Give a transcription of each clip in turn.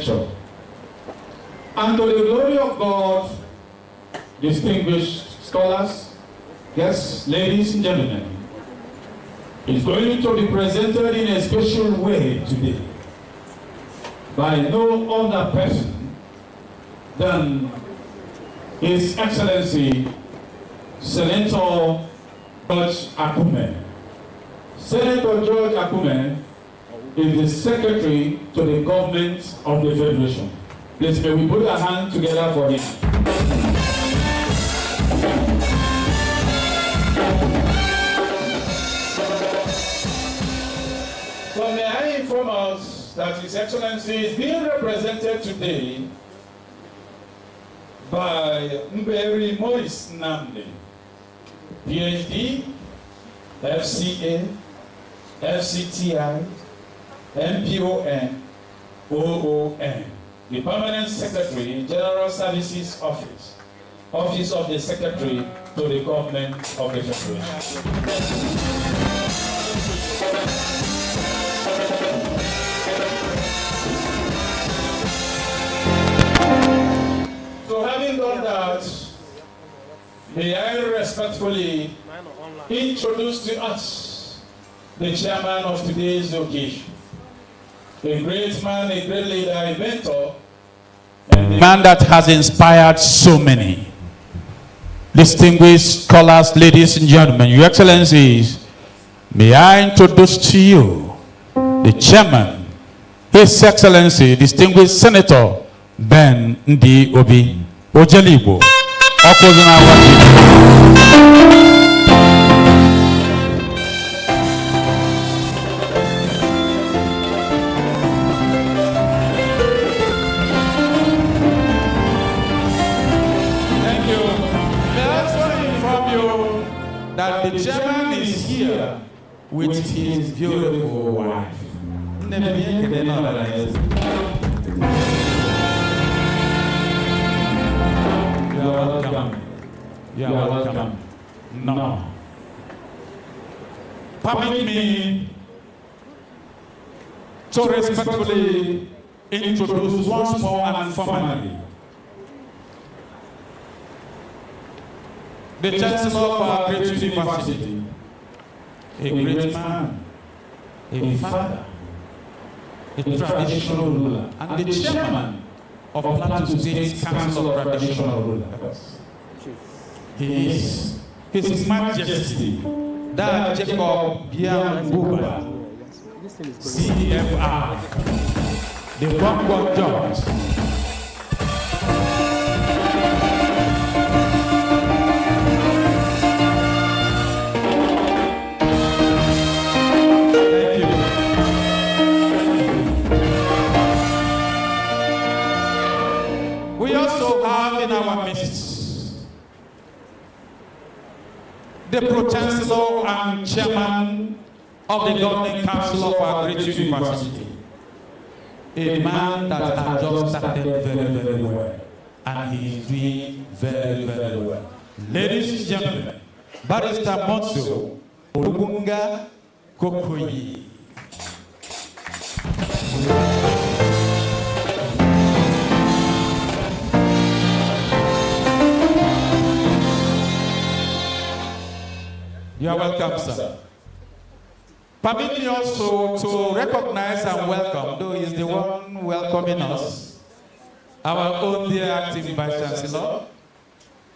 lecture. And to the glory of God, distinguished scholars, guests, ladies and gentlemen, is going to be presented in a special way today by no other person than His Excellency Senator George Akume. Senator George Akume is the Secretary to the Government of the Federation. Please, may we put our hands together for him. So may I inform us that His Excellency is being represented today by Mberi Maurice Nnamdi, PhD, FCA, FCTI, MPON, OON, the Permanent Secretary, General Services Office, Office of the Secretary to the Government of the Federation. So having done that, may I respectfully introduce to us the chairman of today's occasion, a great man, a great leader, a mentor, and a man that has inspired so many. Distinguished scholars, ladies and gentlemen, Your Excellencies, may I introduce to you the chairman, His Excellency, Distinguished Senator Ben Ndi Obi Ojalibo. That the chairman is here with his beautiful wife. You are welcome. You are welcome. No. Permit me to respectfully introduce once more and formally the Chancellor of our great university, a great man, a father, a traditional ruler, and the chairman of Plateau State Council of Traditional Rulers. He is His Majesty, Da Jacob Biambuba, CFR, the Bongo Judge. In our midst, the Pro-Chancellor and Chairman of the Governing Council of our great university, a man that has just started very, very well, and he is doing very, very well. Ladies and gentlemen, Barrister Monso Olubunga Kokoyi. You are welcome, sir. Permit me also to recognize and welcome, though he is the one welcoming us, our own dear acting Vice Chancellor,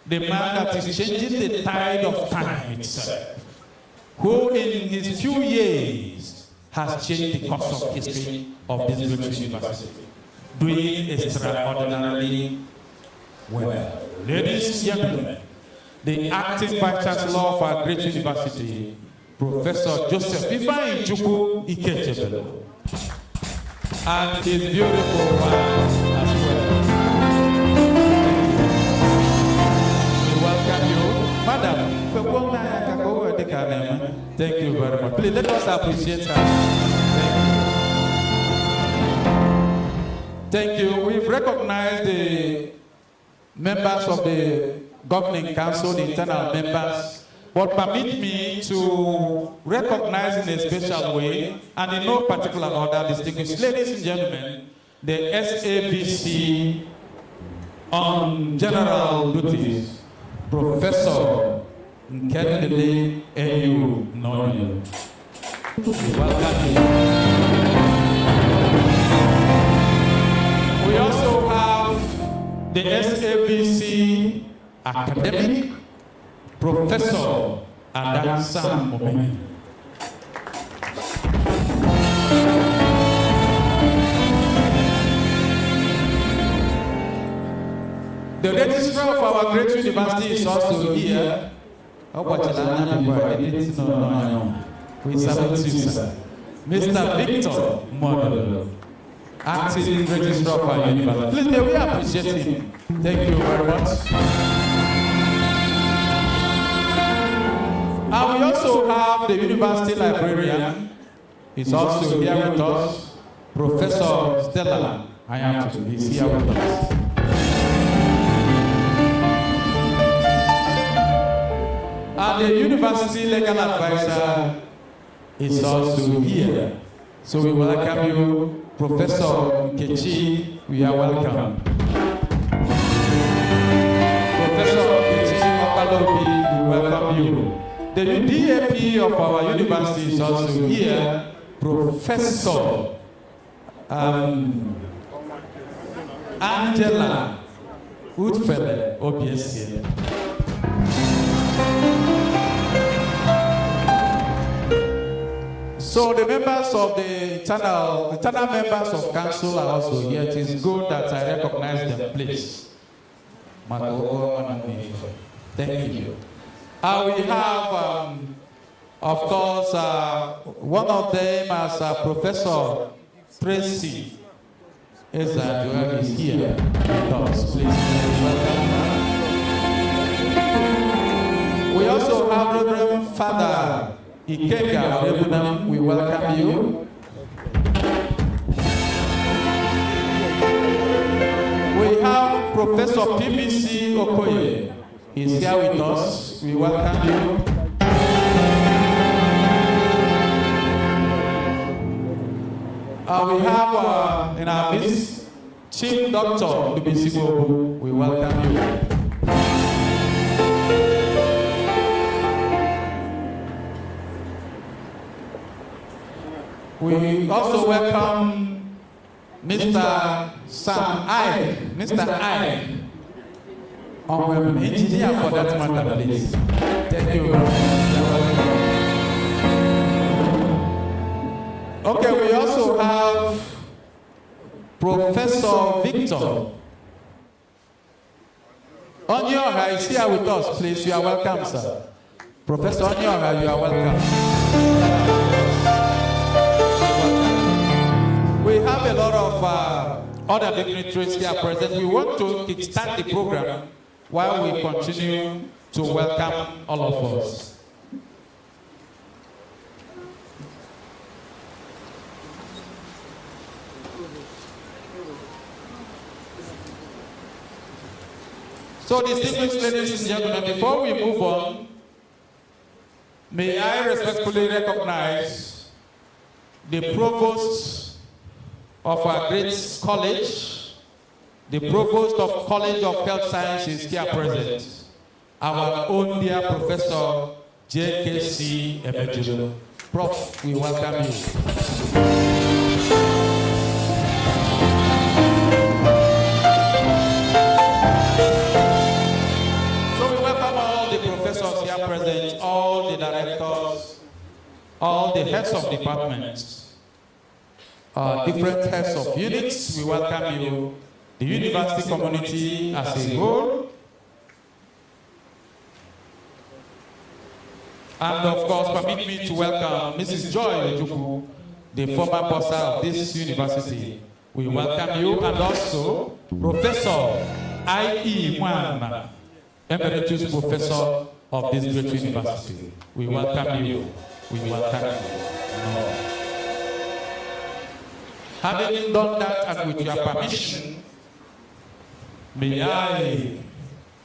the man that is changing the tide of time itself, who in his few years has changed the course of history of this great university, doing extraordinarily well. Ladies and gentlemen, the acting Vice Chancellor of our great university, Professor Joseph Ifeanyi Chukwu Ikechebelo, and his beautiful wife as well. We welcome you, Madam. Thank you very much. Please let us appreciate her. Thank you. We've recognized the members of the Governing Council, the internal members, but permit me to recognize in a special way and in no particular order, distinguished ladies and gentlemen, the SAVC on general duties, Professor Nkendele A.U. Norio. Welcome you. We also have the SAVC academic, Professor Adansan Momen. The registrar of our great university is also here. We salute you, sir. Mr. Victor Model, acting registrar of our university. Please, may we appreciate him. Thank you very much. And we also have the university librarian. He's also here with us. Professor Stella Ayatu is here with us. And the university legal advisor is also here. So we welcome you, Professor Kechi. We are welcome. Professor Kechi Okalobi, we welcome you. The DAP of our university is also here, Professor Angela Woodfelle, OBS here. So the members of the internal members of council are also here. It is good that I recognize them, please. Thank you. We have, of course, one of them as Professor Tracy is here. Please welcome. We also have Reverend Father Ikega, we welcome you. We have Professor PBC Okoye. He's here with us. We welcome you. We have in our midst Chief Doctor Dubisibo. We welcome you. We also welcome Mr. Sam Ike, Mr. Ike, engineer for that matter, please. Thank you very much. Okay, we also have Professor Victor Onyoha is here with us, please. You are welcome, sir. Professor Onyoha, you are welcome. We have a lot of other dignitaries here present. We want to kickstart the program while we continue to welcome all of us. So, distinguished ladies and gentlemen, before we move on, may I respectfully recognize the provost of our great college, the provost of College of Health Sciences here present, our own dear Professor J.K.C. Ebejulo. Prof, we welcome you. Present, all the directors, all the heads of departments, different heads of units, we welcome you, the university community as a whole, and of course, permit me to welcome Mrs. Joy Ojukwu, the former bursar of this university. We welcome you, and also Professor I.E. Mwana, Emeritus Professor of this great university. We welcome you. We welcome you. Having done that, and with your permission, may I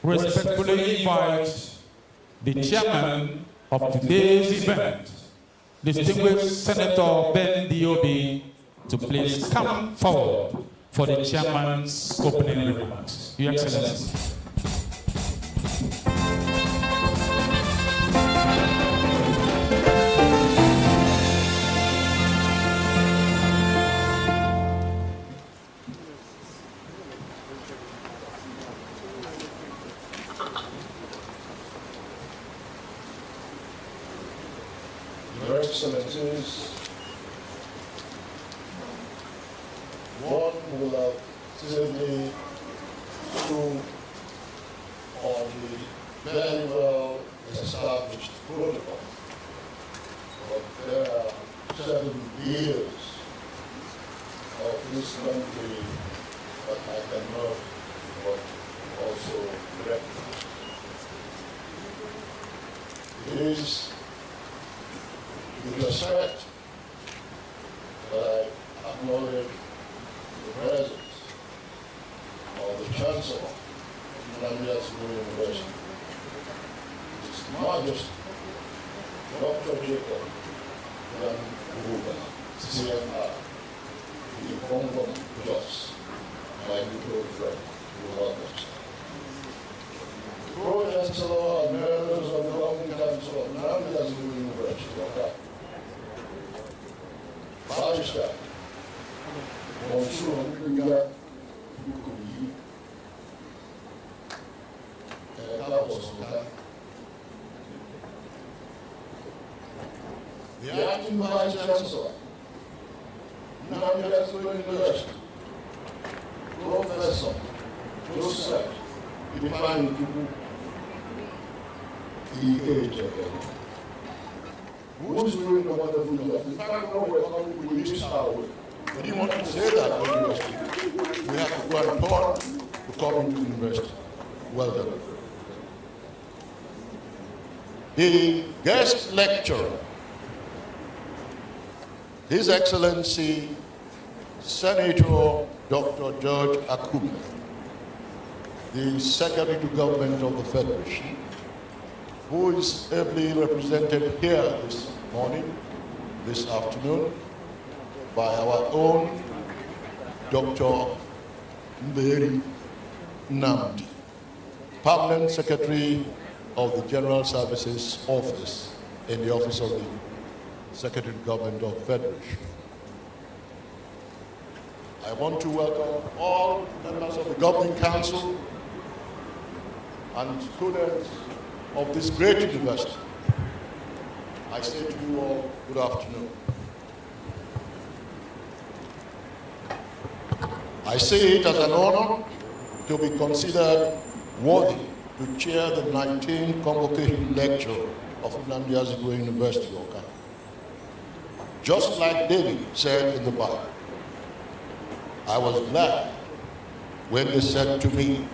respectfully invite the chairman of today's event, distinguished Senator Ben Diobi, to please come forward for the chairman's opening remarks. Your Excellency. Your Excellencies, one will have simply stood on the very well established protocol, but there are 7 years of this country that I cannot but also recognize. It is with respect that I acknowledge the presence of the Chancellor of Nnamdi Azikiwe University, His Majesty, Dr. Jacob Awka, CFR, the Congo Jos, my good friend, who welcomes. Pro-Chancellor and members of the Governing Council of Nnamdi Azikiwe University, Awka, Barrister, Monsieur Nnamdi the acting Vice Chancellor, Nnamdi Azikiwe University, Professor Joseph Ifeanyi who is doing a wonderful job. In fact, we're coming with this power. We didn't want to say that at the university. We have to go and talk to come into the university. Well done. The guest lecturer, His Excellency Senator Dr. George Akume, the Secretary to Government of the Federation, who is ably represented here this morning, this afternoon, by our own Dr. Nnamdi, Permanent Secretary of the General Services Office in the Office of the Secretary to Government of the Federation. I want to welcome all members of the Governing Council and students of this great university. I say to you all, good afternoon. I see it as an honor to be considered worthy to chair the 19th Convocation lecture of Nnamdi Azikiwe University, Awka. Just like David said in the Bible, I was glad when they said to me,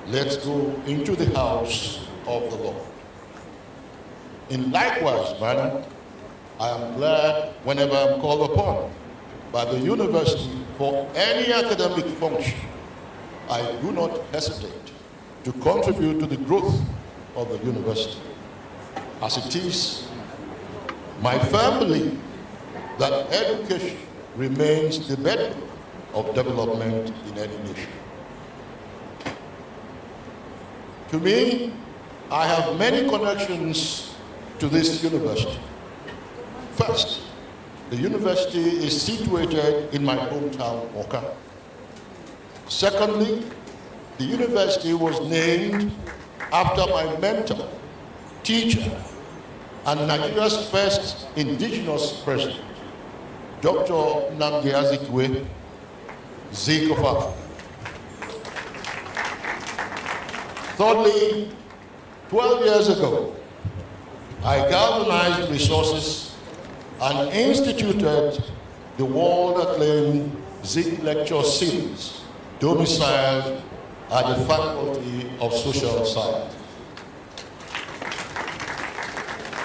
let's go into the house of the Lord. In likewise manner, I am glad whenever I'm called upon by the university for any academic function. I do not hesitate to contribute to the growth of the university, as it is my firm belief that education remains the bedrock of development in any nation. To me, I have many connections to this university. First, the university is situated in my hometown, Awka. Secondly, the university was named after my mentor, teacher, and Nigeria's first indigenous president, Dr. Nnamdi Azikiwe, Zik of Awka. Thirdly, 12 years ago, I galvanized resources and instituted the world-acclaimed Zik Lecture Series, domiciled at the Faculty of Social Science.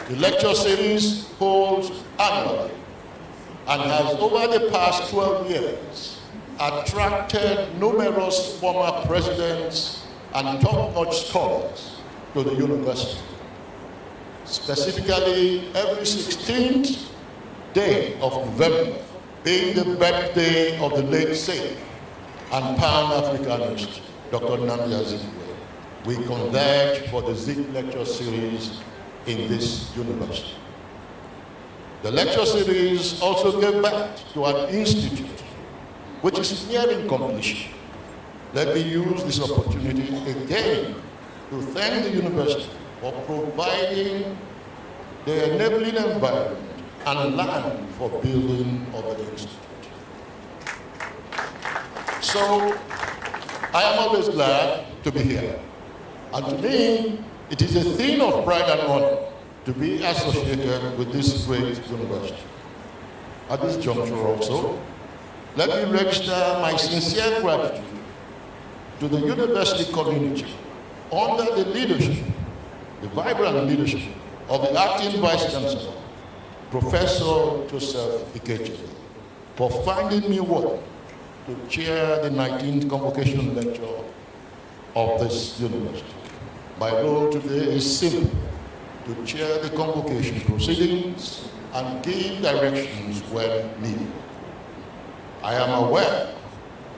The lecture series holds annually and has, over the past 12 years, attracted numerous former presidents and top-notch scholars to the university. Specifically, every 16th day of November, being the birthday of the late saint, and Pan-Africanist, Dr. Nnamdi Azikiwe, we converge for the Zik lecture series in this university. The lecture series also gave back to an institute which is nearing completion. Let me use this opportunity again to thank the university for providing the enabling environment and land for building of the institute. So, I am always glad to be here. And to me, it is a thing of pride and honor to be associated with this great university. At this juncture also, let me register my sincere gratitude to the university community under the leadership, the vibrant leadership of the acting Vice Chancellor, Professor Joseph Ikeche, for finding me worthy to chair the 19th Convocation lecture of this university. My role today is simple: to chair the convocation proceedings and give directions when needed. I am aware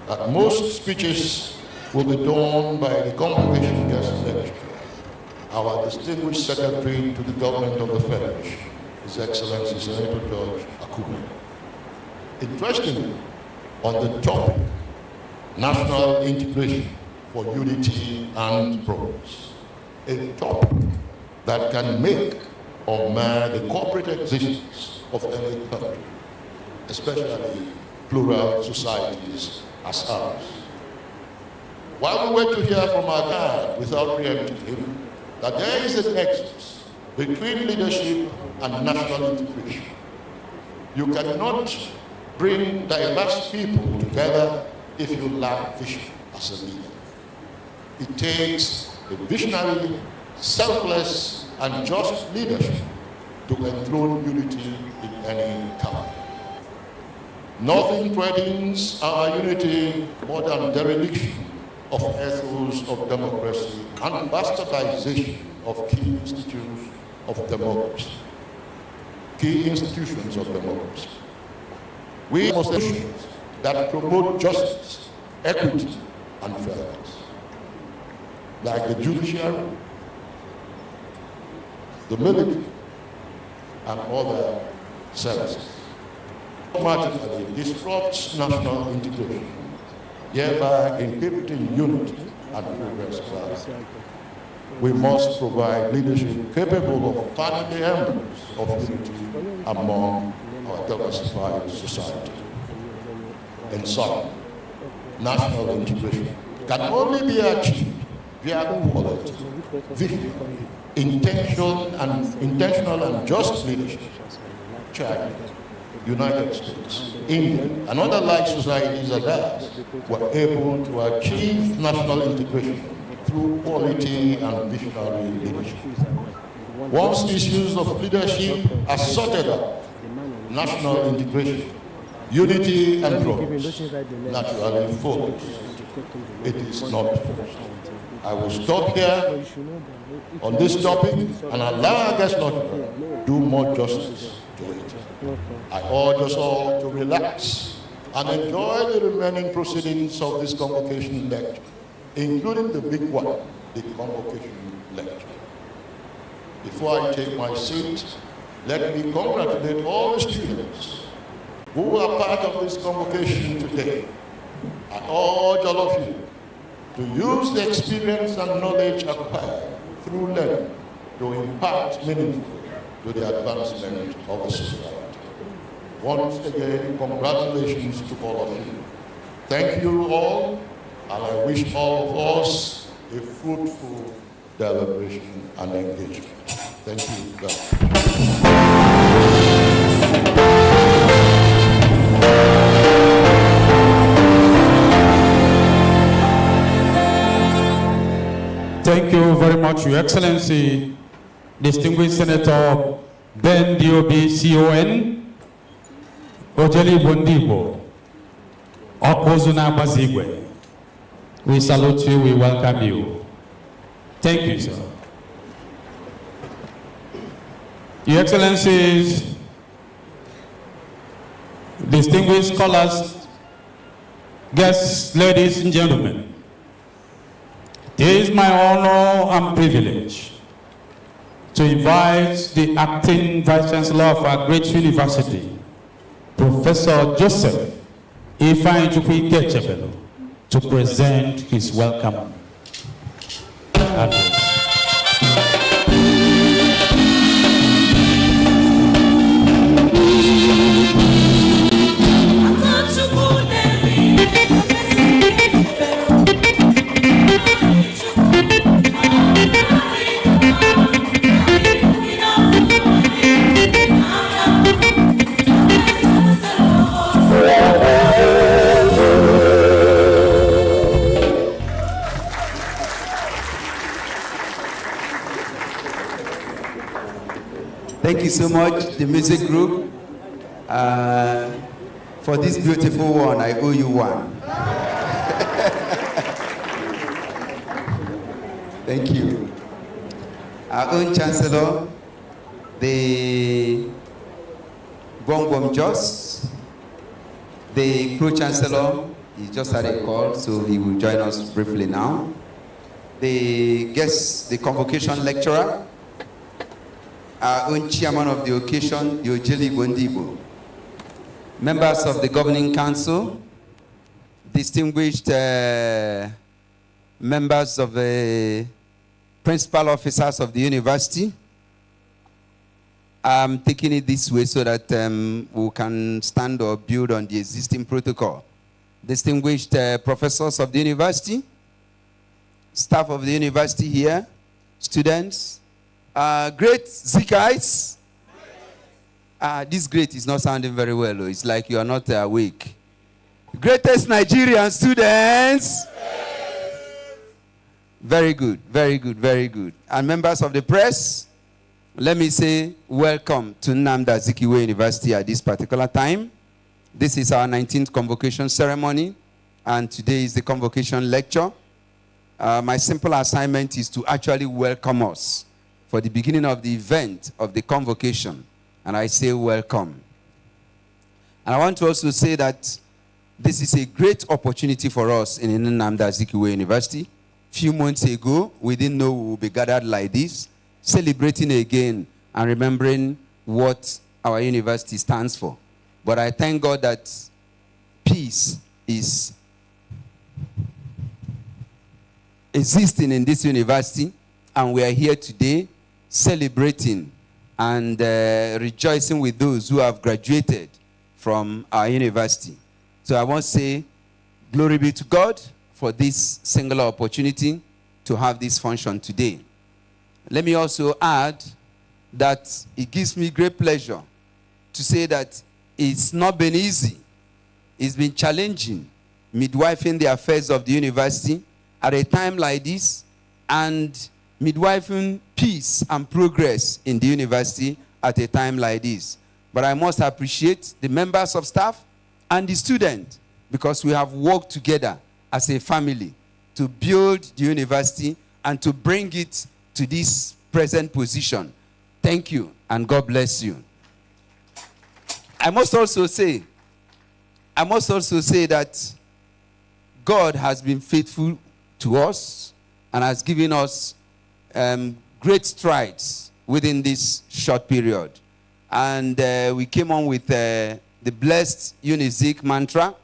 that most speeches will be done by the convocation guest lecturer, our distinguished secretary to the government of the Federation, His Excellency Senator George Akume. Interestingly, on the topic, national integration for unity and progress, a topic that can make or mar the corporate existence of any country, especially plural societies as ours. While we wait to hear from our guide without preempting him, that there is a nexus between leadership and national integration. You cannot bring diverse people together if you lack vision as a leader. It takes a visionary, selfless, and just leadership to enthrone unity in any town. Nothing threatens our unity more than dereliction of ethos of democracy and bastardization of key institutions of democracy. We must institutions that promote justice, equity, and fairness, like the judiciary, the military, and other services. Automatically disrupts national integration, thereby inhibiting unity and progress. We must provide leadership capable of fanning the embers of unity among our diversified society. In sum, national integration can only be achieved via quality, vision, intentional and just leadership. China, United States, India, and other like societies as ours were able to achieve national integration through quality and visionary leadership. Once issues of leadership are sorted out, national integration, unity and progress naturally follows. It is not forced. I will stop here on this topic and allow our guest lecturer to do more justice to it. I urge us all to relax and enjoy the remaining proceedings of this convocation lecture, including the big one, the convocation lecture. Before I take my seat, let me congratulate all the students who are part of this convocation today. I urge all of you to use the experience and knowledge acquired through learning to impart meaningfully to the advancement of the society. Once again, congratulations to all of you. Thank you all, and I wish all of us a fruitful deliberation and engagement. Thank you very much. Thank you very much, Your Excellency, Distinguished Senator Ben Diobi CON, Ojeli Bondibo, Okozuna Bazigwe. We salute you, we welcome you. Thank you, sir. Your Excellencies, distinguished scholars Guests, ladies and gentlemen, it is my honor and privilege to invite the acting Vice Chancellor of our great university, Professor Joseph Ifeanyi to present his welcome address. Thank you so much, the music group. For this beautiful one, I owe you one. Thank you. Our own Chancellor, the Gwangwam Jos, the Pro-Chancellor, he just had a call, so he will join us briefly now. The guest, the Convocation lecturer, our own chairman of the occasion, the Ojeli Gondibo, members of the Governing Council, distinguished members of the principal officers of the university. I'm taking it this way so that we can stand or build on the existing protocol. Distinguished professors of the university, staff of the university here, students, great Zikites. This great is not sounding very well. Though. It's like you are not awake. Greatest Nigerian students. Very good, very good, very good. And members of the press, let me say welcome to Nnamdi Azikiwe University at this particular time. This is our 19th convocation ceremony, and today is the convocation lecture. My simple assignment is to actually welcome us for the beginning of the event of the convocation. And I say welcome. And I want to also say that this is a great opportunity for us in Nnamdi Azikiwe University. A few months ago, we didn't know we would be gathered like this, celebrating again and remembering what our university stands for. But I thank God that peace is existing in this university, and we are here today celebrating and rejoicing with those who have graduated from our university. So I want to say, glory be to God for this singular opportunity to have this function today. Let me also add that it gives me great pleasure to say that it's not been easy. It's been challenging midwifing the affairs of the university at a time like this, and midwifing peace and progress in the university at a time like this. But I must appreciate the members of staff and the students, because we have worked together as a family to build the university and to bring it to this present position. Thank you, and God bless you. I must also say that God has been faithful to us and has given us great strides within this short period. And we came on with the blessed unizik mantra.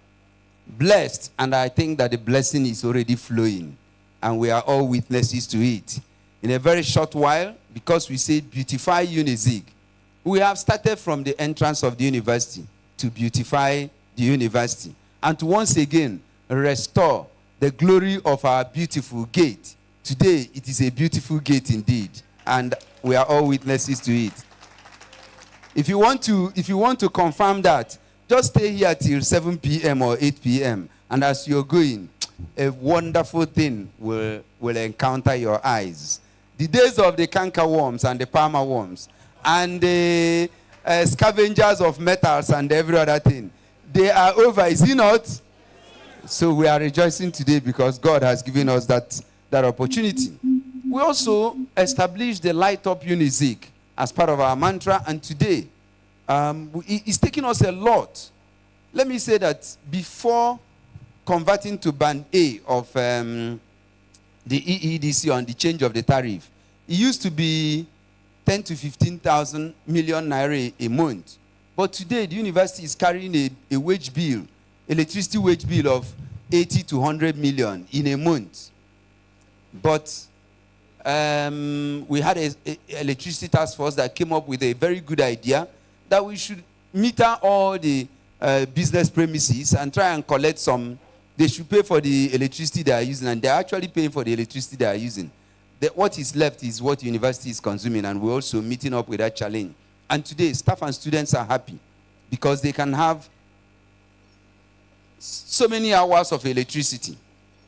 Blessed, and I think that the blessing is already flowing, and we are all witnesses to it. In a very short while, because we say beautify unizik, we have started from the entrance of the university to beautify the university, and to once again restore the glory of our beautiful gate. Today, it is a beautiful gate indeed, and we are all witnesses to it. If you want to confirm that, just stay here till 7 p.m. or 8 p.m. And as you're going, a wonderful thing will encounter your eyes. The days of the cankerworms and the palmer worms and the scavengers of metals and every other thing, they are over, is it not? So we are rejoicing today because God has given us that opportunity. We also established the Light Up Unizik as part of our mantra, and today it's taking us a lot. Let me say that before converting to band A of the EEDC on the change of the tariff. It used to be 10 to 15,000 million naira a month. But today, the university is carrying a wage bill, electricity wage bill of 80 to 100 million in a month. But we had an electricity task force that came up with a very good idea that we should meter all the business premises and try and collect some. They should pay for the electricity they are using, and they're actually paying for the electricity they are using. What is left is what the university is consuming, and we're also meeting up with that challenge. And today, staff and students are happy because they can have so many hours of electricity,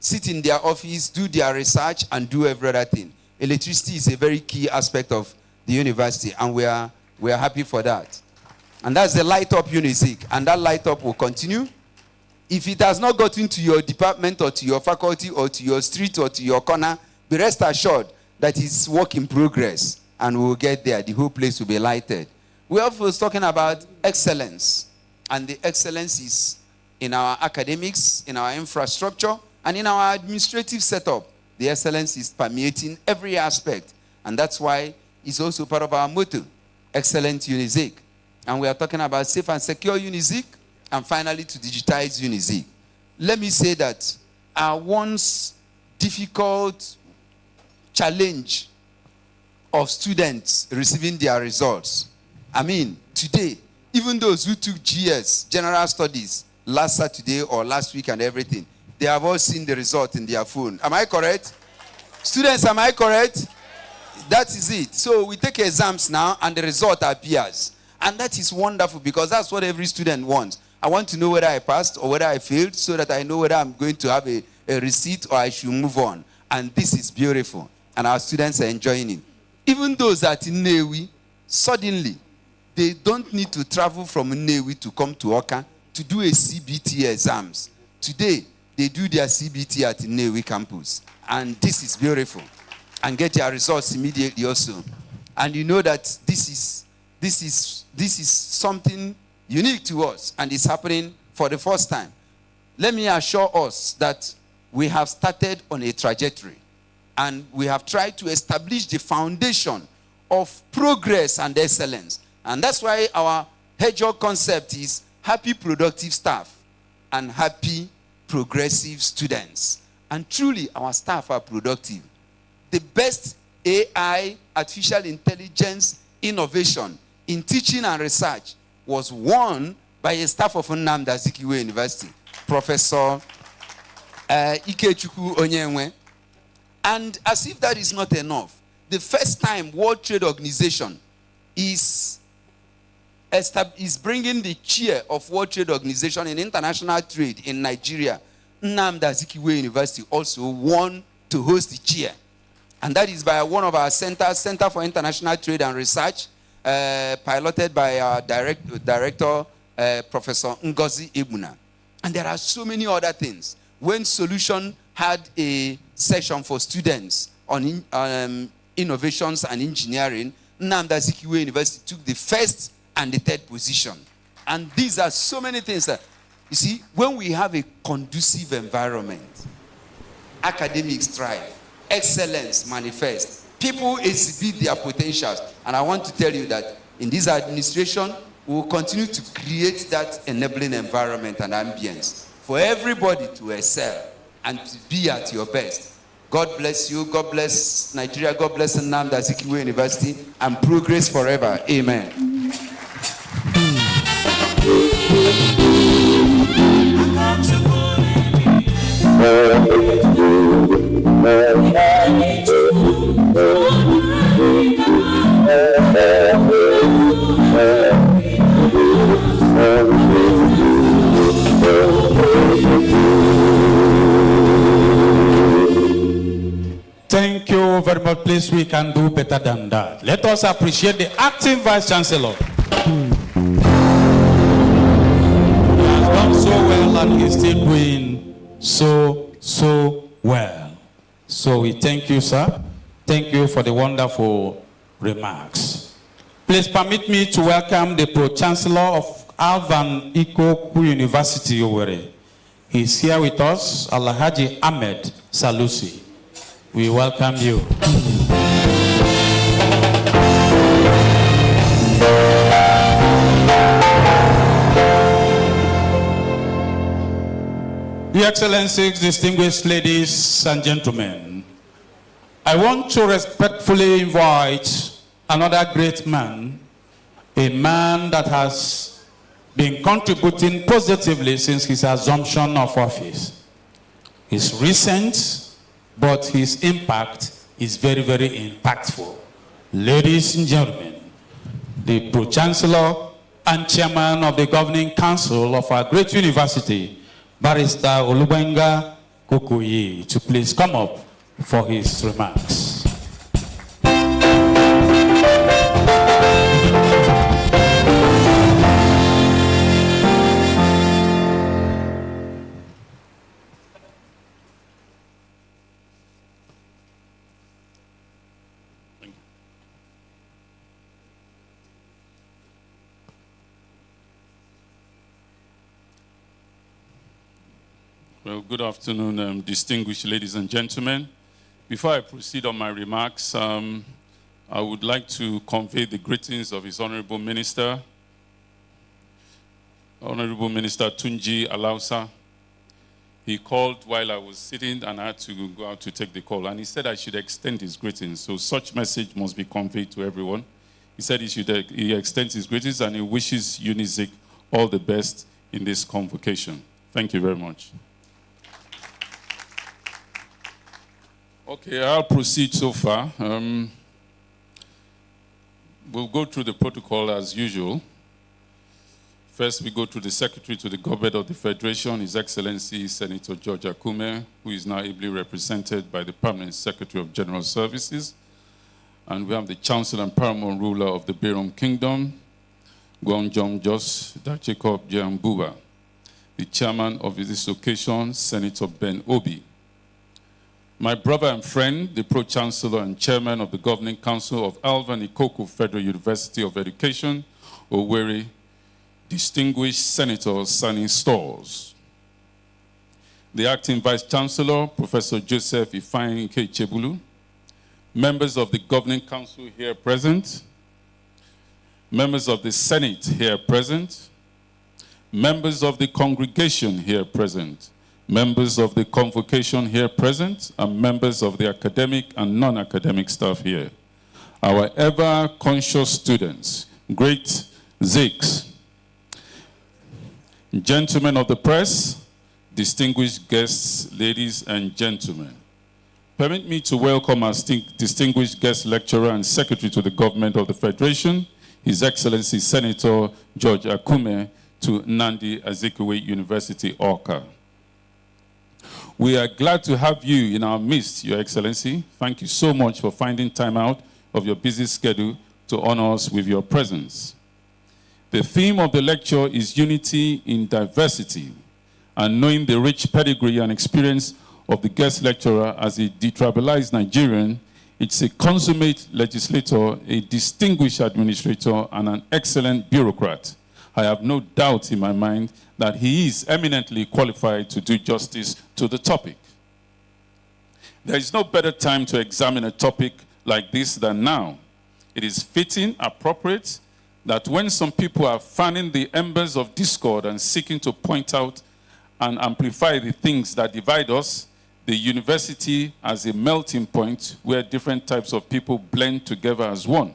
sit in their office, do their research, and do every other thing. Electricity is a very key aspect of the university, and we are happy for that. And that's the Light Up Unizik, and that Light Up will continue. If it has not gotten to your department or to your faculty or to your street or to your corner, be rest assured that it's work in progress, and we will get there. The whole place will be lighted. We're also talking about excellence, and the excellence is in our academics, in our infrastructure, and in our administrative setup. The excellence is permeating every aspect, and that's why it's also part of our motto, Excellent Unizik. And we are talking about safe and secure unizik, and finally to digitize unizik. Let me say that our once difficult challenge of students receiving their results. I mean, today, even those who took GS, General Studies, last Saturday or last week and everything, they have all seen the result in their phone. Am I correct? Students, am I correct? That is it. So we take exams now and the result appears. And that is wonderful because that's what every student wants. I want to know whether I passed or whether I failed so that I know whether I'm going to have a receipt or I should move on. And this is beautiful. And our students are enjoying it. Even those that in Nnewi, suddenly, they don't need to travel from Nnewi to come to Awka to do a CBT exams. Today, they do their CBT at Nnewi campus. And this is beautiful. And get their results immediately also. And you know that this is something unique to us, and it's happening for the first time. Let me assure us that we have started on a trajectory, and we have tried to establish the foundation of progress and excellence. And that's why our hedgehog concept is happy, productive staff and happy, progressive students. And truly, our staff are productive. The best AI, artificial intelligence, innovation in teaching and research was won by a staff of Nnamdi Azikiwe University, Professor Ikechukwu Onyenwe. And as if that is not enough, the first time World Trade Organization is bringing the chair of World Trade Organization in international trade in Nigeria, Nnamdi Azikiwe University also won to host the chair. And that is by one of our centers, Center for International Trade and Research, piloted by our director, Professor Ngozi Ebuna. And there are so many other things. When Solution had a session for students on innovations and engineering, Nnamdi Azikiwe University took the first and the third position. And these are so many things that, you see, when we have a conducive environment, academics thrive, excellence manifests, people exhibit their potentials. And I want to tell you that in this administration, we will continue to create that enabling environment and ambience for everybody to excel and to be at your best. God bless you. God bless Nigeria. God bless Nnamdi Azikiwe University, and progress forever. Amen. Thank you very much. Please, we can do better than that. Let us appreciate the acting Vice Chancellor. He has done so well, and he's still doing so well. So we thank you, sir. Thank you for the wonderful remarks. Please permit me to welcome the Pro-Chancellor of Alvan Ikoku University, Owerri, He's here with us, Alhaji Ahmed Salusi. We welcome you. Your Excellencies, distinguished ladies and gentlemen, I want to respectfully invite another great man, a man that has been contributing positively since his assumption of office. It's recent, but his impact is very, very impactful. Ladies and gentlemen, the Pro-Chancellor and Chairman of the Governing Council of our great university, Barrister Olubenga Kukuyi, to please come up for his remarks. Well, good afternoon, distinguished ladies and gentlemen. Before I proceed on my remarks, I would like to convey the greetings of His Honorable Minister Tunji Alausa. He called while I was sitting and I had to go out to take the call. And he said I should extend his greetings. So such message must be conveyed to everyone. He said he extends his greetings and he wishes unizik all the best in this convocation. Thank you very much. Okay, I'll proceed so far. We'll go through the protocol as usual. First, we go to the Secretary to the Government of the Federation, His Excellency Senator George Akume, who is now ably represented by the Permanent Secretary of General Services. And we have the Chancellor and Paramount Ruler of the Birom Kingdom, Gwongjom Jos Jacob Jambuba. The Chairman of this occasion, Senator Ben Obi. My brother and friend, the Pro-Chancellor and Chairman of the Governing Council of Alvan Ikoku Federal University of Education, Owerri, distinguished Senator Sani Stores. The Acting Vice-Chancellor, Professor Joseph Ifeanyi Chebulu, members of the Governing Council here present, members of the Senate here present, members of the congregation here present, members of the convocation here present, and members of the academic and non-academic staff here. Our ever-conscious students, great Ziks, gentlemen of the press, distinguished guests, ladies and gentlemen. Permit me to welcome our distinguished guest lecturer and secretary to the Government of the Federation, His Excellency Senator George Akume, to Nnamdi Azikiwe University, Awka. We are glad to have you in our midst, Your Excellency. Thank you so much for finding time out of your busy schedule to honor us with your presence. The theme of the lecture is Unity in Diversity, and knowing the rich pedigree and experience of the guest lecturer as a detribalized Nigerian, it's a consummate legislator, a distinguished administrator, and an excellent bureaucrat. I have no doubt in my mind that he is eminently qualified to do justice to the topic. There is no better time to examine a topic like this than now. It is fitting, appropriate, that when some people are fanning the embers of discord and seeking to point out and amplify the things that divide us, the university as a melting point where different types of people blend together as one,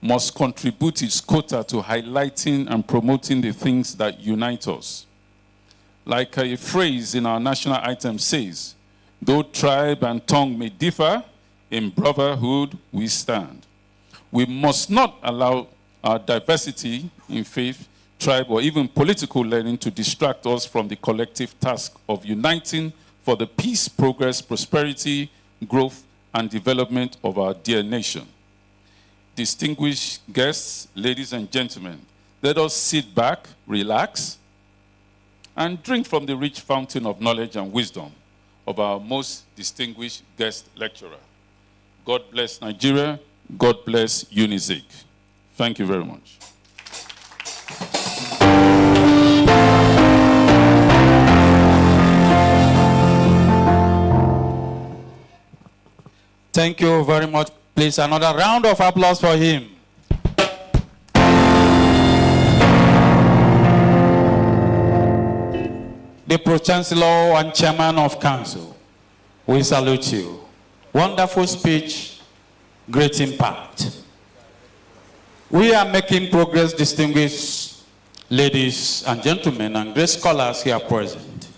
must contribute its quota to highlighting and promoting the things that unite us. Like a phrase in our national anthem says, though tribe and tongue may differ, in brotherhood we stand. We must not allow our diversity in faith, tribe, or even political learning to distract us from the collective task of uniting for the peace, progress, prosperity, growth, and development of our dear nation. Distinguished guests, ladies and gentlemen, let us sit back, relax, and drink from the rich fountain of knowledge and wisdom of our most distinguished guest lecturer. God bless Nigeria. God bless unizik. Thank you very much. Thank you very much. Please, another round of applause for him. The Pro-Chancellor and Chairman of Council, we salute you. Wonderful speech, great impact. We are making progress, distinguished ladies and gentlemen and great scholars here present.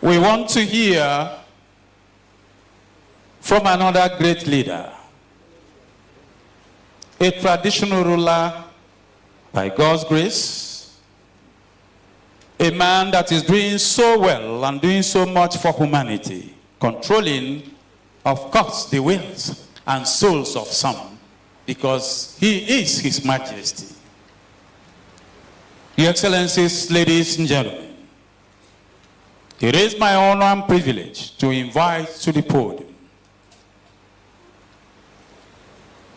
We want to hear from another great leader, a traditional ruler by God's grace, a man that is doing so well and doing so much for humanity, controlling, of course, the wills and souls of some, because he is His Majesty. Your Excellencies, ladies and gentlemen, it is my honor and privilege to invite to the podium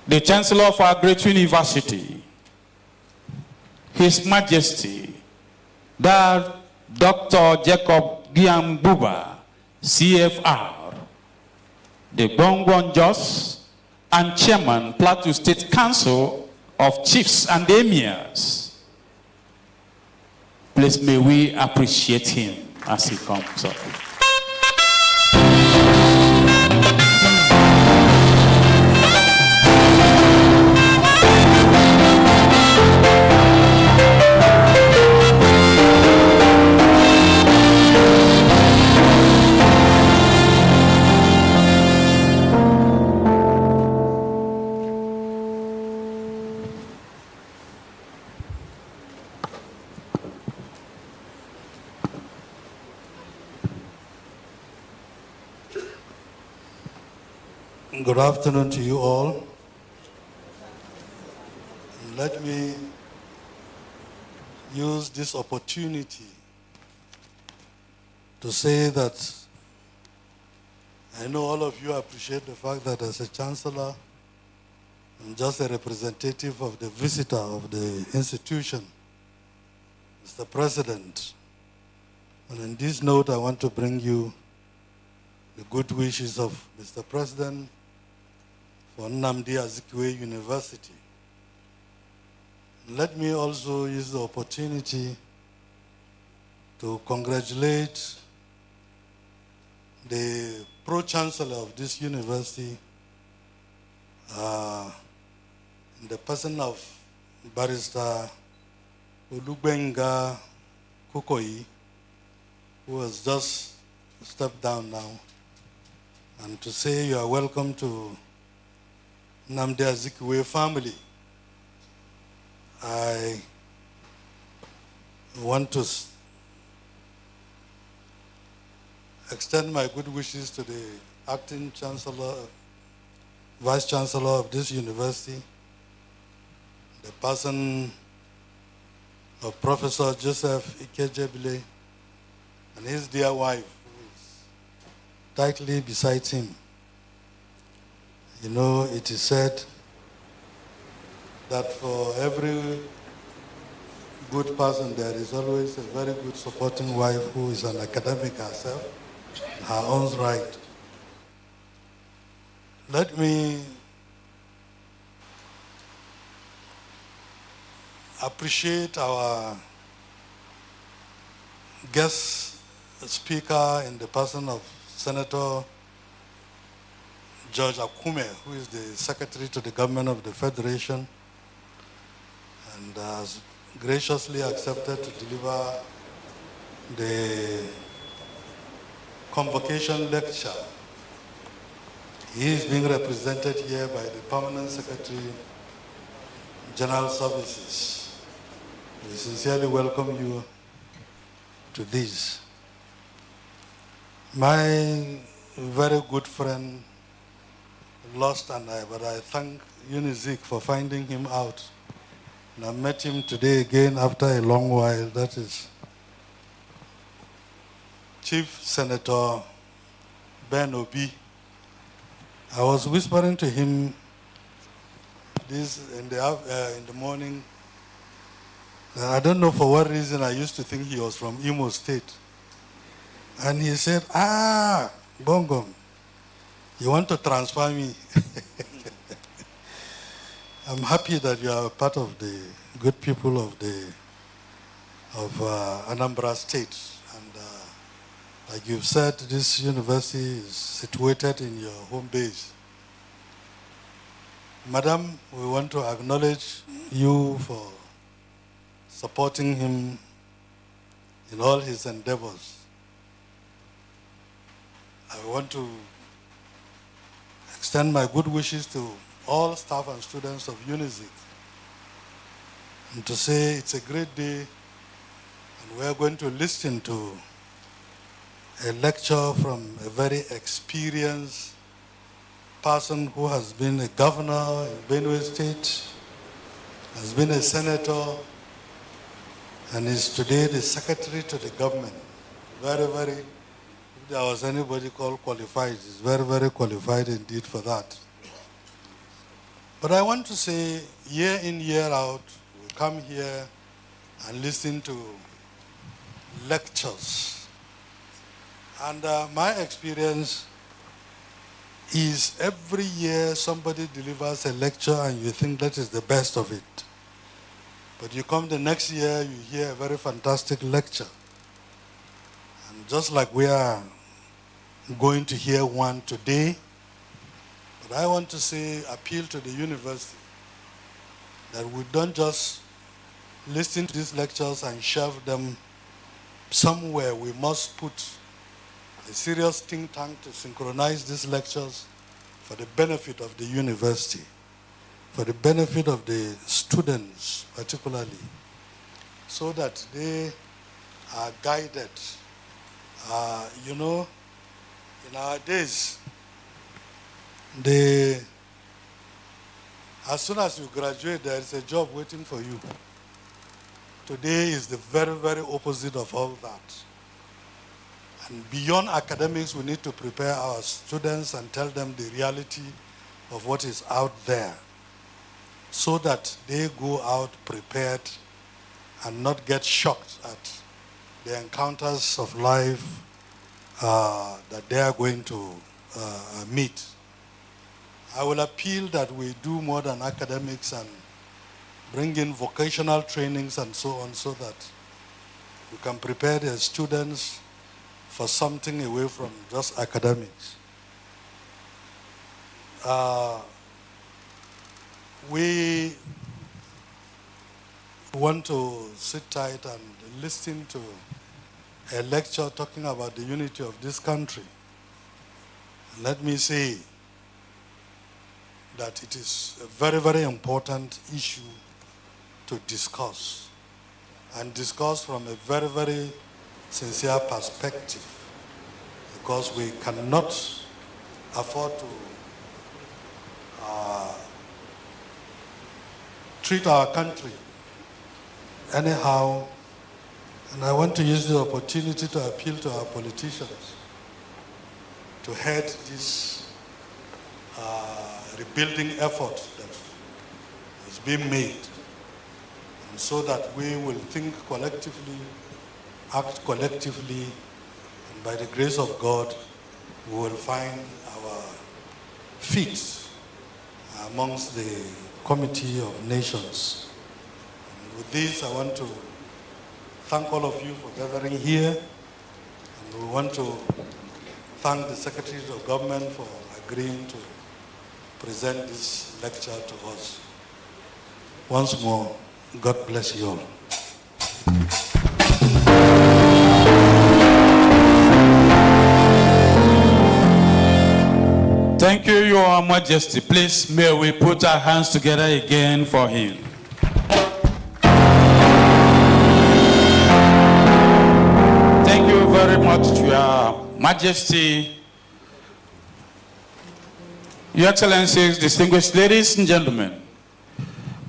the Chancellor of our great university, His Majesty, Dr. Jacob Giambuba, CFR, the Gongwon Jos and Chairman, Plateau State Council of Chiefs and Emirs. Please may we appreciate him as he comes up. Good afternoon to you all. Let me use this opportunity to say that I know all of you appreciate the fact that as a chancellor, I'm just a representative of the visitor of the institution, Mr. President. And on this note, I want to bring you the good wishes of Mr. President for Nnamdi Azikiwe University. Let me also use the opportunity to congratulate the Pro-Chancellor of this university, in the person of Barrister Olubenga Kukoyi, who has just stepped down now, and to say you are welcome to Nnamdi Azikiwe family. I want to extend my good wishes to the acting chancellor, vice chancellor of this university, the person of Professor Joseph Ikejebile, and his dear wife, who is tightly beside him. You know, it is said that for every good person, there is always a very good supporting wife who is an academic herself, in her own right. Let me appreciate our guest speaker in the person of Senator George Akume, who is the Secretary to the Government of the Federation, and has graciously accepted to deliver the convocation lecture. He is being represented here by the Permanent Secretary, General Services. We sincerely welcome you to this. My very good friend lost an eye, but I thank Unizik for finding him out. And I met him today again after a long while. That is Chief Senator Ben Obi. I was whispering to him this in the morning. I don't know for what reason I used to think he was from Imo State. And he said, Bongom, You want to transfer me? I'm happy that you are part of the good people of Anambra State. And like you've said, this university is situated in your home base. Madam, we want to acknowledge you for supporting him in all his endeavors. I want to extend my good wishes to all staff and students of unizik and to say it's a great day and we're going to listen to a lecture from a very experienced person who has been a governor in Benue State, has been a senator, and is today the secretary to the government. Very, very, if there was anybody called qualified, he's very, very qualified indeed for that. But I want to say, year in, year out, we come here and listen to lectures. And my experience is every year somebody delivers a lecture and you think that is the best of it. But you come the next year, you hear a very fantastic lecture. And just like we are going to hear one today, but I want to say, appeal to the university that we don't just listen to these lectures and shove them somewhere. We must put a serious think tank to synchronize these lectures for the benefit of the university, for the benefit of the students particularly, so that they are guided. You know, in our days, as soon as you graduate, there is a job waiting for you. Today is the very, very opposite of all that. And beyond academics, we need to prepare our students and tell them the reality of what is out there so that they go out prepared and not get shocked at the encounters of life that they are going to meet. I will appeal that we do more than academics and bring in vocational trainings and so on so that we can prepare the students for something away from just academics. We want to sit tight and listen to a lecture talking about the unity of this country. Let me say that it is a very, very important issue to discuss, and discuss from a very, very sincere perspective, because we cannot afford to treat our country anyhow. And I want to use the opportunity to appeal to our politicians to head this rebuilding effort that is being made, and so that we will think collectively, act collectively, and by the grace of God, we will find our feet amongst the Committee of Nations. And with this, I want to thank all of you for gathering here, and we want to thank the Secretaries of Government for agreeing to present this lecture to us. Once more, God bless you all. Thank you, Your Majesty. Please, may we put our hands together again for him. Thank you very much, Your Majesty, Your Excellencies, distinguished ladies and gentlemen.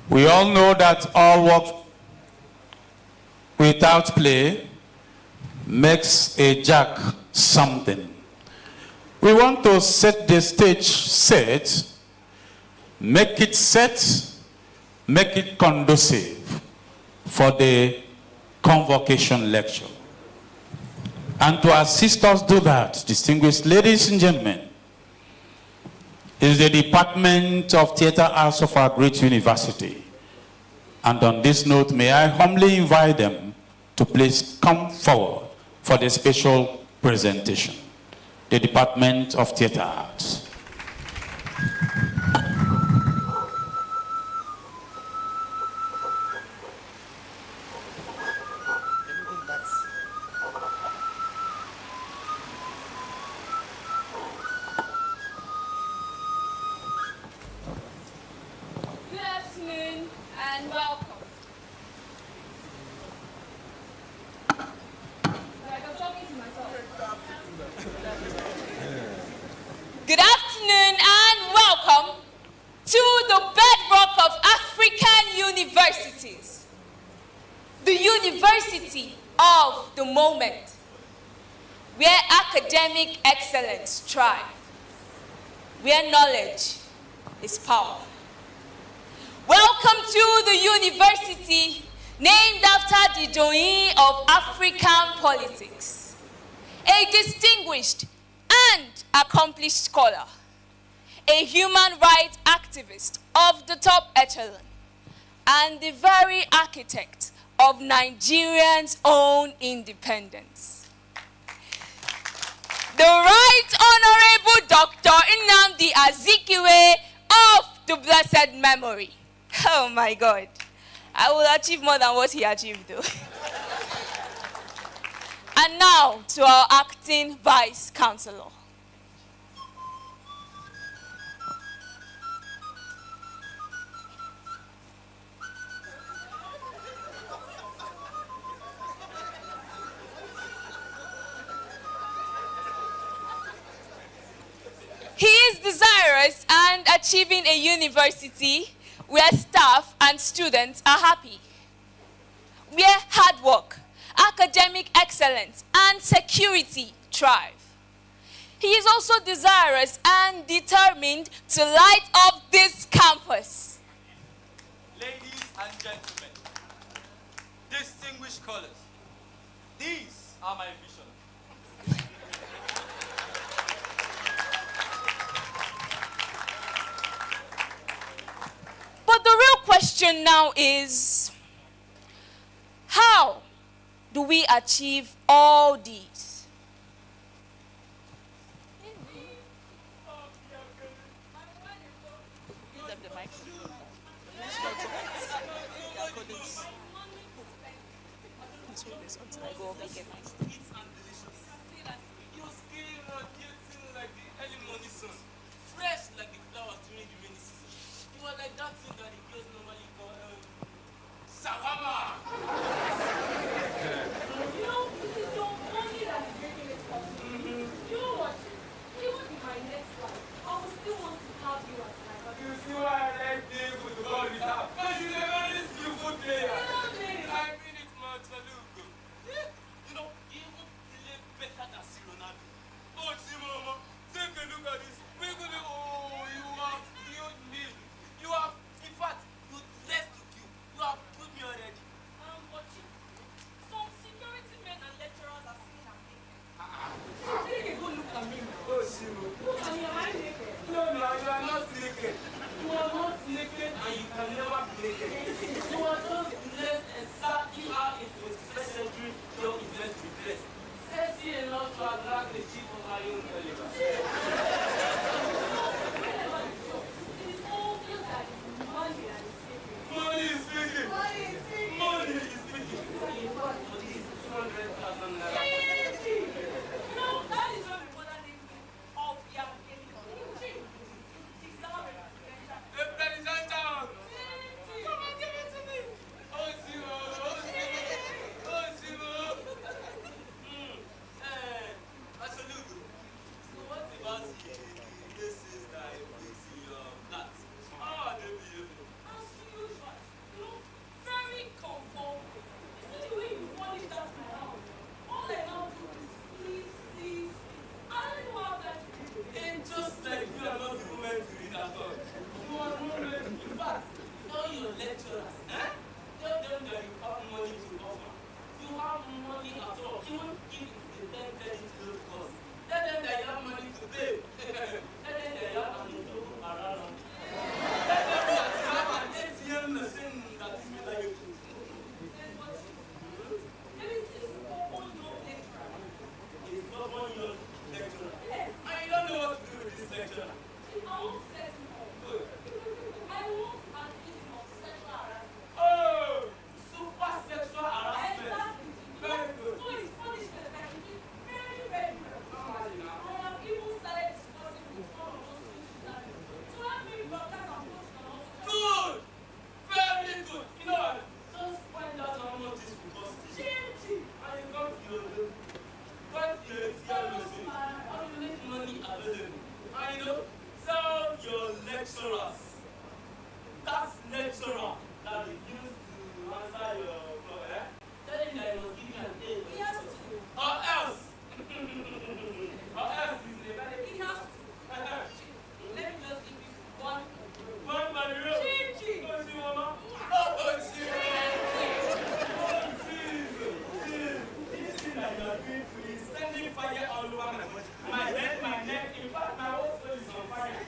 We all know that all work without play makes a jack something. We want to set the stage set, make it conducive for the convocation lecture. And to assist us do that, distinguished ladies and gentlemen, is the Department of Theatre Arts of our great university. And on this note, may I humbly invite them to please come forward for the special presentation. The Department of Theatre Arts. Good afternoon and welcome to the bedrock of African universities, the university of the moment, where academic excellence thrives, where knowledge is power. Welcome to the university named after the Doyen of African politics, a distinguished and accomplished scholar, a human rights activist of the top echelon, and the very architect of Nigerians' own independence. The Right Honorable Dr. Nnamdi Azikiwe of the blessed memory. Oh my God, I will achieve more than what he achieved though. And now to our acting Vice Chancellor. He is desirous and achieving a university where staff and students are happy, where hard work, academic excellence, and security thrive. He is also desirous and determined to light up this campus. Ladies and gentlemen, distinguished scholars, these are my visions. But the real question now is, how do we achieve all these? lecturers. That's lecturer that they used to answer your call, Tell him that he was giving an A. He has to. Or else. Or else he's a very... He has to. Let me just give you one. One by the road. Ching. Oh, see, Mama. Oh, see. Oh, Jesus. This thing that you are doing to me is sending fire all over my body. My head, my neck, in fact, my whole soul is on fire.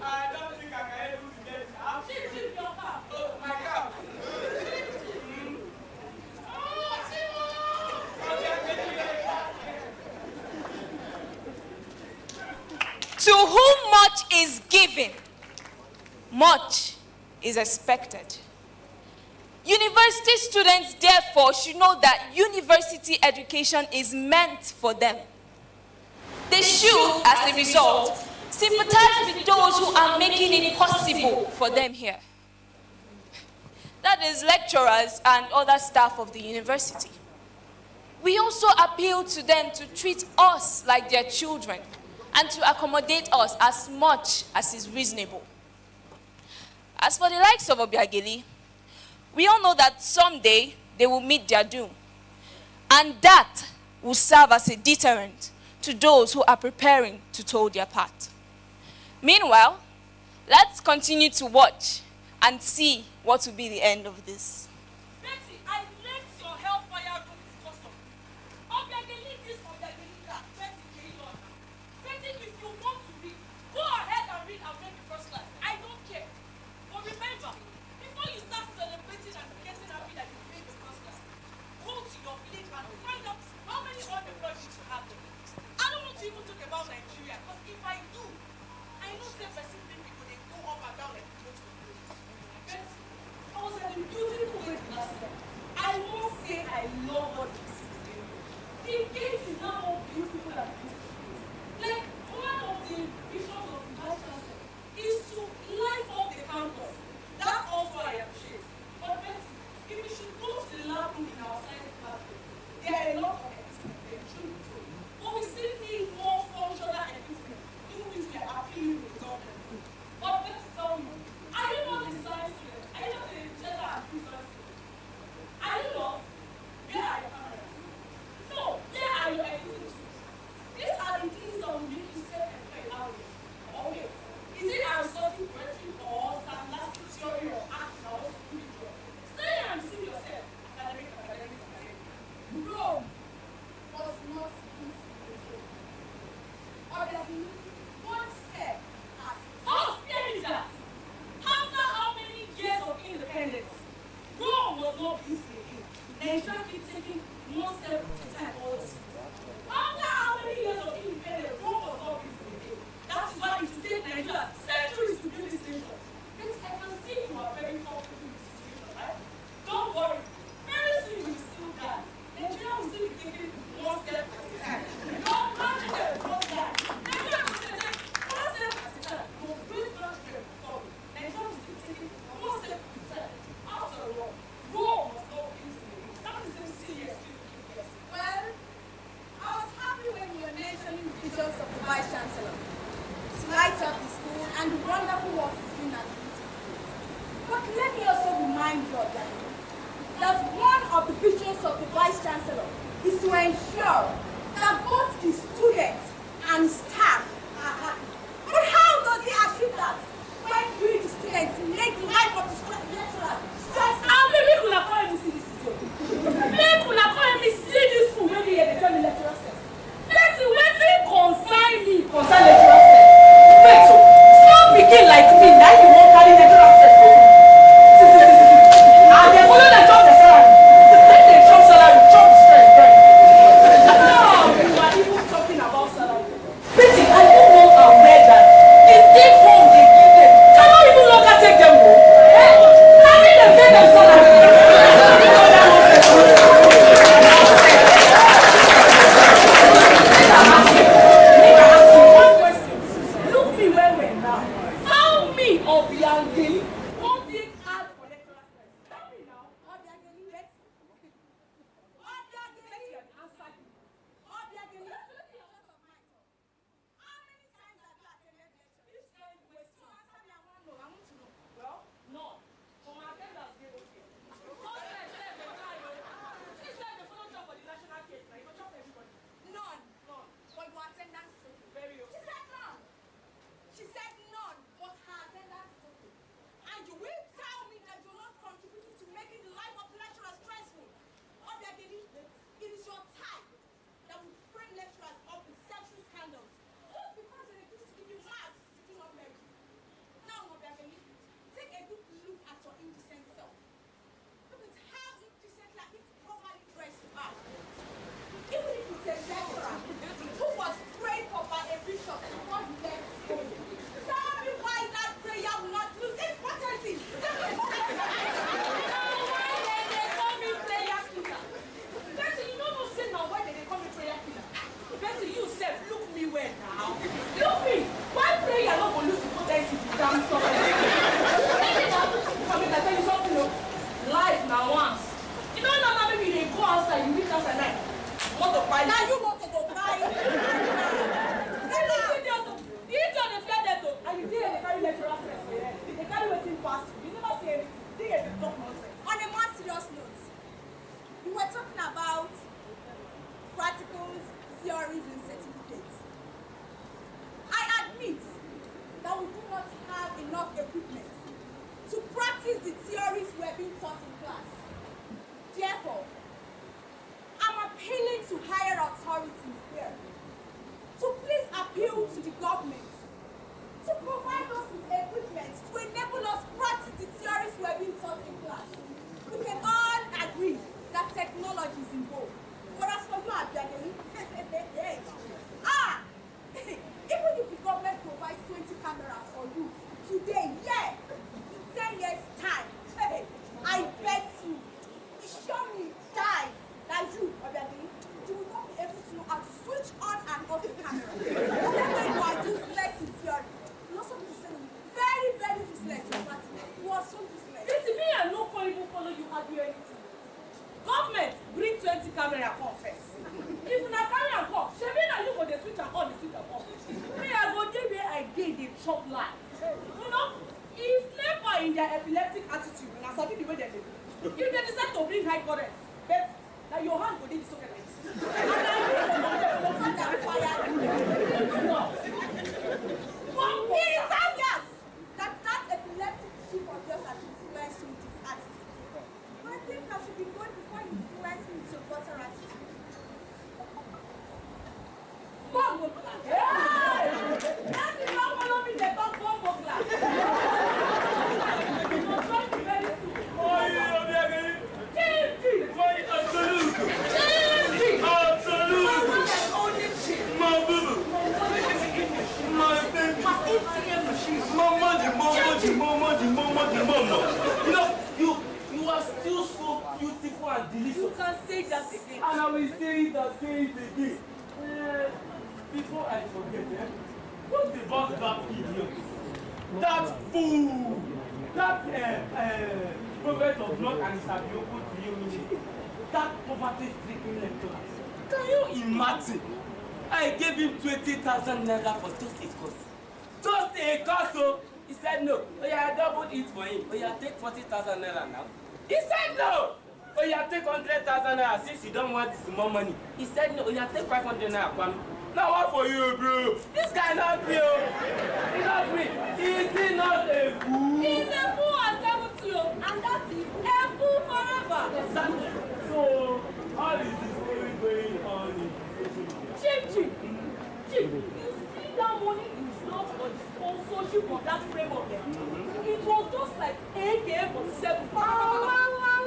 I don't think I can able to get it out. Ching, your cap. Oh, my cap. To whom much is given, much is expected. University students, therefore, should know that university education is meant for them. They should, as a result, sympathize with those who are making it possible for them here. That is, lecturers and other staff of the university. We also appeal to them to treat us like their children and to accommodate us as much as is reasonable. As for the likes of Obiageli, we all know that someday they will meet their doom, and that will serve as a deterrent to those who are preparing to toe their path. Meanwhile, let's continue to watch and see what will be the end of this. Betty, I left your hellfire room with custom. Obiageli this, Obiageli that. Betty, can you order? Betty, if you want to read, go ahead and read and make the first class. I don't care. But remember, before you start celebrating and getting happy that you made the first class, go to your village and find out how many unemployed you have there. I don't want to even talk about Nigeria, because if I do, I know self-esteem people, they go up and down like the boat of the Betty, I was at a beautiful way last time. I won't say I love what this is doing. The gate is now more beautiful than beautiful. Like, one of the visions of the Vice Chancellor is to light up the campus. That also I appreciate. But Betty, if we should go to the lab room in our science department, there are a lot of equipment there, truly true. But we still need more functional equipment, in which we are appealing with the government. But Betty, tell me, are you not a science student? Are you not a gender and physical student? Are you not? Where are your cameras? No, where are your editing tools? These are the things that will make you self-employed out there. Okay. Is it Aristotle poetry or scholastic theory or art that wants to do the job? Stay and see yourself. Academic. Rome was not easy to do. Or there has been one step at first that. After how many years of independence, Rome was not easy again. Nigeria keep taking one step at a time all the time. After how many years of independence, Rome was not easy again. That is why it will take Nigeria centuries to build this nation. But I can see you are very comfortable with this situation, right? Don't worry. Very soon you will still die. Nigeria will still be taking one step at a time. Don't grandchildren don't die. Nigeria will still take one step at a time. Your great grandchildren will follow. Nigeria will still take one step at a time. After all, Rome was not easy again. That is the serious thing. Well, I was happy when you were mentioning the visions of the Vice Chancellor to light up the school and the wonderful work he's doing at the beautiful. But let me also remind you again that one of the visions of the Vice Chancellor is to ensure that both the students and staff are happy. But how does he achieve that when we, the students, make the life of the lecturers stressful? And maybe we will call him see this video. Maybe we will call him see this fool when they tell me lecturer says. Let's wait concern me, concern lecturer says. Wait, so small pikin like me, now you won't carry lecturer says. And they follow the job the salary. When they chop salary, chop stress, right? Now you are even talking about salary. epileptic attitude and I sabi the way they do. If they decide to bring high current, but now your hand will be socket like this. And I will fire. For me, yes, that epileptic chief of yours has influenced me with this attitude. But I think I should be going before you influence me with your butter attitude. Bombo clap. Hey! That's the one follow me, they talk bombo clap. You are still so beautiful and delicious. You can say that again. And I will say it again. Before I forget, what's the boss that idiot? That fool! That prophet of blood and shall be open to you. That poverty-stricken lecturer. Can you imagine? I gave him 20,000 naira for just a course. Just a course, so he said no. Oh yeah, I doubled it for him. Oh yeah, take 40,000 naira now. He said no. Oh yeah, take 100,000 naira since you don't want more money. He said no. Oh yeah, take 500 naira. Now what for you, bro? This guy not me. He's not me. Is he not a fool? He's a fool at 70, and that is a fool forever. Exactly. So, how is this story going on in Chief, you see that money is not for the sponsorship of that frame of them. It was just like AK-47.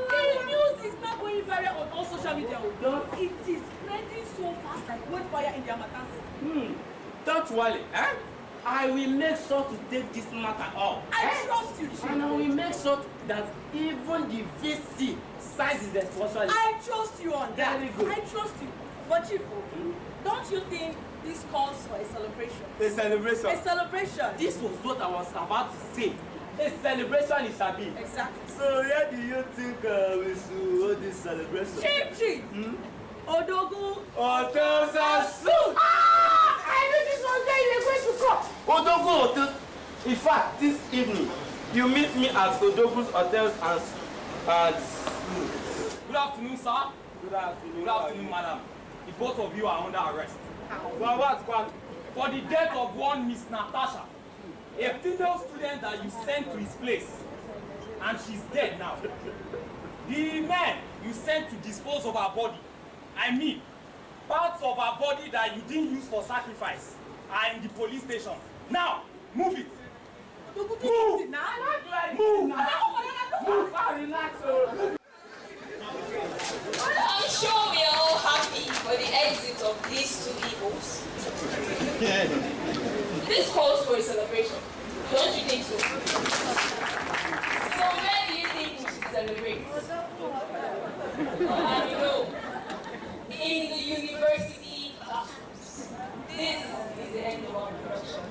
The news is not going viral on all social media. It is spreading so fast like wildfire in their matters. Don't worry, I will make sure to take this matter up. I trust you, Chief. And I will make sure that even the VC signs the sponsor. I trust you on that. Very good. I trust you. But Chief, don't you think this calls for a celebration? A celebration. A celebration. This was what I was about to say. A celebration is a be. Exactly. So where do you think we should hold this celebration? Chief. Odogu. Hotels are soon. I knew this one day you were going to come. Odogu Hotel. In fact, this evening, you meet me at Odogu's Hotels and Good afternoon, sir. Good afternoon. Good afternoon, madam. The both of you are under arrest. For what, Kwan? For the death of one Miss Natasha, a female student that you sent to his place, and she's dead now. The man you sent to dispose of her body, I mean, parts of her body that you didn't use for sacrifice, are in the police station. Now, move it. Move! Move! Relax. I'm sure we are all happy for the exit of these two evils. This calls for a celebration. Don't you think so? So where do you think we should celebrate? I know. In the university classrooms. This is the end of our production.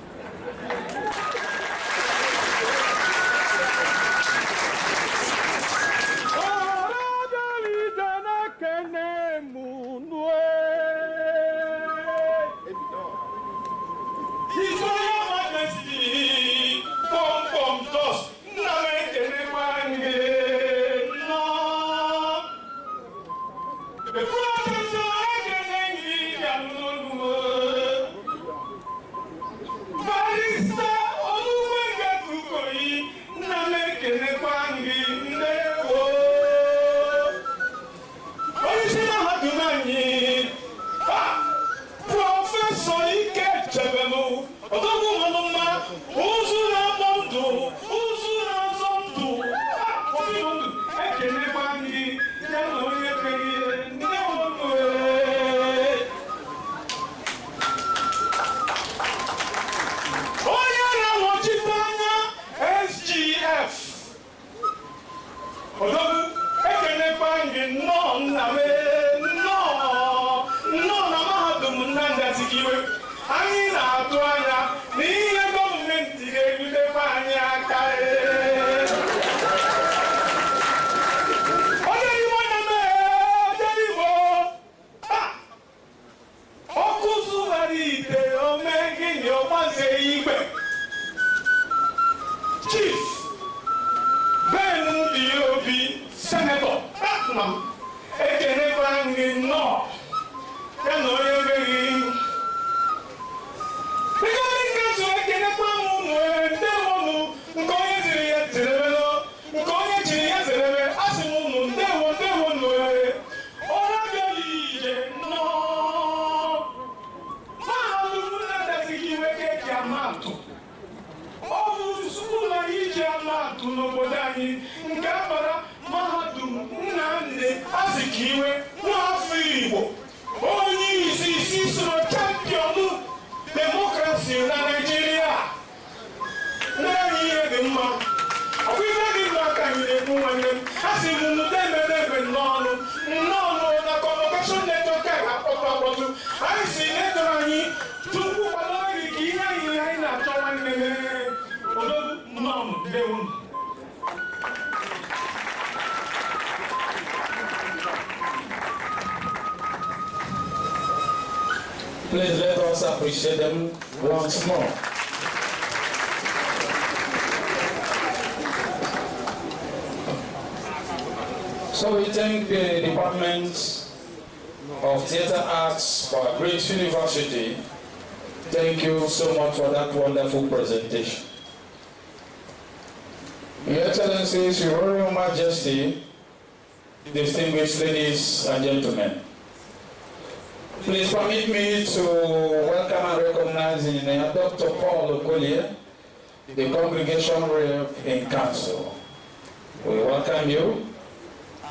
Nnamdi Azikiwe, anyị na-atụ anya na ihe gọọmenti ga-ebudebe anyị aka. Onye Igbo na-eme Igbo ọkụ zụwara ite ome gịnị ọgbaze igwe. Chief, nna m ekenekwa gị nnọọ ya na onye beghị dịka ndị nke so ekenekwa m ụmụ ndị ụmụ nke onye ziri ya zerebe nke onye jiri ya zerebe a sị m ụmụ ndewo nụ onye abịaghị ije nnọọ mahadum Nnamdi Azikiwe ka eji ama atụ ọ bụ skuul anyị iji ama atụ n'obodo anyị nke a gbara mahadum Nnamdi Azikiwe n'afọ Igbo onye isi soro championu demokrasi na Naịjirịa na-enye ihe dị mma ọ bụ ihe dị mma ka anyị na-ekwu nwanne m a sị m n'udemedebe nnọọnụ na convocation network a ga-akpọtụ anyị si netọrọ anyị tupu kwadogị ka ihe anyị na-achọ nwanne m odogwu nnọọnụ dewu. Please let us appreciate them once more. So we thank the Department of Theatre Arts for a great university. Thank you so much for that wonderful presentation. Your Excellencies, Your Royal Majesty, distinguished ladies and gentlemen, please permit me to welcome and recognize Engineer Dr. Paul Okolie, the Congregation Rep in Council. We welcome you,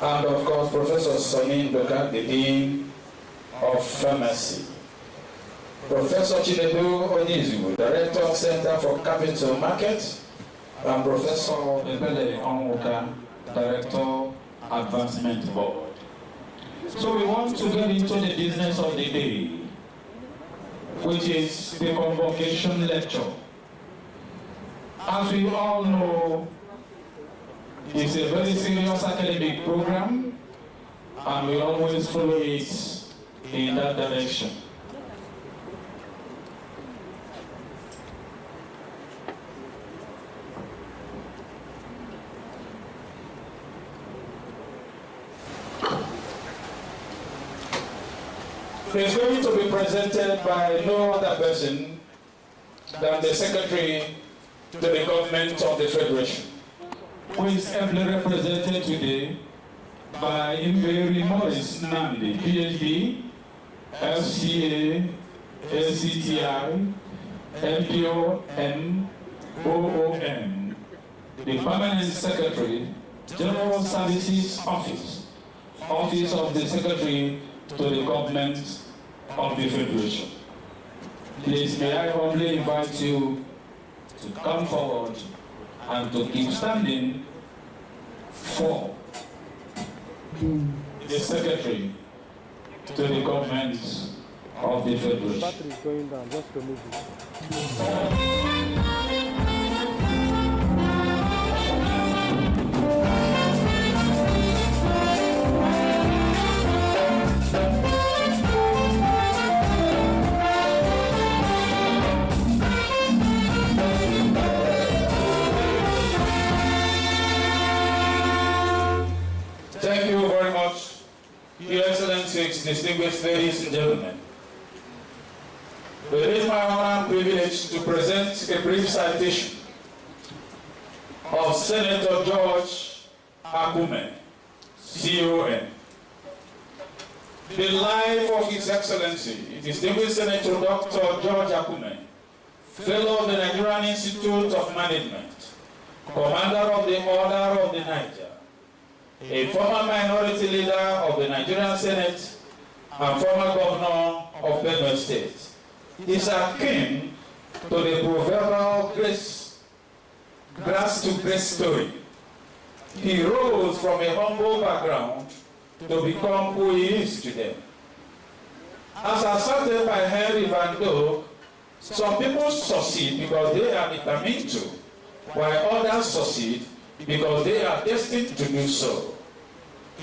and of course Professor Sonin Doka, the Dean of Pharmacy. Professor Chinedu Onizu, Director of Center for Capital Markets, and Professor Ebele Onwuka, Director, Advancement Board. So we want to get into the business of the day, which is the convocation lecture. As we all know, it's a very serious academic program, and we always follow it in that direction. It's going to be presented by no other person than the Secretary to the Government of the Federation, who is ably represented today by Mberi Morris Nnamdi, PhD, FCA, ACTI, MPO, and OOM, the Permanent Secretary, General Services Office, Office of the Secretary to the Government of the Federation. Please, may I humbly invite you to come forward and to keep standing for the Secretary to the Government of the Federation. The battery is going down, just remove it. Thank you very much, Your Excellencies, distinguished ladies and gentlemen. It is my honor and privilege to present a brief citation of Senator George Akume, CON. The life of His Excellency, distinguished Senator Dr. George Akume, Fellow of the Nigerian Institute of Management, Commander of the Order of the Niger, a former minority leader of the Nigerian Senate and former governor of Benue State, is akin to the proverbial grass to grace story. He rose from a humble background to become who he is today. As asserted by Henry Van Dyke, some people succeed because they are determined to, while others succeed because they are destined to do so.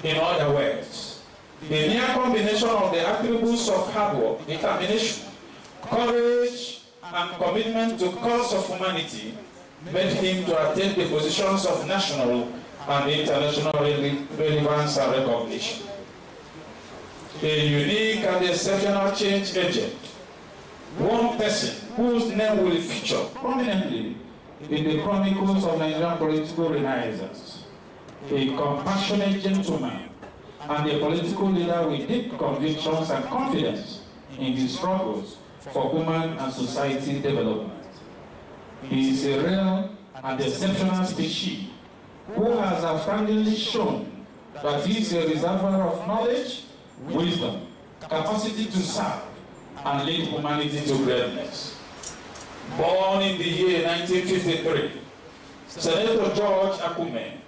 In other words, the near combination of the attributes of hard work, determination, courage, and commitment to the cause of humanity made him to attain the positions of national and international relevance and recognition. A unique and exceptional change agent, one person whose name will feature prominently in the chronicles of Nigerian political renaissance, a compassionate gentleman and a political leader with deep convictions and confidence in his struggles for human and society development. He is a rare and exceptional species who has outstandingly shown that he is a reservoir of knowledge, wisdom, capacity to serve, and lead humanity to greatness. Born in the year 1953, Senator George Akume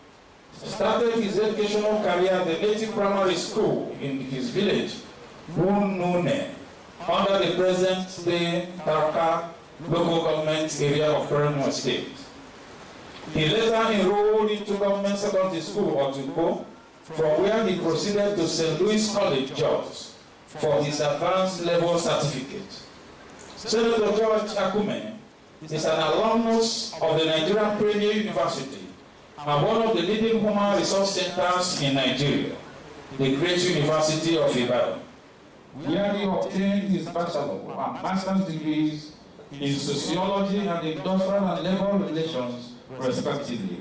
started his educational career at the native primary school in his village, Wunune, under the present-day Awka local government area of Benue State. He later enrolled into government secondary school, Otuko, from where he proceeded to St. Louis College, Jos, for his advanced level certificate. Senator George Akume is an alumnus of the Nigerian Premier University and one of the leading human resource centers in Nigeria, the Great University of Ibadan, where he obtained his bachelor and master's degrees in sociology and industrial and labor relations, respectively.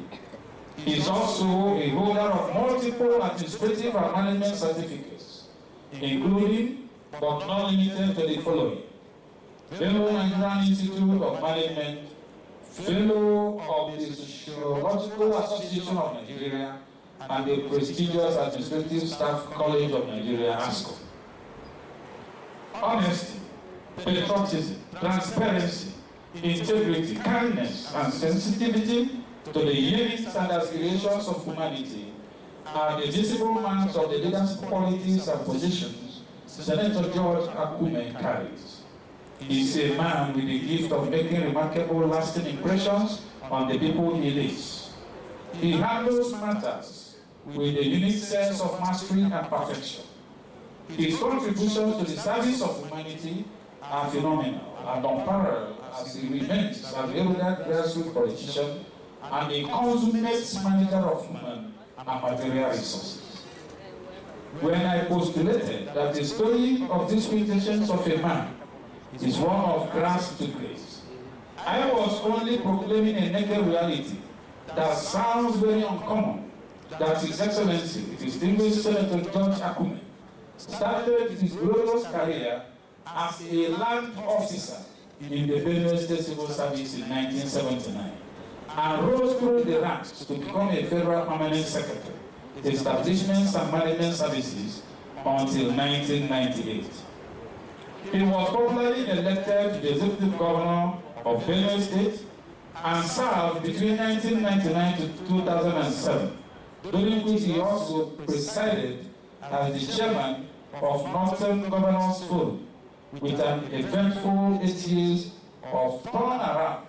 He is also a holder of multiple administrative and management certificates, including, but not limited to, the following: Fellow Nigerian Institute of Management, Fellow of the Sociological Association of Nigeria, and the prestigious Administrative Staff College of Nigeria, ASCO. Honesty, patriotism, transparency, integrity, kindness, and sensitivity to the needs and aspirations of humanity are the visible marks of the leadership qualities and positions Senator George Akume carries. He is a man with the gift of making remarkable, lasting impressions on the people he leads. He handles matters with a unique sense of mastery and perfection. His contributions to the service of humanity are phenomenal and unparalleled as he remains a erudite grassroots politician and a consummate manager of human and material resources. When I postulated that the story of these quintessence of a man is one of grass to grace, I was only proclaiming a naked reality that sounds very uncommon, that His Excellency, distinguished Senator George Akume, started his glorious career as a land officer in the Benue State Civil Service in 1979 and rose through the ranks to become a federal permanent secretary, establishments and management services until 1998. He was popularly elected the executive governor of Benue State and served between 1999 to 2007, during which he also presided as the chairman of Northern Governors Forum, with an eventful 8 years of turnaround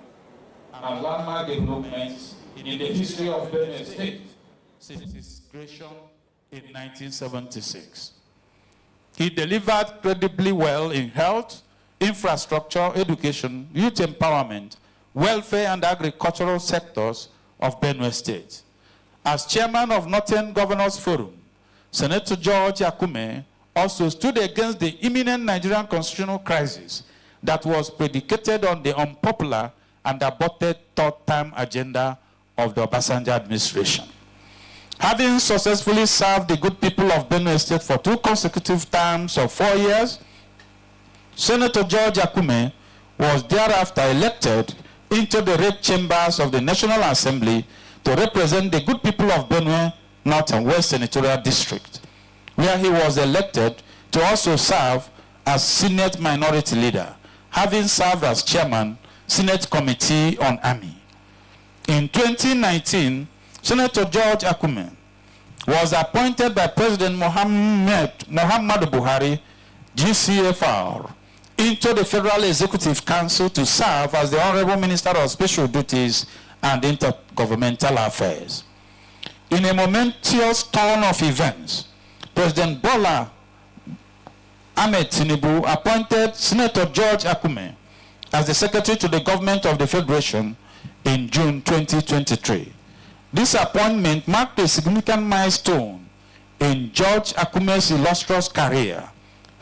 and landmark developments in the history of Benue State since its creation in 1976. He delivered credibly well in health, infrastructure, education, youth empowerment, welfare, and agricultural sectors of Benue State. As chairman of Northern Governors Forum, Senator George Akume also stood against the imminent Nigerian constitutional crisis that was predicated on the unpopular and aborted third-term agenda of the Obasanjo administration. Having successfully served the good people of Benue State for 2 consecutive terms of 4 years, Senator George Akume was thereafter elected into the red chambers of the National Assembly to represent the good people of Benue North and West Senatorial District, where he was elected to also serve as Senate Minority Leader, having served as Chairman, Senate Committee on Army. In 2019, Senator George Akume was appointed by President Muhammadu Buhari, GCFR, into the Federal Executive Council to serve as the Honorable Minister of Special Duties and Intergovernmental Affairs. In a momentous turn of events, President Bola Ahmed Tinubu appointed Senator George Akume as the Secretary to the Government of the Federation in June 2023. This appointment marked a significant milestone in George Akume's illustrious career,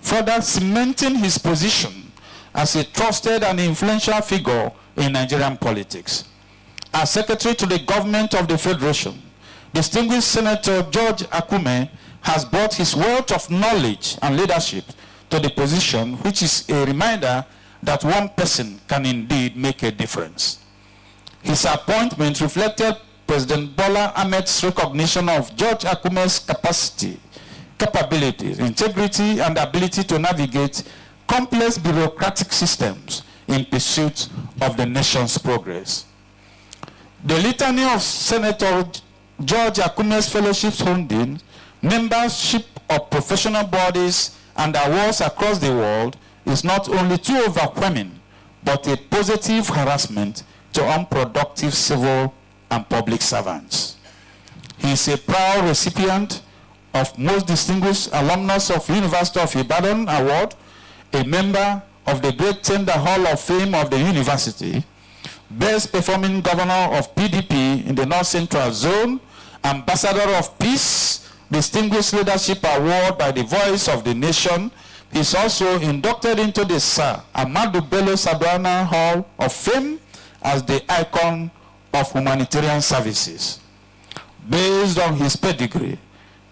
further cementing his position as a trusted and influential figure in Nigerian politics. As Secretary to the Government of the Federation, distinguished Senator George Akume has brought his wealth of knowledge and leadership to the position, which is a reminder that one person can indeed make a difference. His appointment reflected President Bola Ahmed's recognition of George Akume's capabilities, integrity, and ability to navigate complex bureaucratic systems in pursuit of the nation's progress. The litany of Senator George Akume's fellowships holding, membership of professional bodies, and awards across the world is not only too overwhelming, but a positive harassment to unproductive civil and public servants. He is a proud recipient of Most Distinguished Alumnus of University of Ibadan Award, a member of the Great Tender Hall of Fame of the university, Best Performing Governor of PDP in the North Central Zone, Ambassador of Peace, Distinguished Leadership Award by the Voice of the Nation. He is also inducted into the Sir Ahmadu Bello Sardauna Hall of Fame as the icon of humanitarian services. Based on his pedigree,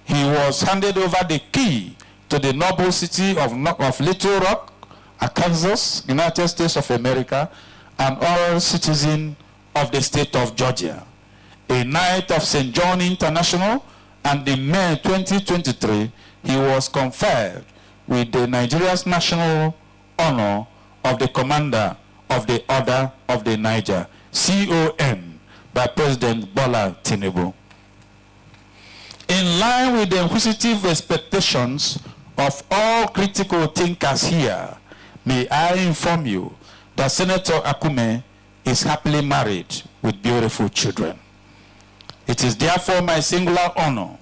he was handed over the key to the noble city of Little Rock, Arkansas, United States of America, an honorary citizen of the state of Georgia, a Knight of St. John International, and in May 2023, he was conferred with the Nigeria's national honor of the Commander of the Order of the Niger, CON, by President Bola Tinubu. In line with the inquisitive expectations of all critical thinkers here, may I inform you that Senator Akume is happily married with beautiful children. It is therefore my singular honor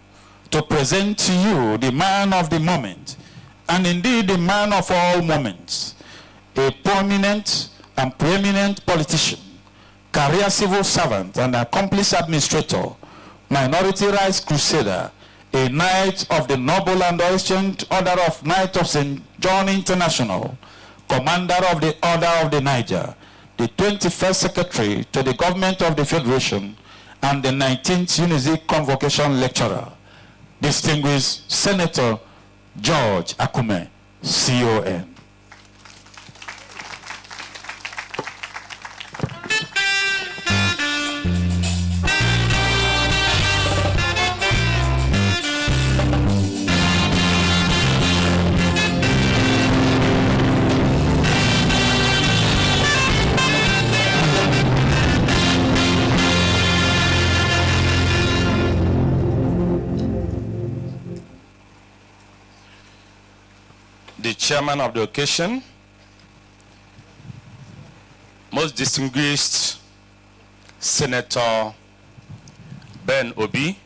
to present to you the man of the moment, and indeed the man of all moments, a prominent and preeminent politician, career civil servant, and accomplished administrator, minority rights crusader, a Knight of the Noble and Ancient Order of Knight of St. John International, Commander of the Order of the Niger, the 21st Secretary to the Government of the Federation, and the 19th Unizik Convocation Lecturer, distinguished Senator George Akume, CON. The chairman of the occasion, most distinguished Senator Ben Obi,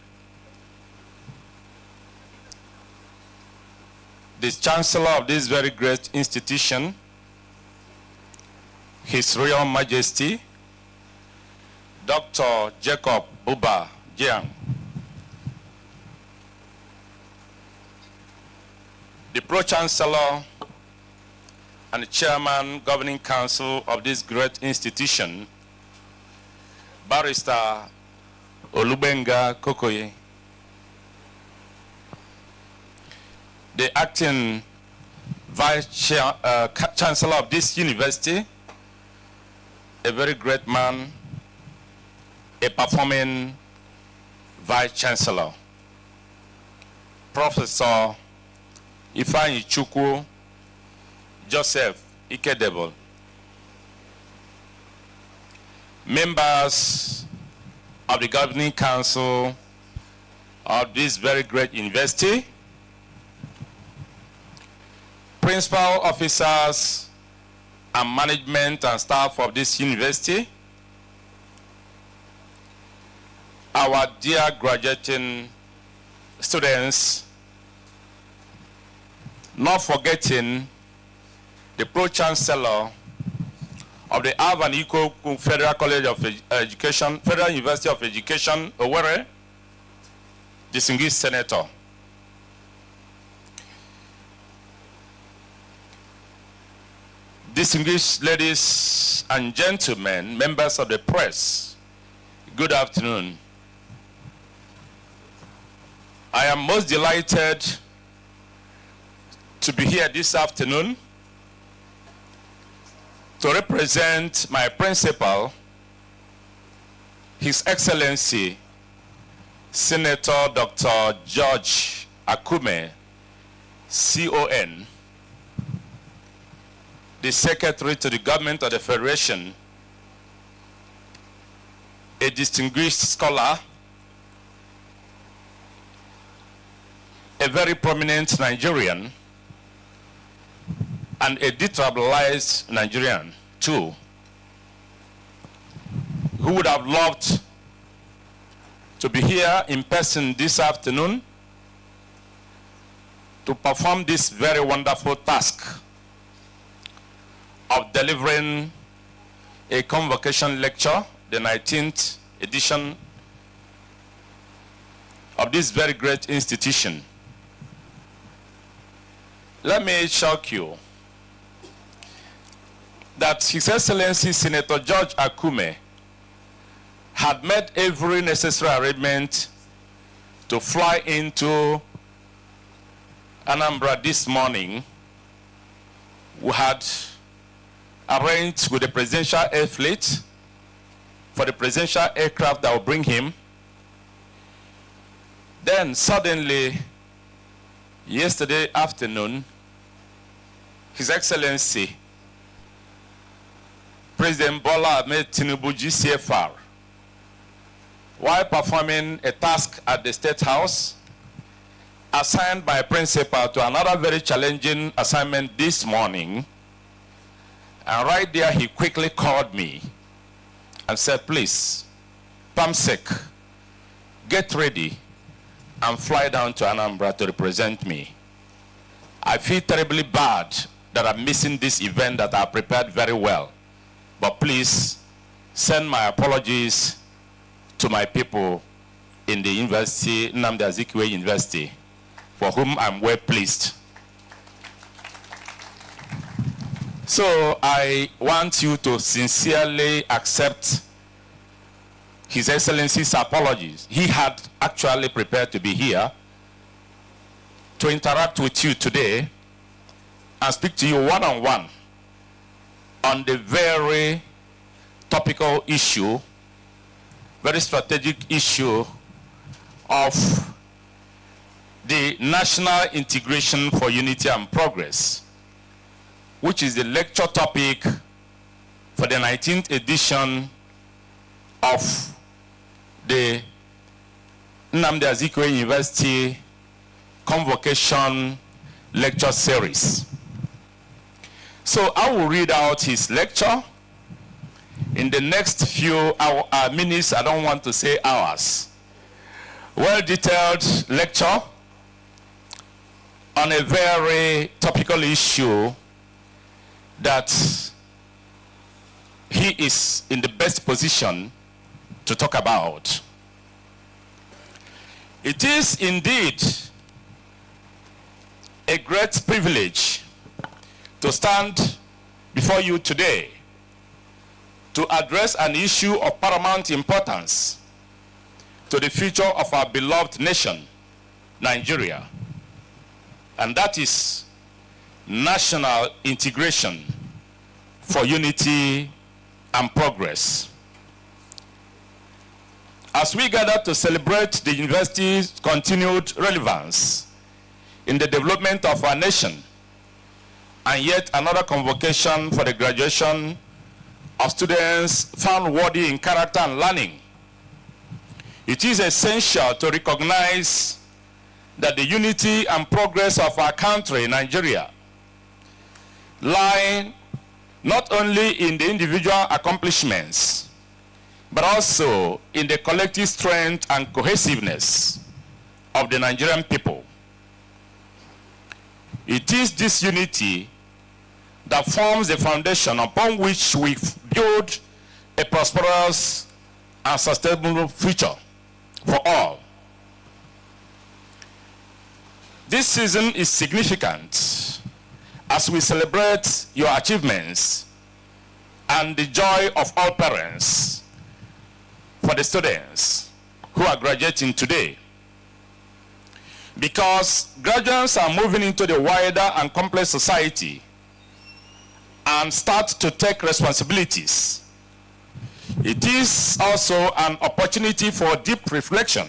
the Chancellor of this very great institution, His Royal Majesty, Dr. Jacob Buba Jiang, the Pro-Chancellor and the Chairman Governing Council of this great institution, Barrister Olubenga Kokoye, the Acting Chancellor of this university, a very great man, a performing Vice Chancellor, Professor Ifeanyi Chukwu Joseph Ikedebol, members of the Governing Council of this very great university, principal officers and management and staff of this university, our dear graduating students, not forgetting the Pro-Chancellor of the Alvan Iko Federal College of Education, Federal University of Education, Owerri, distinguished senator. Distinguished ladies and gentlemen, members of the press, good afternoon. I am most delighted to be here this afternoon to represent my principal, His Excellency, Senator Dr. George Akume, CON, the Secretary to the Government of the Federation, a distinguished scholar, a very prominent Nigerian, and a detribalized Nigerian too, who would have loved to be here in person this afternoon to perform this very wonderful task of delivering a convocation lecture, the 19th edition of this very great institution. Let me shock you that His Excellency Senator George Akume had made every necessary arrangement to fly into Anambra this morning. We had arranged with the presidential air fleet for the presidential aircraft that will bring him. Then suddenly, yesterday afternoon, His Excellency President Bola Ahmed Tinubu GCFR, while performing a task at the State House, assigned my principal to another very challenging assignment this morning. And right there, he quickly called me and said, please, PAMSEC, get ready and fly down to Anambra to represent me. I feel terribly bad that I'm missing this event that I prepared very well. But please send my apologies to my people in the university, Nnamdi Azikiwe University, for whom I'm well pleased. So I want you to sincerely accept His Excellency's apologies. He had actually prepared to be here to interact with you today and speak to you one-on-one on the very topical issue, very strategic issue of the National Integration for Unity and Progress, which is the lecture topic for the 19th edition of the Nnamdi Azikiwe University Convocation Lecture Series. So I will read out his lecture in the next few minutes. I don't want to say hours. Well-detailed lecture on a very topical issue that he is in the best position to talk about. It is indeed a great privilege to stand before you today to address an issue of paramount importance to the future of our beloved nation, Nigeria, and that is national integration for unity and progress. As we gather to celebrate the university's continued relevance in the development of our nation, and yet another convocation for the graduation of students found worthy in character and learning, it is essential to recognize that the unity and progress of our country, Nigeria, lie not only in the individual accomplishments, but also in the collective strength and cohesiveness of the Nigerian people. It is this unity that forms the foundation upon which we build a prosperous and sustainable future for all. This season is significant as we celebrate your achievements and the joy of all parents for the students who are graduating today. Because graduates are moving into the wider and complex society and start to take responsibilities. It is also an opportunity for deep reflection.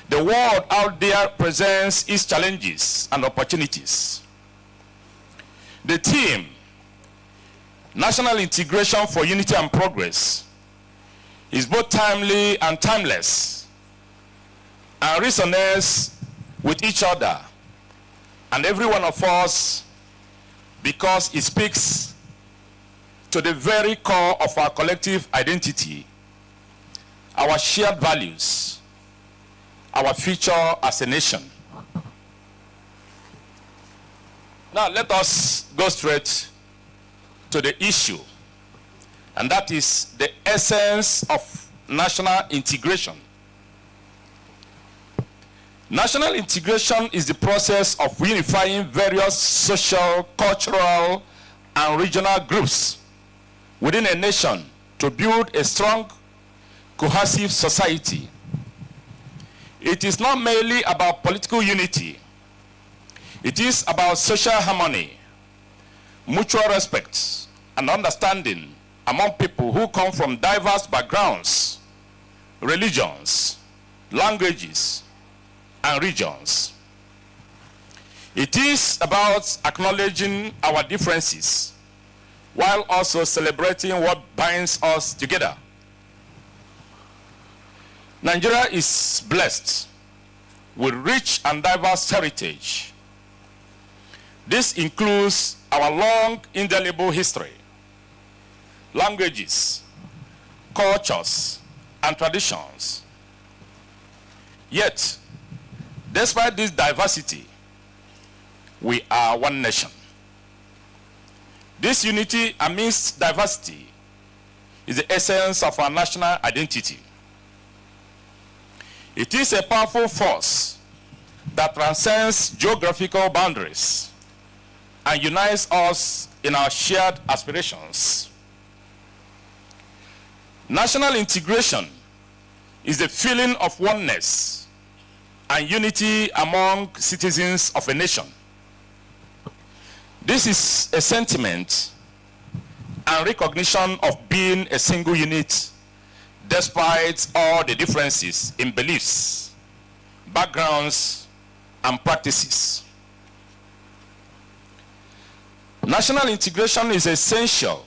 The world out there presents its challenges and opportunities. The theme, National Integration for Unity and Progress, is both timely and timeless, and resonates with each other and every one of us because it speaks to the very core of our collective identity, our shared values, our future as a nation. Now let us go straight to the issue, and that is the essence of national integration. National integration is the process of unifying various social, cultural, and regional groups within a nation to build a strong, cohesive society. It is not merely about political unity. It is about social harmony, mutual respect, and understanding among people who come from diverse backgrounds, religions, languages, and regions. It is about acknowledging our differences while also celebrating what binds us together. Nigeria is blessed with rich and diverse heritage. This includes our long, indelible history, languages, cultures, and traditions. Yet, despite this diversity, we are one nation. This unity amidst diversity is the essence of our national identity. It is a powerful force that transcends geographical boundaries and unites us in our shared aspirations. National integration is the feeling of oneness and unity among citizens of a nation. This is a sentiment and recognition of being a single unit despite all the differences in beliefs, backgrounds, and practices. National integration is essential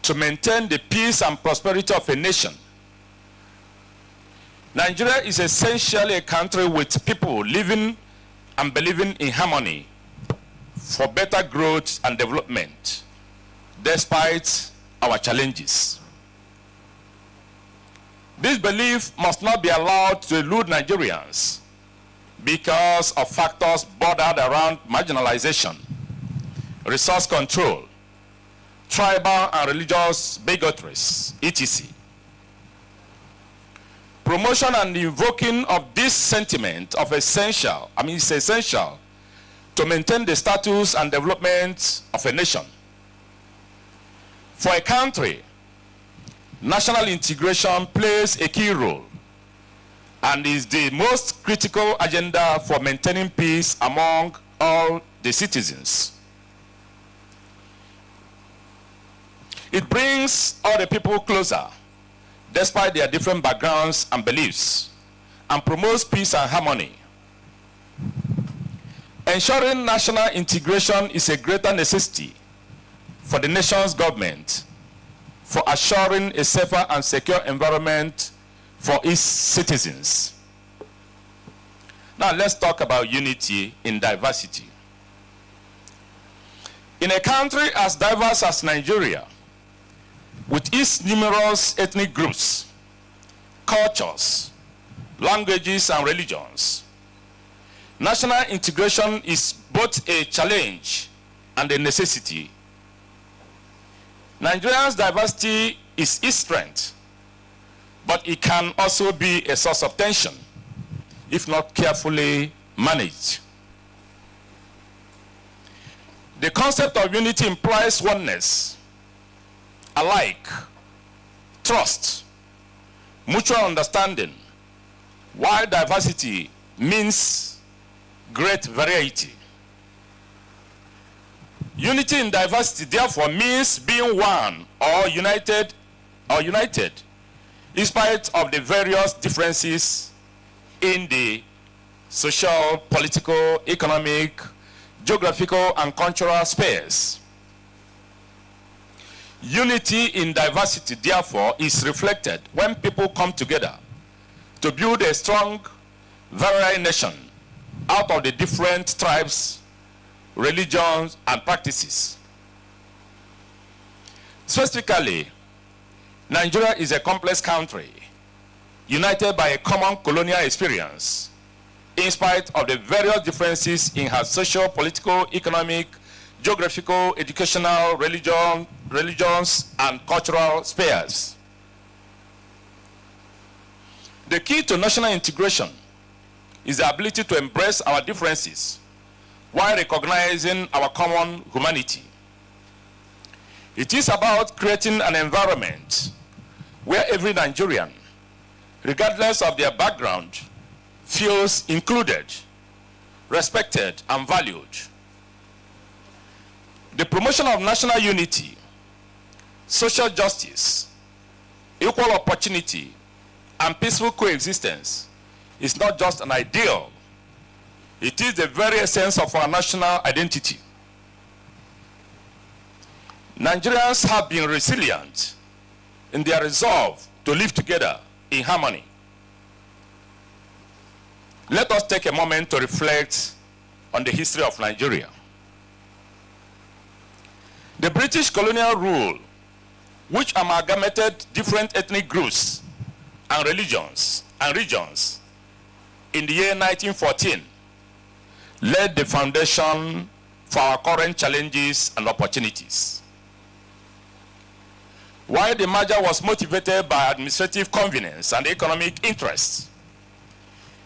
to maintain the peace and prosperity of a nation. Nigeria is essentially a country with people living and believing in harmony for better growth and development, despite our challenges. This belief must not be allowed to elude Nigerians because of factors bordered around marginalization, resource control, tribal and religious bigotries, etc. Promotion and invoking of this sentiment of it's essential to maintain the status and development of a nation. For a country, national integration plays a key role and is the most critical agenda for maintaining peace among all the citizens. It brings all the people closer, despite their different backgrounds and beliefs, and promotes peace and harmony. Ensuring national integration is a greater necessity for the nation's government for assuring a safer and secure environment for its citizens. Now let's talk about unity in diversity. In a country as diverse as Nigeria, with its numerous ethnic groups, cultures, languages, and religions, national integration is both a challenge and a necessity. Nigeria's diversity is its strength, but it can also be a source of tension if not carefully managed. The concept of unity implies oneness, alike, trust, mutual understanding, while diversity means great variety. Unity in diversity, therefore, means being one or united, in spite of the various differences in the social, political, economic, geographical, and cultural spheres. Unity in diversity, therefore, is reflected when people come together to build a strong, varied nation out of the different tribes, religions, and practices. Specifically, Nigeria is a complex country, united by a common colonial experience, in spite of the various differences in her social, political, economic, geographical, educational, religions, and cultural spheres. The key to national integration is the ability to embrace our differences while recognizing our common humanity. It is about creating an environment where every Nigerian, regardless of their background, feels included, respected, and valued. The promotion of national unity, social justice, equal opportunity, and peaceful coexistence is not just an ideal, it is the very essence of our national identity. Nigerians have been resilient in their resolve to live together in harmony. Let us take a moment to reflect on the history of Nigeria. The British colonial rule, which amalgamated different ethnic groups and religions and regions in the year 1914, laid the foundation for our current challenges and opportunities. While the merger was motivated by administrative convenience and economic interests,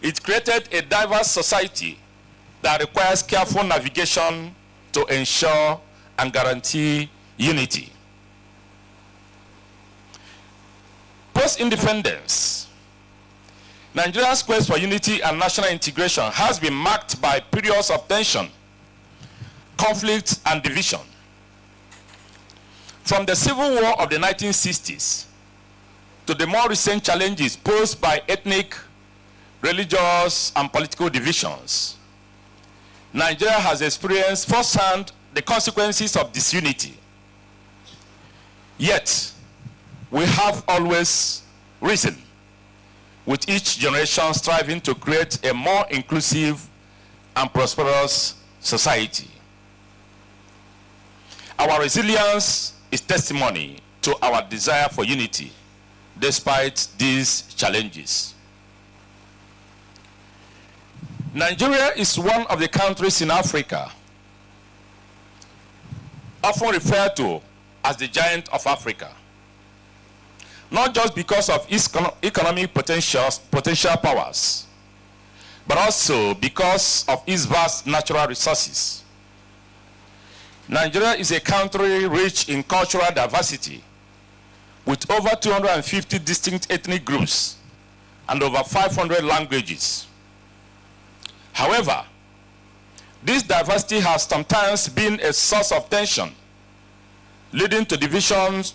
it created a diverse society that requires careful navigation to ensure and guarantee unity. Post-independence, Nigeria's quest for unity and national integration has been marked by periods of tension, conflict, and division. From the civil war of the 1960s to the more recent challenges posed by ethnic, religious, and political divisions, Nigeria has experienced firsthand the consequences of disunity. Yet, we have always risen, with each generation striving to create a more inclusive and prosperous society. Our resilience is testimony to our desire for unity, despite these challenges. Nigeria is one of the countries in Africa often referred to as the giant of Africa, not just because of its economic potential powers, but also because of its vast natural resources. Nigeria is a country rich in cultural diversity, with over 250 distinct ethnic groups and over 500 languages. However, this diversity has sometimes been a source of tension, leading to divisions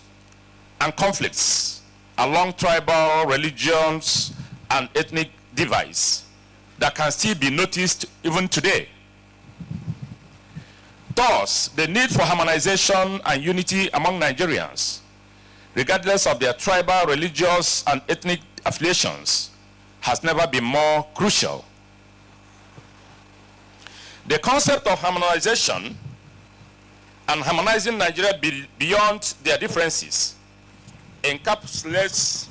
and conflicts along tribal, religions, and ethnic divides that can still be noticed even today. Thus, the need for harmonization and unity among Nigerians, regardless of their tribal, religious, and ethnic affiliations, has never been more crucial. The concept of harmonization and harmonizing Nigeria beyond their differences encapsulates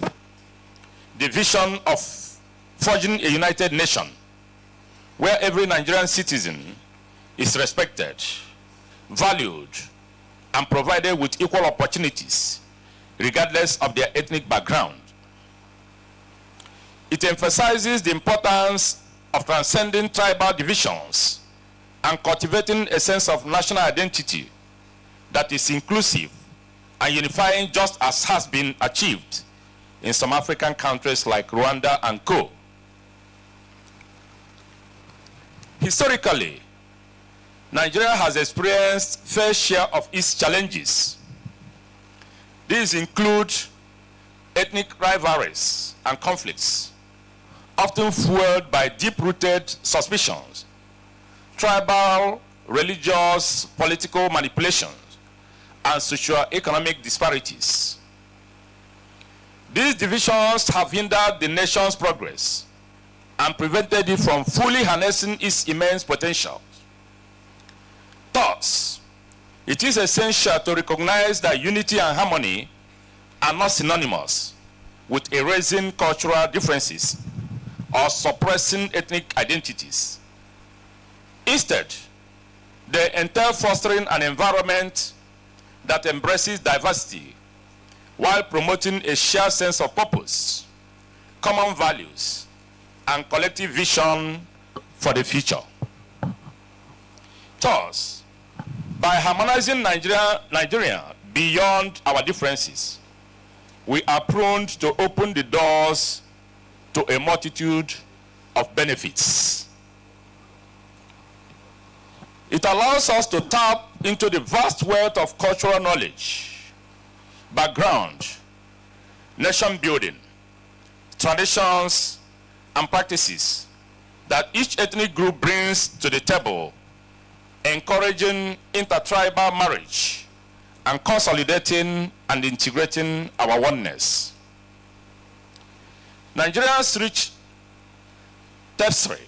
the vision of forging a united nation where every Nigerian citizen is respected, valued, and provided with equal opportunities, regardless of their ethnic background. It emphasizes the importance of transcending tribal divisions and cultivating a sense of national identity that is inclusive and unifying, just as has been achieved in some African countries like Rwanda and co. Historically, Nigeria has experienced fair share of its challenges. These include ethnic rivalries and conflicts, often fueled by deep-rooted suspicions, tribal, religious, political manipulations, and socio-economic disparities. These divisions have hindered the nation's progress and prevented it from fully harnessing its immense potential. Thus, it is essential to recognize that unity and harmony are not synonymous with erasing cultural differences or suppressing ethnic identities. Instead, they entail fostering an environment that embraces diversity while promoting a shared sense of purpose, common values, and collective vision for the future. Thus, by harmonizing Nigeria beyond our differences, we are prone to open the doors to a multitude of benefits. It allows us to tap into the vast wealth of cultural knowledge, background, nation building, traditions, and practices that each ethnic group brings to the table, encouraging intertribal marriage and consolidating and integrating our oneness. Nigeria's rich tapestry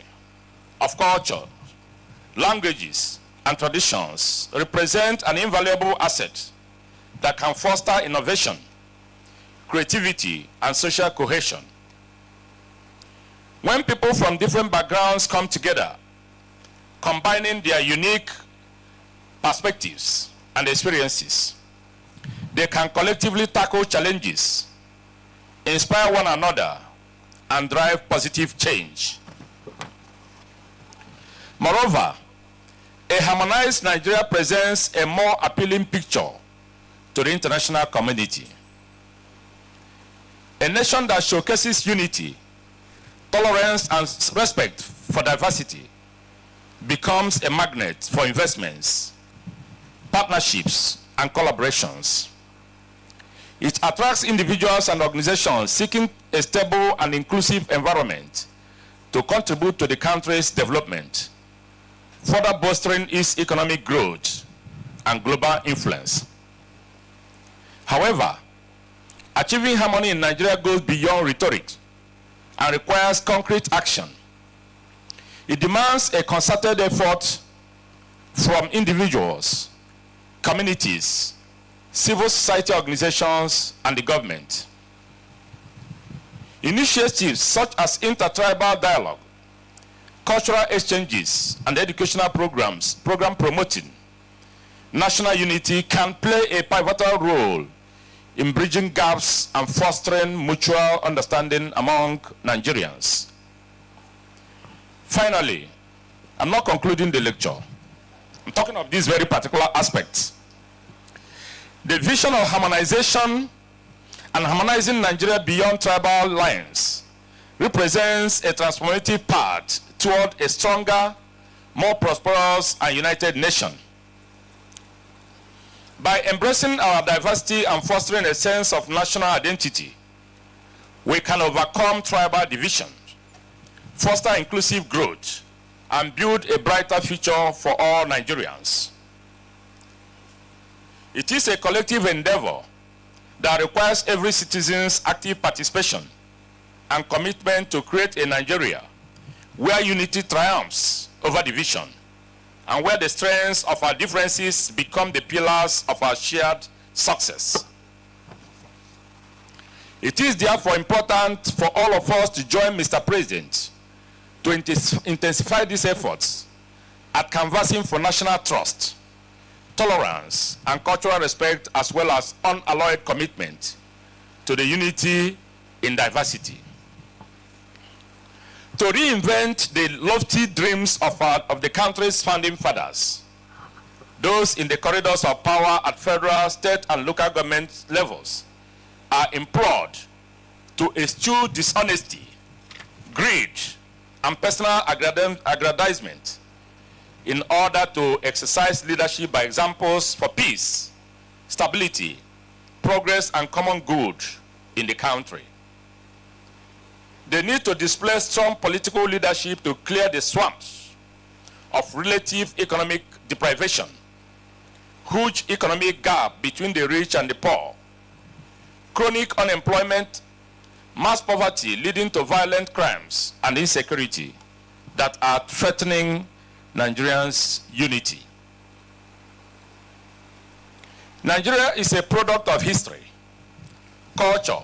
of culture, languages, and traditions represent an invaluable asset that can foster innovation, creativity, and social cohesion. When people from different backgrounds come together, combining their unique perspectives and experiences, they can collectively tackle challenges, inspire one another, and drive positive change. Moreover, a harmonized Nigeria presents a more appealing picture to the international community. A nation that showcases unity, tolerance, and respect for diversity becomes a magnet for investments, partnerships, and collaborations. It attracts individuals and organizations seeking a stable and inclusive environment to contribute to the country's development, further bolstering its economic growth and global influence. However, achieving harmony in Nigeria goes beyond rhetoric and requires concrete action. It demands a concerted effort from individuals, communities, civil society organizations, and the government. Initiatives such as intertribal dialogue, cultural exchanges, and educational programs, program promoting national unity can play a pivotal role in bridging gaps and fostering mutual understanding among Nigerians. Finally, I'm not concluding the lecture. I'm talking of these very particular aspects. The vision of harmonization and harmonizing Nigeria beyond tribal lines represents a transformative path toward a stronger, more prosperous, and united nation. By embracing our diversity and fostering a sense of national identity, we can overcome tribal divisions, foster inclusive growth, and build a brighter future for all Nigerians. It is a collective endeavor that requires every citizen's active participation and commitment to create a Nigeria where unity triumphs over division and where the strengths of our differences become the pillars of our shared success. It is therefore important for all of us to join Mr. President to intensify these efforts at canvassing for national trust, tolerance, and cultural respect, as well as unalloyed commitment to the unity in diversity. To reinvent the lofty dreams of the country's founding fathers, those in the corridors of power at federal, state, and local government levels are implored to eschew dishonesty, greed, and personal aggrandizement in order to exercise leadership by examples for peace, stability, progress, and common good in the country. They need to display strong political leadership to clear the swamps of relative economic deprivation, huge economic gap between the rich and the poor, chronic unemployment, mass poverty leading to violent crimes and insecurity that are threatening Nigerians' unity. Nigeria is a product of history, culture,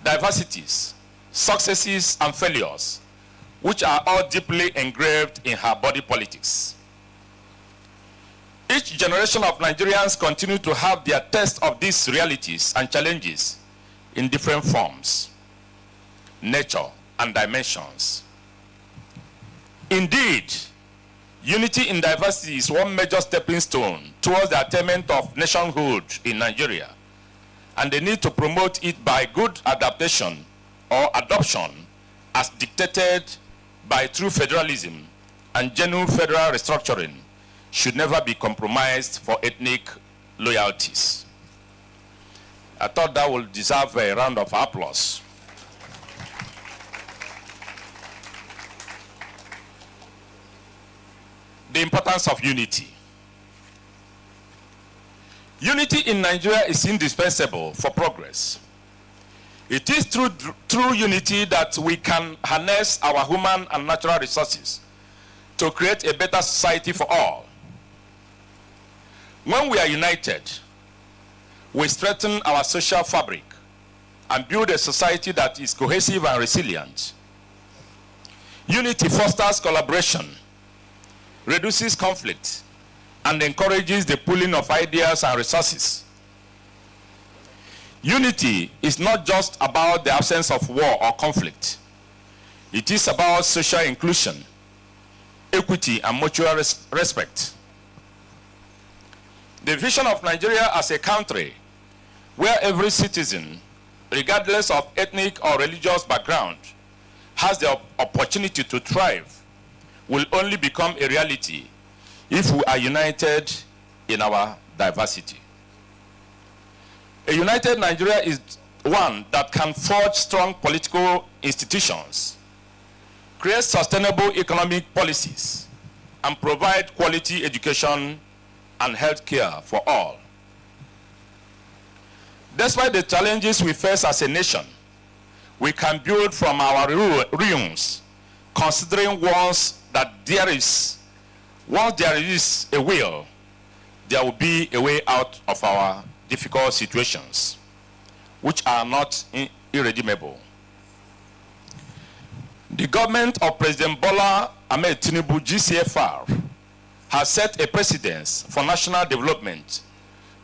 diversities, successes, and failures, which are all deeply engraved in her body politics. Each generation of Nigerians continue to have their taste of these realities and challenges in different forms, nature, and dimensions. Indeed, unity in diversity is one major stepping stone towards the attainment of nationhood in Nigeria, and they need to promote it by good adaptation or adoption as dictated by true federalism, and genuine federal restructuring should never be compromised for ethnic loyalties. I thought that would deserve a round of applause. The importance of unity. Unity in Nigeria is indispensable for progress. It is through true unity that we can harness our human and natural resources to create a better society for all. When we are united, we strengthen our social fabric and build a society that is cohesive and resilient. Unity fosters collaboration, reduces conflict, and encourages the pooling of ideas and resources. Unity is not just about the absence of war or conflict. It is about social inclusion, equity, and mutual respect. The vision of Nigeria as a country where every citizen, regardless of ethnic or religious background, has the opportunity to thrive will only become a reality if we are united in our diversity. A united Nigeria is one that can forge strong political institutions, create sustainable economic policies, and provide quality education and health care for all. Despite the challenges we face as a nation, we can build from our ruins, considering once there is a will, there will be a way out of our difficult situations, which are not irredeemable. The government of President Bola Ahmed Tinubu, GCFR, has set a precedence for national development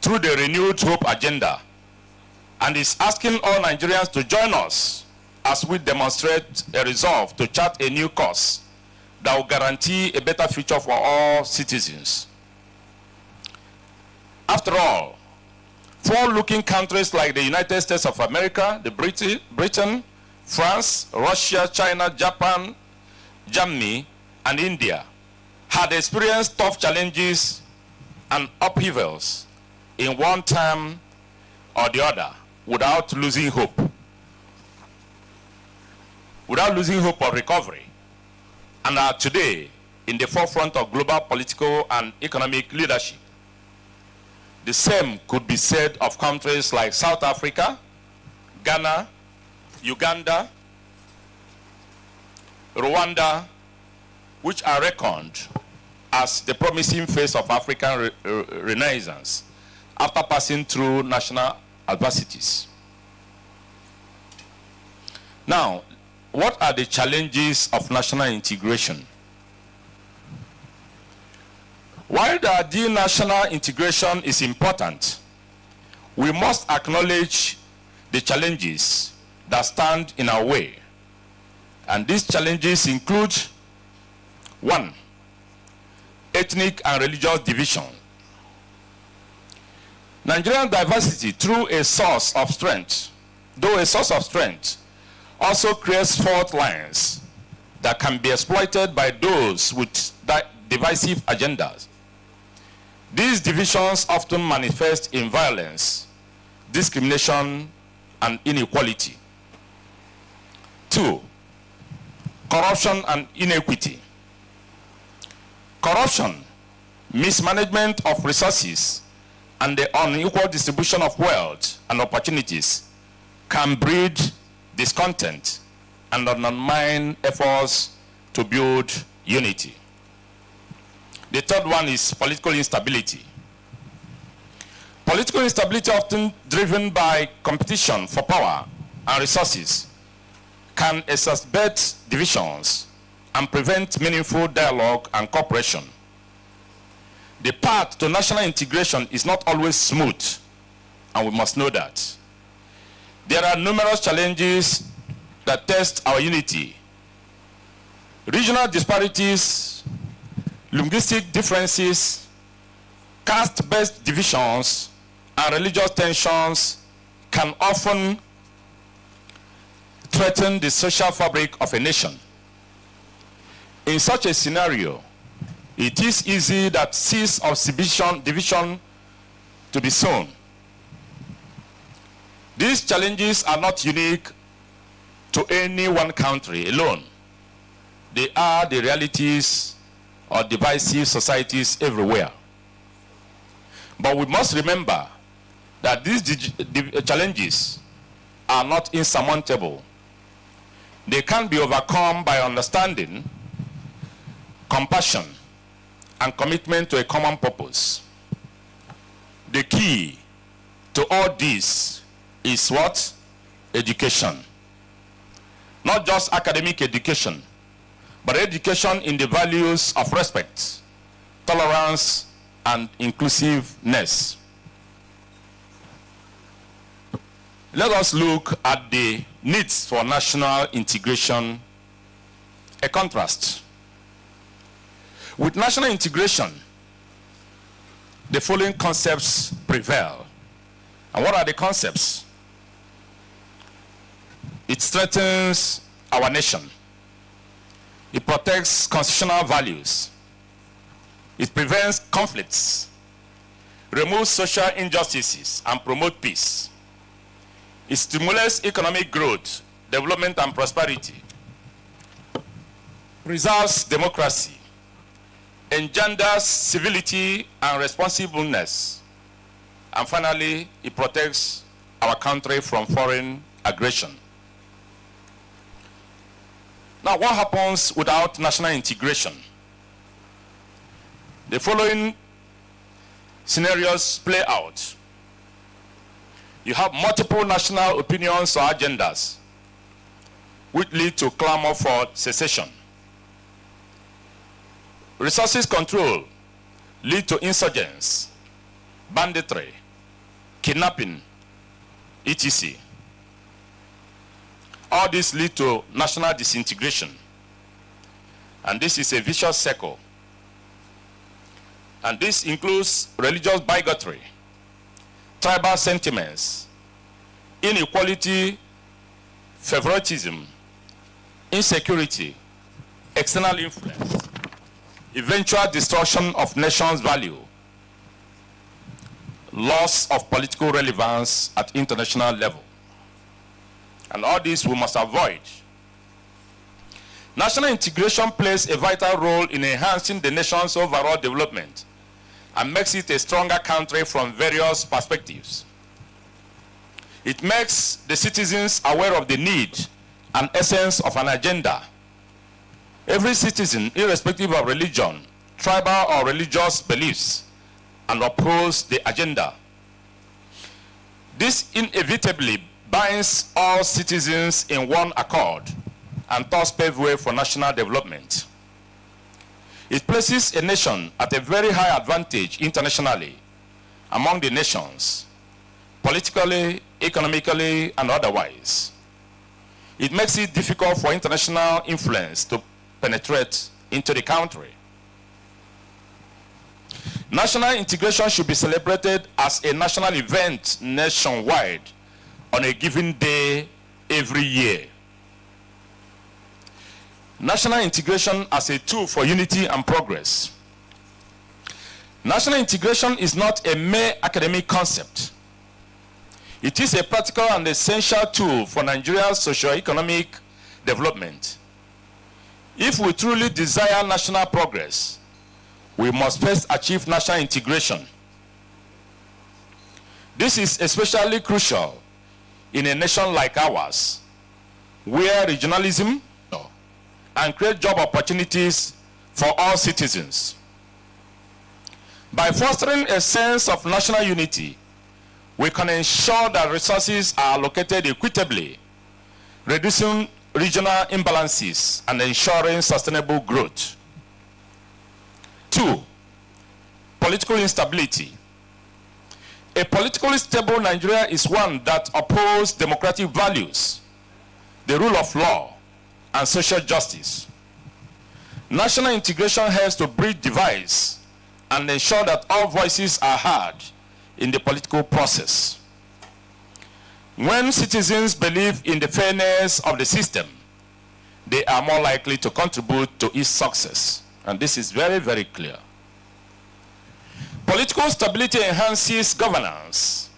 through the Renewed Hope agenda and is asking all Nigerians to join us as we demonstrate a resolve to chart a new course that will guarantee a better future for all citizens. After all, forward-looking countries like the United States of America, Britain, France, Russia, China, Japan, Germany, and India had experienced tough challenges and upheavals in one term or the other without losing hope. Without losing hope of recovery, and are today in the forefront of global political and economic leadership. The same could be said of countries like South Africa, Ghana, Uganda, Rwanda, which are reckoned as the promising face of African renaissance after passing through national adversities. Now, what are the challenges of national integration? While the ideal national integration is important, we must acknowledge the challenges that stand in our way. And these challenges include: 1, ethnic and religious division. Nigerian diversity, though a source of strength, also creates fault lines that can be exploited by those with divisive agendas. These divisions often manifest in violence, discrimination, and inequality. 2, corruption and inequity. Corruption, mismanagement of resources, and the unequal distribution of wealth and opportunities can breed discontent and undermine efforts to build unity. The third one is political instability. Political instability, often driven by competition for power and resources, can exacerbate divisions and prevent meaningful dialogue and cooperation. The path to national integration is not always smooth, and we must know that. There are numerous challenges that test our unity. Regional disparities, linguistic differences, caste-based divisions, and religious tensions can often threaten the social fabric of a nation. In such a scenario, it is easy that seeds of division to be sown. These challenges are not unique to any one country alone. They are the realities of divisive societies everywhere. But we must remember that these challenges are not insurmountable. They can be overcome by understanding, compassion, and commitment to a common purpose. The key to all this is what? Education. Not just academic education, but education in the values of respect, tolerance, and inclusiveness. Let us look at the needs for national integration, a contrast. With national integration, the following concepts prevail. And what are the concepts? It strengthens our nation. It protects constitutional values. It prevents conflicts, removes social injustices, and promotes peace. It stimulates economic growth, development, and prosperity. Preserves democracy. Engenders civility and responsibleness. And finally, it protects our country from foreign aggression. Now, what happens without national integration? The following scenarios play out. You have multiple national opinions or agendas, which lead to clamor for secession. Resources control lead to insurgents, banditry, kidnapping, etc. All this lead to national disintegration. And this is a vicious circle. And this includes religious bigotry, tribal sentiments, inequality, favoritism, insecurity, external influence, eventual destruction of nations' value, loss of political relevance at international level. And all this we must avoid. National integration plays a vital role in enhancing the nation's overall development and makes it a stronger country from various perspectives. It makes the citizens aware of the need and essence of an agenda. Every citizen, irrespective of religion, tribal or religious beliefs, and upholds the agenda. This inevitably binds all citizens in one accord and thus pave way for national development. It places a nation at a very high advantage internationally among the nations, politically, economically, and otherwise. It makes it difficult for international influence to penetrate into the country. National integration should be celebrated as a national event nationwide on a given day every year. National integration as a tool for unity and progress. National integration is not a mere academic concept. It is a practical and essential tool for Nigeria's socio-economic development. If we truly desire national progress, we must first achieve national integration. This is especially crucial in a nation like ours, where regionalism and create job opportunities for all citizens. By fostering a sense of national unity, we can ensure that resources are allocated equitably, reducing regional imbalances and ensuring sustainable growth. 2, political instability. A politically stable Nigeria is one that upholds democratic values, the rule of law, and social justice. National integration helps to bridge divides and ensure that all voices are heard in the political process. When citizens believe in the fairness of the system, they are more likely to contribute to its success. And this is very, very clear. Political stability enhances governance,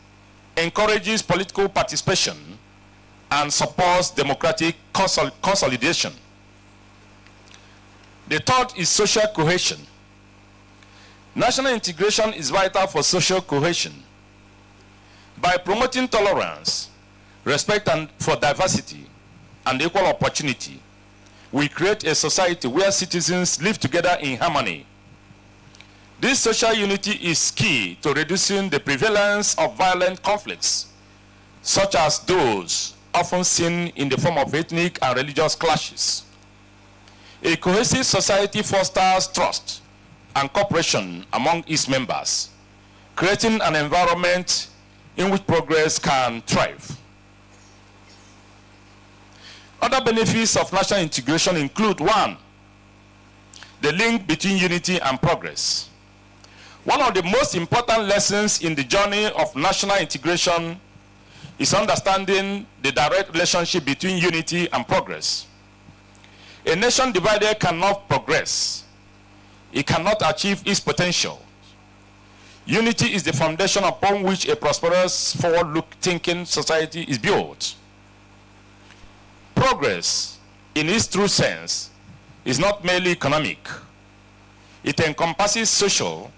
encourages political participation, and supports democratic consolidation. The third is social cohesion. National integration is vital for social cohesion. By promoting tolerance, respect for diversity, and equal opportunity, we create a society where citizens live together in harmony. This social unity is key to reducing the prevalence of violent conflicts, such as those often seen in the form of ethnic and religious clashes. A cohesive society fosters trust and cooperation among its members, creating an environment in which progress can thrive. Other benefits of national integration include: 1, the link between unity and progress. One of the most important lessons in the journey of national integration is understanding the direct relationship between unity and progress. A nation divided cannot progress. It cannot achieve its potential. Unity is the foundation upon which a prosperous, forward-thinking society is built. Progress, in its true sense, is not merely economic. It encompasses social,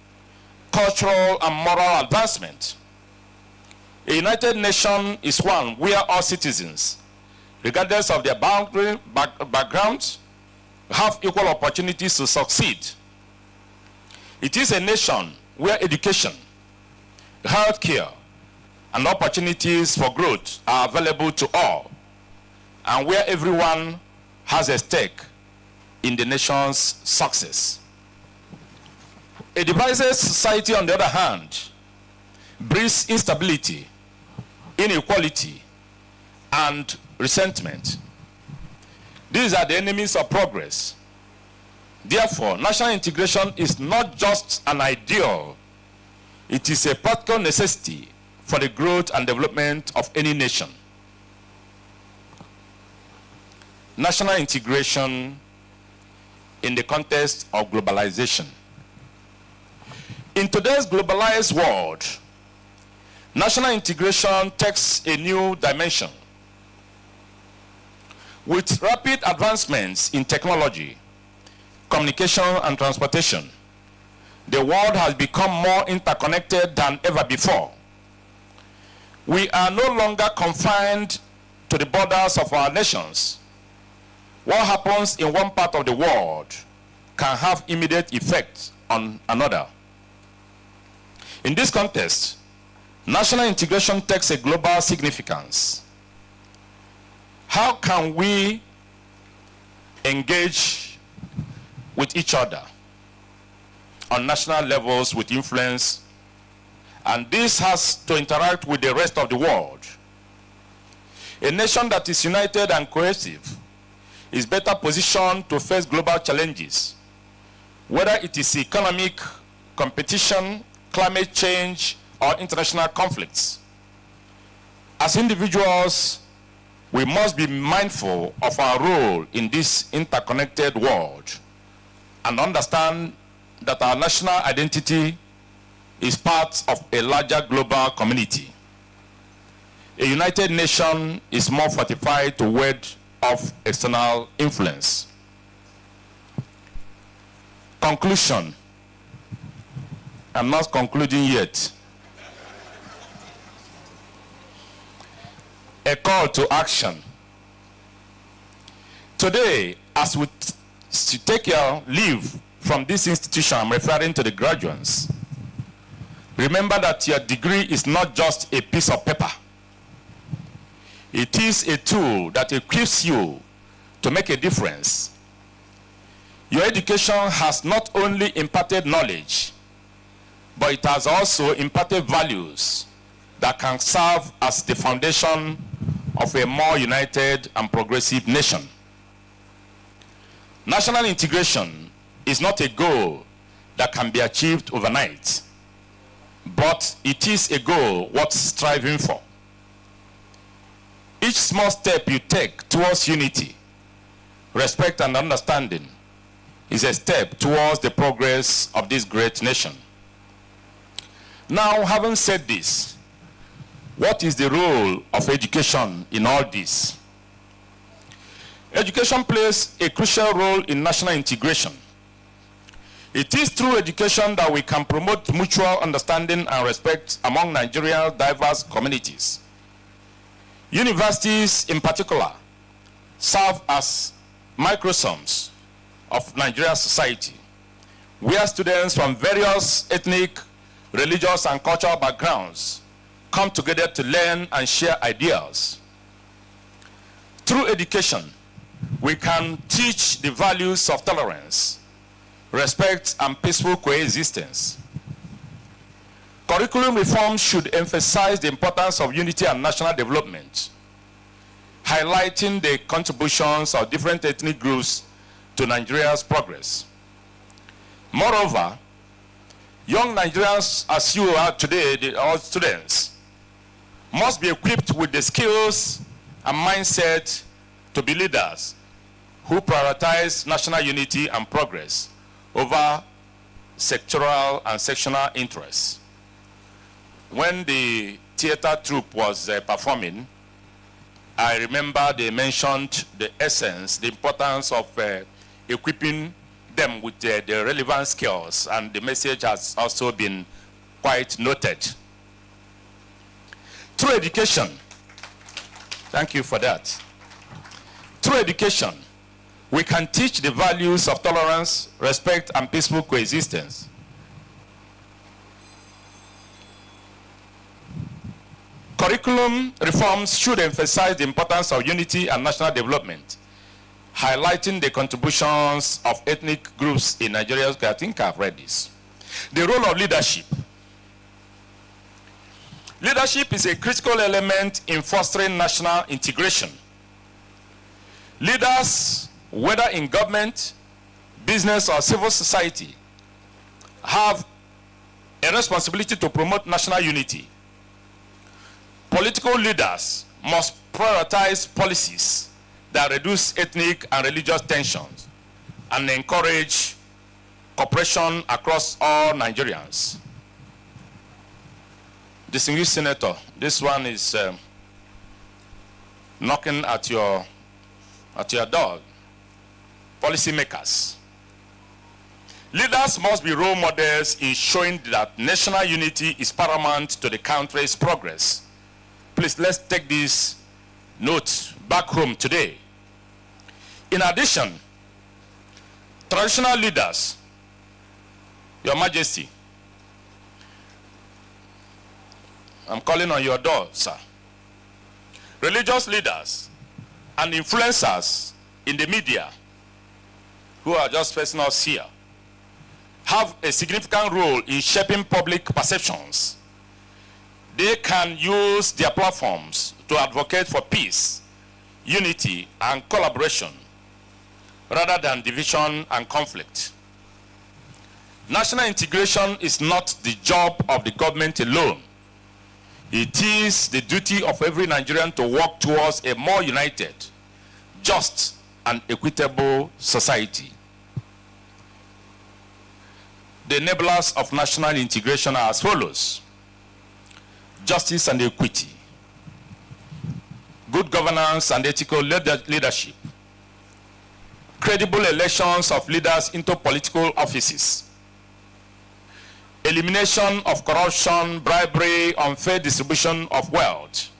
cultural, and moral advancement. A united nation is one where all citizens, regardless of their background, have equal opportunities to succeed. It is a nation where education, healthcare, and opportunities for growth are available to all, and where everyone has a stake in the nation's success. A divided society, on the other hand, breeds instability, inequality, and resentment. These are the enemies of progress. Therefore, national integration is not just an ideal, it is a practical necessity for the growth and development of any nation. National integration in the context of globalization. In today's globalized world, national integration takes a new dimension. With rapid advancements in technology, communication, and transportation, the world has become more interconnected than ever before. We are no longer confined to the borders of our nations. What happens in one part of the world can have immediate effects on another. In this context, national integration takes a global significance. How can we engage with each other on national levels with influence, and this has to interact with the rest of the world. A nation that is united and cohesive is better positioned to face global challenges, whether it is economic, competition, climate change, or international conflicts. As individuals, we must be mindful of our role in this interconnected world and understand that our national identity is part of a larger global community. A united nation is more fortified to ward off external influence. Conclusion. I'm not concluding yet. A call to action. Today, as we take your leave from this institution, I'm referring to the graduates, remember that your degree is not just a piece of paper. It is a tool that equips you to make a difference. Your education has not imparted imparted knowledge, but it has also imparted values that can serve as the foundation of a more united and progressive nation. National integration is not a goal that can be achieved overnight, but it is a goal worth striving for. Each small step you take towards unity, respect, and understanding is a step towards the progress of this great nation. Now, having said this, what is the role of education in all this? Education plays a crucial role in national integration. It is through education that we can promote mutual understanding and respect among Nigeria's diverse communities. Universities, in particular, serve as microcosms of Nigerian society, where students from various ethnic, religious, and cultural backgrounds come together to learn and share ideas. Through education, we can teach the values of tolerance, respect, and peaceful coexistence. Curriculum reform should emphasize the importance of unity and national development, highlighting the contributions of different ethnic groups to Nigeria's progress. Moreover, young Nigerians, as you are today, all students, must be equipped with the skills and mindset to be leaders who prioritize national unity and progress over sectoral and sectional interests. When the theater troupe was performing, I remember they mentioned the essence, the importance of equipping them with the relevant skills, and the message has also been quite noted. Through education, thank you for that. Through education, we can teach the values of tolerance, respect, and peaceful coexistence. Curriculum reforms should emphasize the importance of unity and national development, highlighting the contributions of ethnic groups in Nigeria. I think I've read this. The role of leadership. Leadership is a critical element in fostering national integration. Leaders, whether in government, business, or civil society, have a responsibility to promote national unity. Political leaders must prioritize policies that reduce ethnic and religious tensions and encourage cooperation across all Nigerians. Distinguished Senator, this one is knocking at your door. Policymakers. Leaders must be role models in showing that national unity is paramount to the country's progress. Please, let's take this note back home today. In addition, traditional leaders, Your Majesty, I'm calling on your door, sir. Religious leaders and influencers in the media who are just facing us here have a significant role in shaping public perceptions. They can use their platforms to advocate for peace, unity, and collaboration, rather than division and conflict. National integration is not the job of the government alone. It is the duty of every Nigerian to work towards a more united, just, and equitable society. The enablers of national integration are as follows: justice and equity, good governance and ethical leadership, credible elections of leaders into political offices, elimination of corruption, bribery, unfair distribution of wealth,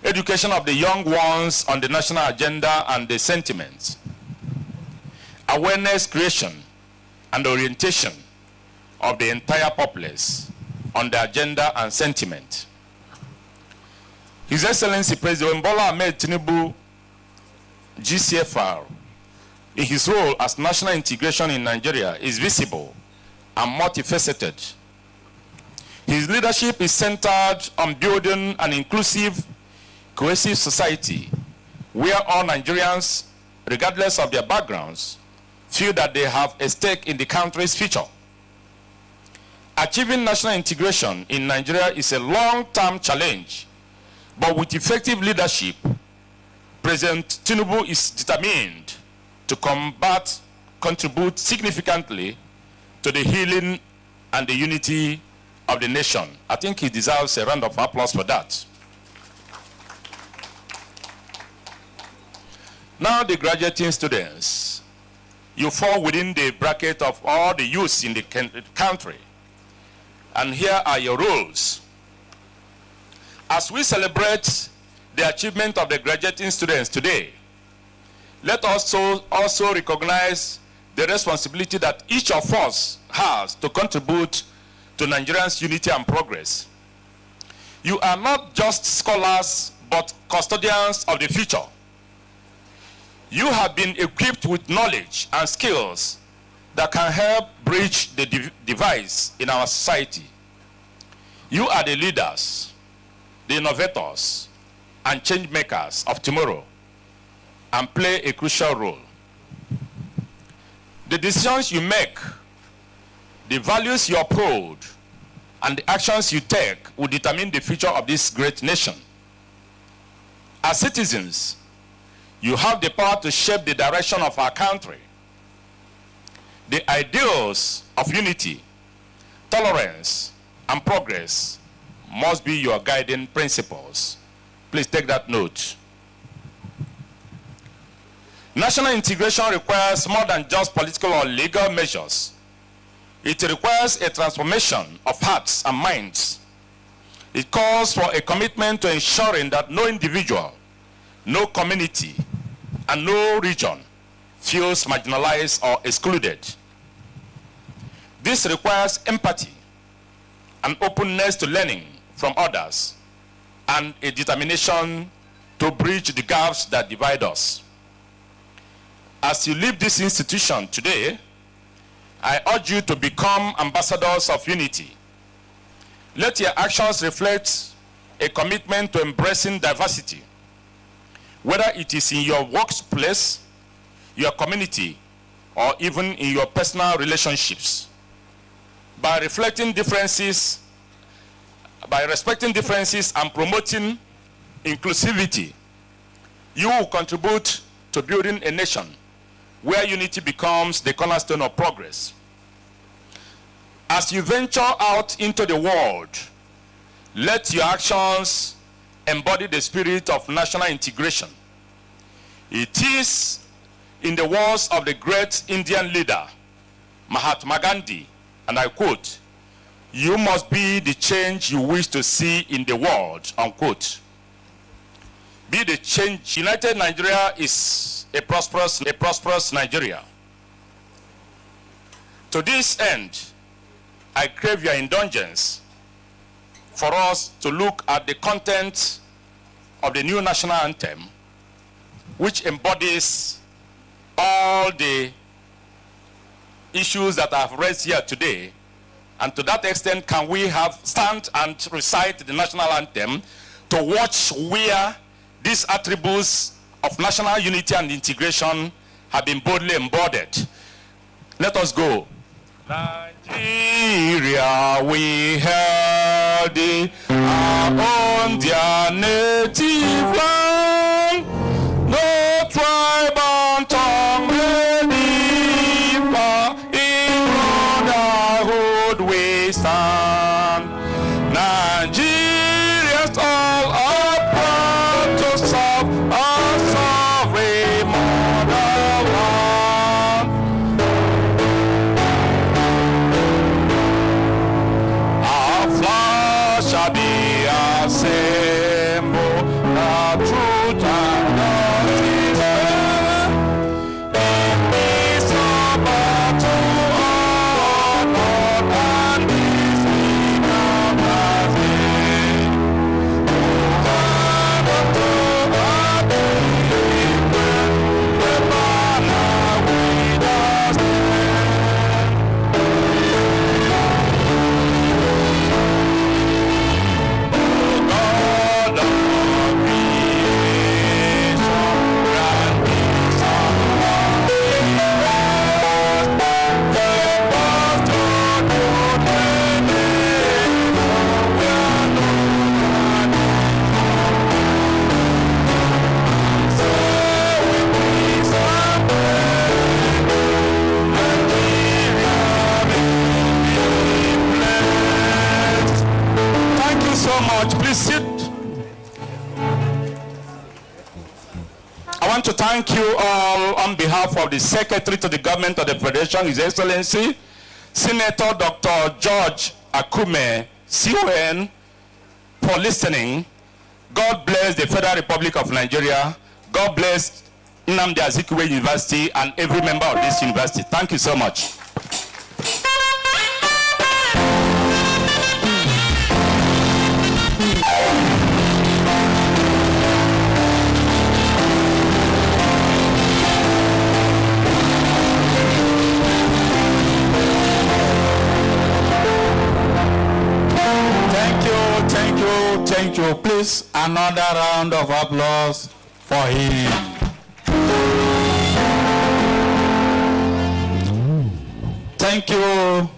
education of the young ones on the national agenda and the sentiments, awareness creation and orientation of the entire populace on the agenda and sentiment. His Excellency President Bola Ahmed Tinubu, GCFR, in his role as national integration in Nigeria, is visible and multifaceted. His leadership is centered on building an inclusive, cohesive society where all Nigerians, regardless of their backgrounds, feel that they have a stake in the country's future. Achieving national integration in Nigeria is a long-term challenge, but with effective leadership, President Tinubu is determined to contribute significantly to the healing and the unity of the nation. I think he deserves a round of applause for that. Now, the graduating students, you fall within the bracket of all the youths in the country. And here are your roles. As we celebrate the achievement of the graduating students today, let us also recognize the responsibility that each of us has to contribute to Nigerians' unity and progress. You are not just scholars, but custodians of the future. You have been equipped with knowledge and skills that can help bridge the divides in our society. You are the leaders, the innovators, and change makers of tomorrow, and play a crucial role. The decisions you make, the values you uphold, and the actions you take will determine the future of this great nation. As citizens, you have the power to shape the direction of our country. The ideals of unity, tolerance, and progress must be your guiding principles. Please take that note. National integration requires more than just political or legal measures. It requires a transformation of hearts and minds. It calls for a commitment to ensuring that no individual, no community, and no region feels marginalized or excluded. This requires empathy and openness to learning from others, and a determination to bridge the gaps that divide us. As you leave this institution today, I urge you to become ambassadors of unity. Let your actions reflect a commitment to embracing diversity, whether it is in your workplace, your community, or even in your personal relationships. By respecting differences and promoting inclusivity, you will contribute to building a nation where unity becomes the cornerstone of progress. As you venture out into the world, let your actions embody the spirit of national integration. It is, in the words of the great Indian leader, Mahatma Gandhi, and I quote, "You must be the change you wish to see in the world," unquote. Be the change. United Nigeria is a prosperous Nigeria. To this end, I crave your indulgence for us to look at the content of the new national anthem, which embodies all the issues that I've raised here today? And to that extent, can we have stand and recite the national anthem to watch where these attributes of national unity and integration have been boldly embodied? Let us go. Nigeria, we held thee, our own dear native land. No tribe and tongue may differ, in brotherhood we stand. Nigerians all are proud to serve our sovereign motherland. Our flag shall be a symbol, the truth and justice. In peace about to honor and peace we come as in. Hand unto our people, the banner we does God of creation, grant peace among the earth. Give us to good living, we are known and so with peace and praise, Nigeria may be blessed. Thank you so much. Please sit. I want to thank you all on behalf of the Secretary to the Government of the Federation, His Excellency, Senator Dr. George Akume, CON, for listening. God bless the Federal Republic of Nigeria. God bless Nnamdi Azikiwe University and every member of this university. Thank you so much. Thank you. Please, another round of applause for him. Thank you,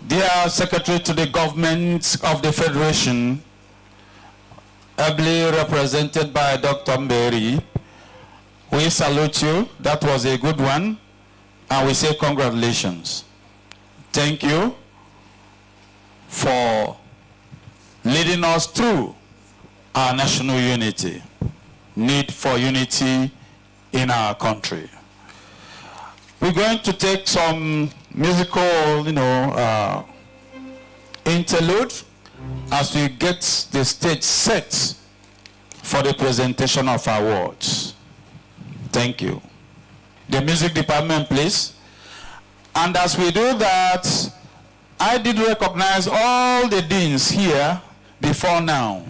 dear Secretary to the Government of the Federation, ably represented by Dr. Mberi. We salute you. That was a good one. And we say congratulations. Thank you for leading us through our national unity, need for unity in our country. We're going to take some musical, interlude as we get the stage set for the presentation of awards. Thank you. The music department, please. And as we do that, I did recognize all the deans here before now.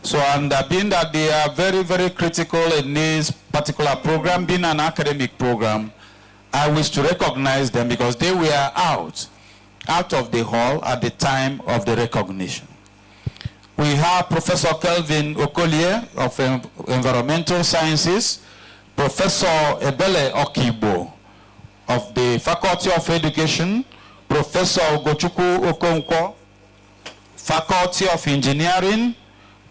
So, and being that they are very, very critical in this particular program, being an academic program, I wish to recognize them because they were out of the hall at the time of the recognition. We have Professor Kelvin Okolie of Environmental Sciences, Professor Ebele Okibo of the Faculty of Education, Professor Ogochukwu Okonkwo, Faculty of Engineering,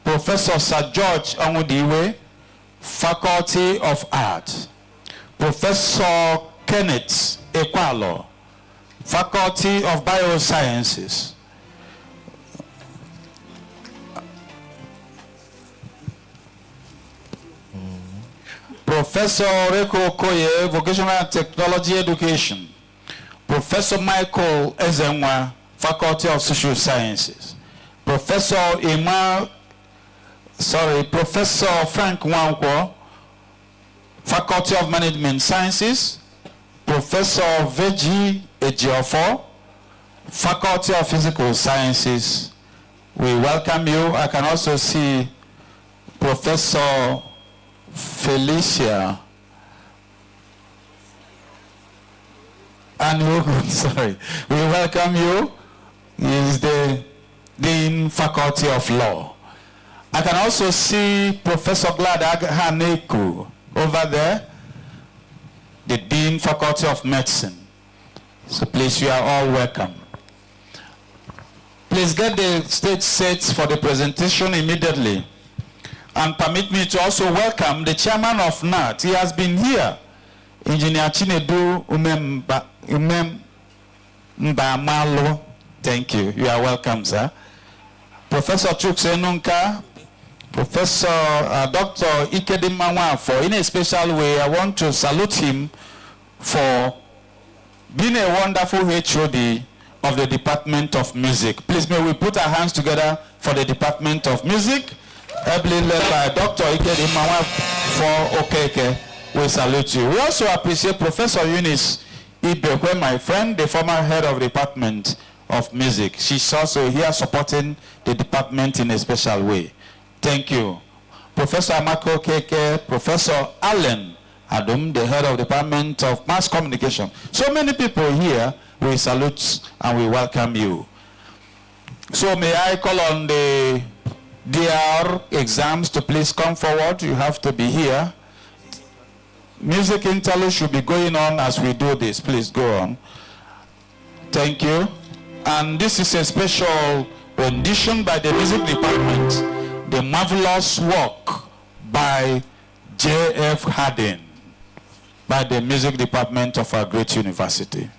Professor Sir George Onwudiwe, Faculty of Art, Professor Kenneth Ekwalo, Faculty of Biosciences, Professor Reko Okoye, Vocational and Technology Education, Professor Michael Ezenwa, Faculty of Social Sciences, Professor Frank Nwankwo, Faculty of Management Sciences, Professor Veji Ejiofo, Faculty of Physical Sciences. We welcome you. I can also see Professor Felicia sorry. We welcome you. He is the Dean Faculty of Law. I can also see Professor Glad Haneku over there, the Dean Faculty of Medicine. So please, you are all welcome. Please get the stage set for the presentation immediately. And permit me to also welcome the chairman of NAT. He has been here, Engineer Chinedu Mbamalo. Thank you. You are welcome, sir. Professor Chukse Nunka, Professor Dr. Ikedim Manwafo. In a special way, I want to salute him for being a wonderful HOD of the Department of Music. Please, may we put our hands together for the Department of Music, ably led by Dr. Ikedim Manwafo Okeke. We salute you. We also appreciate Professor Eunice Ibekwe, my friend, the former head of the Department of Music. She's also here supporting the department in a special way. Thank you. Professor Amako Keke, Professor Allen Adum, the head of the Department of Mass Communication. So many people here, we salute and we welcome you. So may I call on the DR exams to please come forward. You have to be here. Music interlude should be going on as we do this. Please go on. Thank you. And this is a special rendition by the music department, the marvelous work by J.F. Hardin, by the music department of our great university.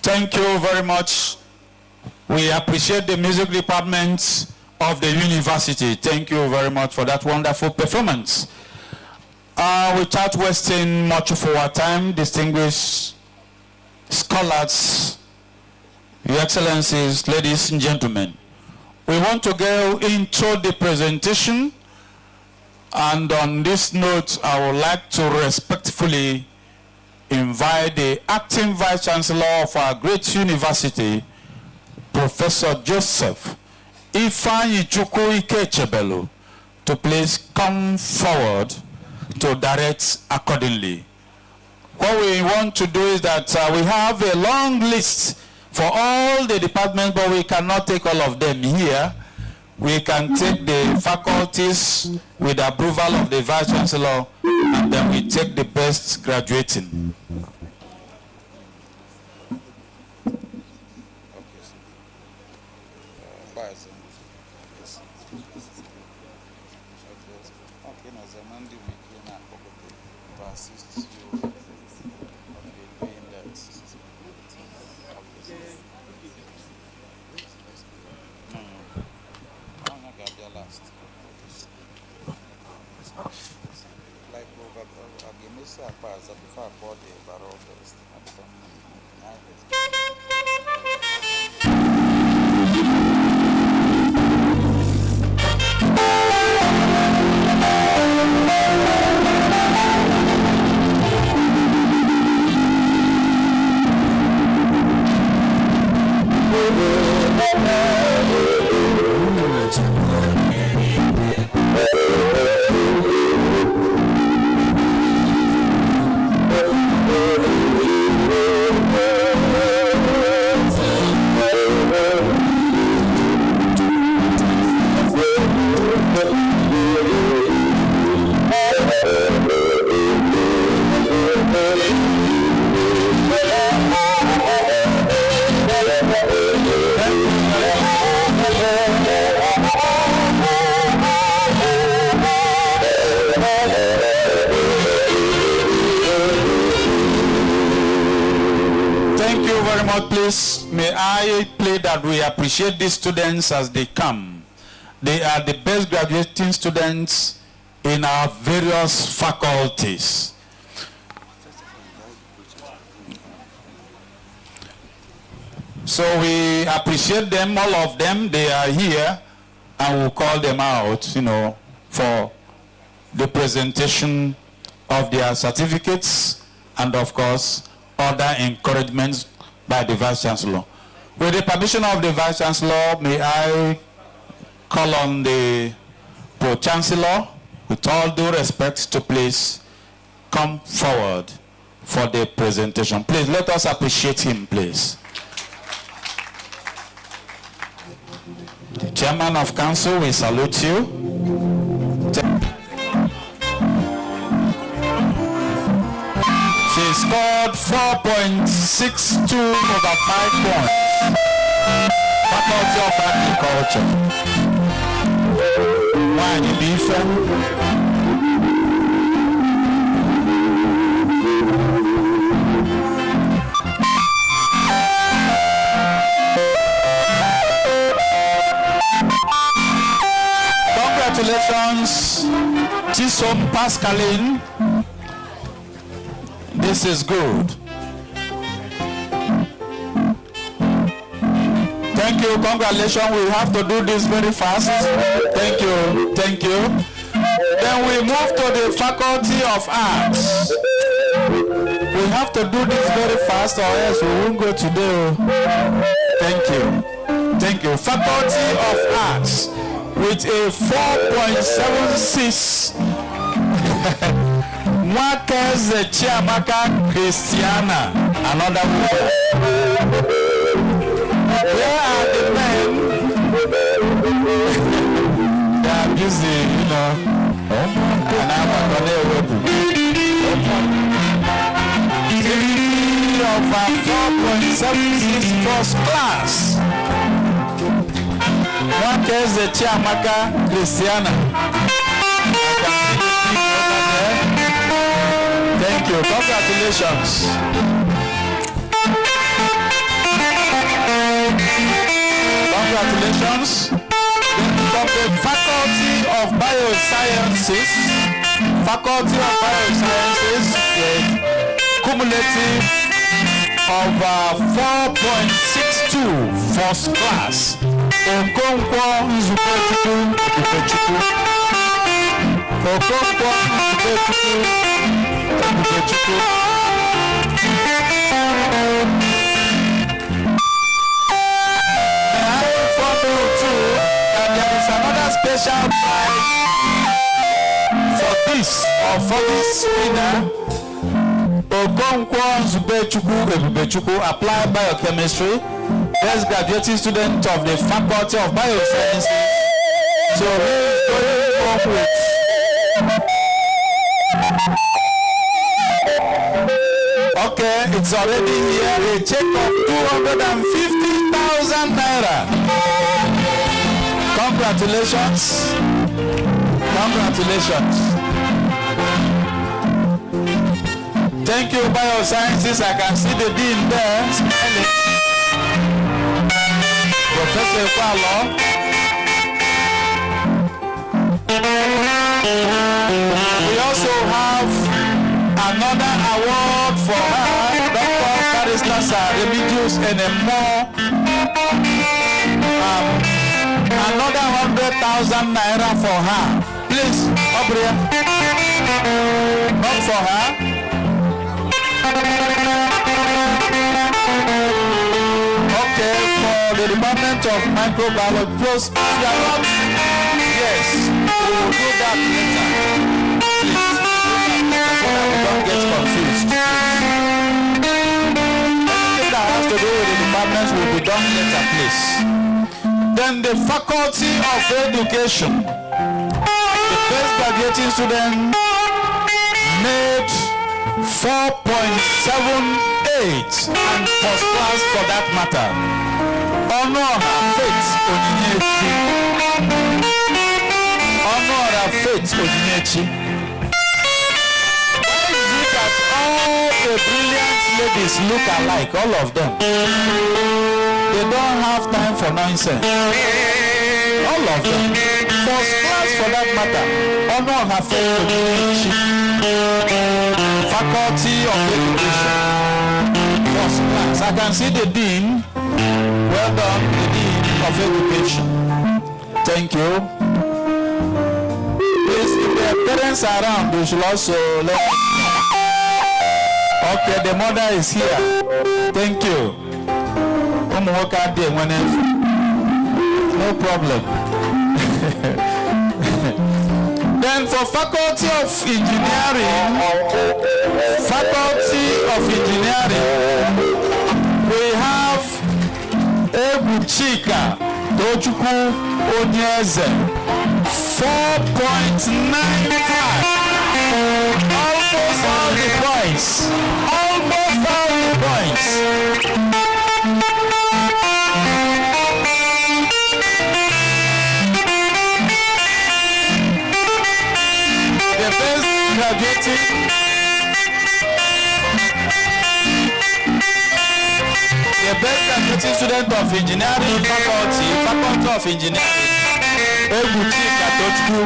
Thank you very much. We appreciate the music department of the university. Thank you very much for that wonderful performance. Without wasting much of our time, distinguished scholars, Your Excellencies, ladies and gentlemen, we want to go into the presentation, and on this note, I would like to respectfully invite the acting Vice Chancellor of our great university, Professor Joseph Ifeanyi Chukwu Ikechebelu, to please come forward to direct accordingly. What we want to do is that we have a long list for all the departments, but we cannot take all of them here. we can take the faculties with the approval of the Vice Chancellor, and then we take the best graduating. Please, may I plead that we appreciate these students as they come. They are the best graduating students in our various faculties. So we appreciate them, all of them. They are here, and we'll call them out, for the presentation of their certificates and, of course, other encouragements by the Vice Chancellor. With the permission of the Vice Chancellor, may I call on the Pro-Chancellor, with all due respect, to please come forward for the presentation. Please, let us appreciate him, please. The Chairman of Council, we salute you. She scored 4.62 over 5 points. Faculty of Agriculture. Why the different? Congratulations, Chisom Pascaline. This is good. Thank you. Congratulations. We have to do this very fast. Thank you. Thank you. Then we move to the Faculty of Arts. We have to do this very fast or else we won't go today. Thank you. Thank you. Faculty of Arts with a 4.76. Mwakez Chiamaka Christiana, another woman. Where are the men? They are busy, And I'm going of our 4.76 first class. Mwakez Chiamaka Christiana. Thank you. Congratulations. Congratulations. From the Faculty of Biosciences, cumulative of 4.62 first class. Okonkwo Nzubechukwu. Okonkwo Nzubechukwu. There is another special prize for this winner. Okonkwo Nzubechukwu, applied biochemistry, best graduating student of the Faculty of Biosciences, So he's going home with okay, it's already here, a check of 250,000 naira. Congratulations. Congratulations. Thank you, Biosciences. I can see the dean there smiling. Professor Paulo. We also have another award for her, Dr. Barrister Remedios Enemo. Another 100,000 naira for her. Please, Obria. Not for her. Okay, for the Department of Microbiology. Plus, if you are not, yes, we will do that later. Please, so that we don't get confused. Anything that has to do with the departments will be done later, please. Then the Faculty of Education. The best graduating student made 4.78 and first class for that matter. Honor her faith, Onyinyechi. Honor her faith, Onyinyechi. Why is it that all the brilliant ladies look alike, all of them? They don't have time for nonsense. All of them. First class for that matter. Honor her faith, Onyinyechi. Faculty of Education. First class. I can see the dean. Well done, the dean of Education. Thank you. Please, if their parents are around, they should also let us know. Okay, the mother is here. Thank you. No problem. Then for Faculty of Engineering, we have Ebuchika Tochukwu Onyeze, 4.95. Almost all the points. Almost all the points. The best graduating student of engineering faculty of engineering, Ebuchika Tochukwu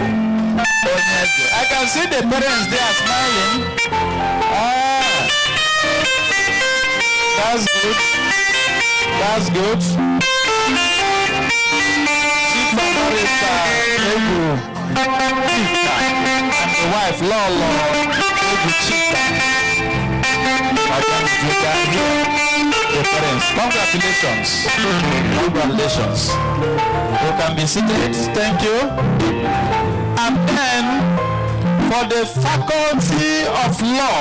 Onyeze. I can see the parents there smiling. That's good. That's good. Chief Barrister Ebuchika and the wife Lolo Ebuchika. The parents. Congratulations. Congratulations. You can be seated. Thank you. And then for the Faculty of Law.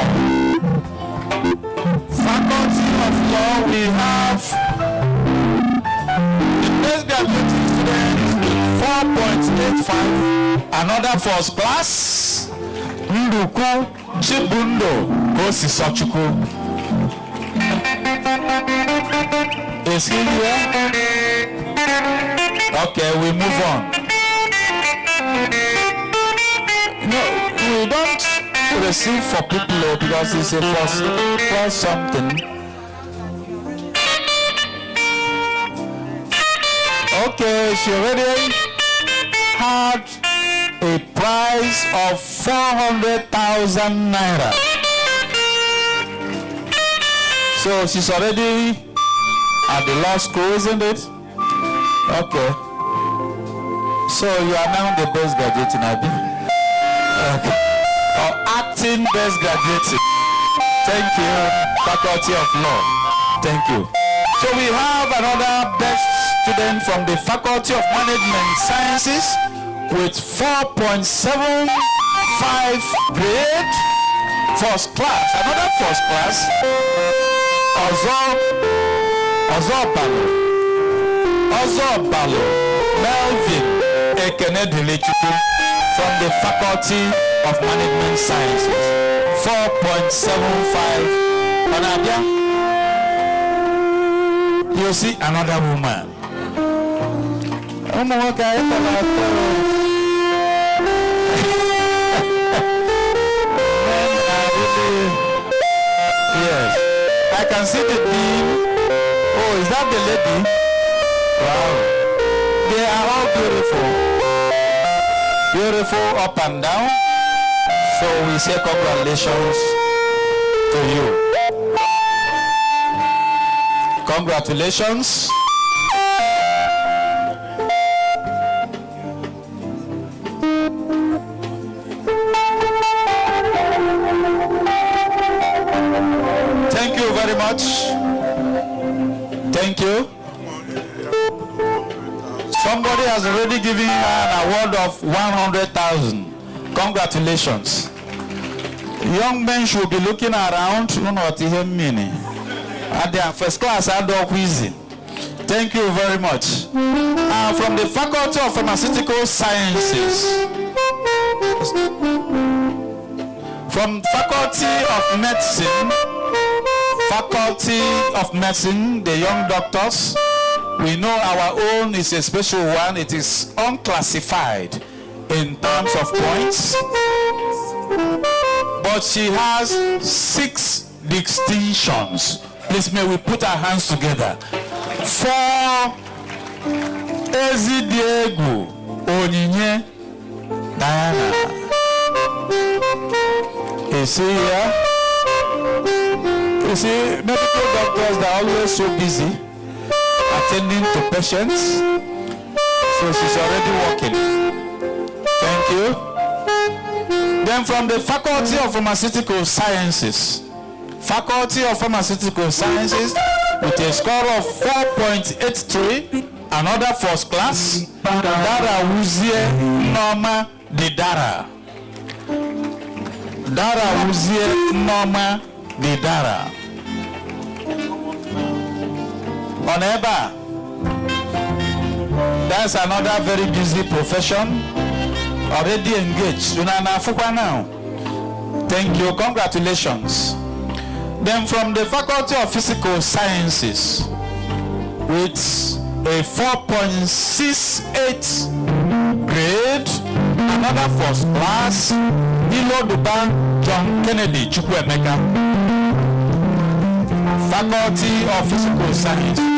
Faculty of Law, we have the best graduating student with 4.85. Another first class, Nduku Chibundo Kosisochukwu. Is he here? Okay, we move on. No, we don't receive for people because it's a for something. Okay, she already had a prize of 400,000 naira. So she's already at the law school, isn't it? Okay. So you are now the best graduating, Abi. Okay. Or acting best graduating. Thank you, Faculty of Law. Thank you. So we have another best student from the Faculty of Management Sciences with 4.75 grade. First class. Another first class. Ozobalo, Melvin Ekene Delechuku from the Faculty of Management Sciences. 4.75. Onabia, you see another woman. Yes, I can see the beam. Oh, is that the lady? Wow, they are all beautiful, beautiful up and down. So we say congratulations to you. Congratulations. Thank you very much. Thank you. Somebody has already given her an award of 100,000. Congratulations. Young men should be looking around. You know what he mean? At their first class, thank you very much. From the Faculty of Pharmaceutical Sciences, from Faculty of Medicine, the young doctors, we know our own is a special one. It is unclassified in terms of points, but she has 6 distinctions. Please, may we put our hands together for Ezidiegu Onyinye Diana. You see here? You see, medical doctors, they're always so busy attending to patients. So she's already working. Thank you. Then from the Faculty of Pharmaceutical Sciences, with a score of 4.83, another first class, Dara Wuzie Norma Didara. Dara Wuzie Norma Didara. Oneba, that's another very busy profession, already engaged. Now. Thank you, congratulations. Then from the Faculty of Physical Sciences, with a 4.68 grade, another first class, Ilo Duban John Kennedy Chukwuemeka, Faculty of Physical Sciences.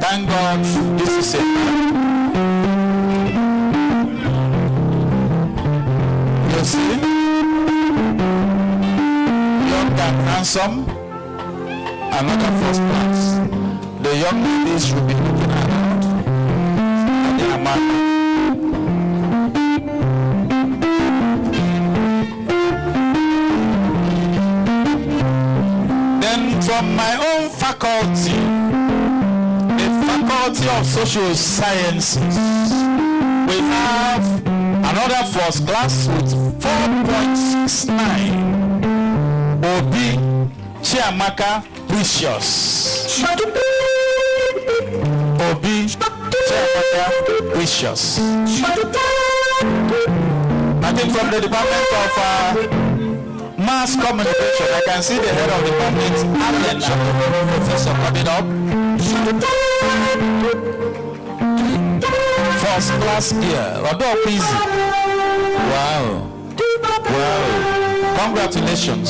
Thank God this is it. You see? Young and handsome, another first class. The young ladies should be looking around at their man. Then from my own faculty, the Faculty of Social Sciences, we have another first class with 4.69. Obi Chiamaka Precious. Obi Chiamaka Precious. Nothing from the Department of Mass Communication. I can see the head of the department, Allen, Professor, coming up. First class here. Although easy. Wow. Wow. Congratulations.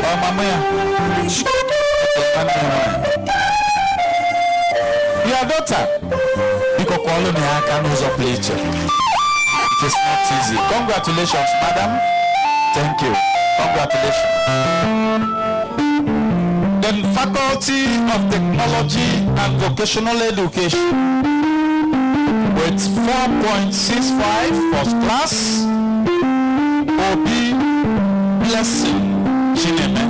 Oh, Mama. Your daughter. It is not easy. Congratulations, madam. Thank you. Congratulations. Then Faculty of Technology and Vocational Education, with 4.65 first class, Obi Blessing Chineme.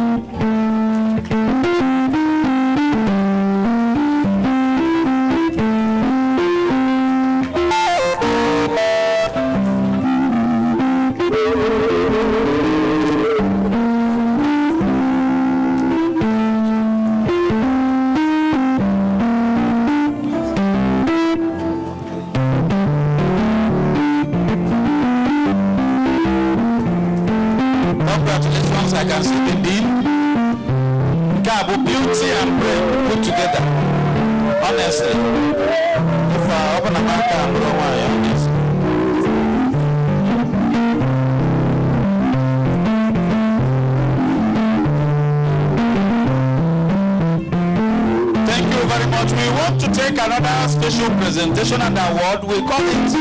beauty and brain put together. Honestly. If I open a mouth and blow my honest. Thank you very much. We want to take another special presentation and award. We call it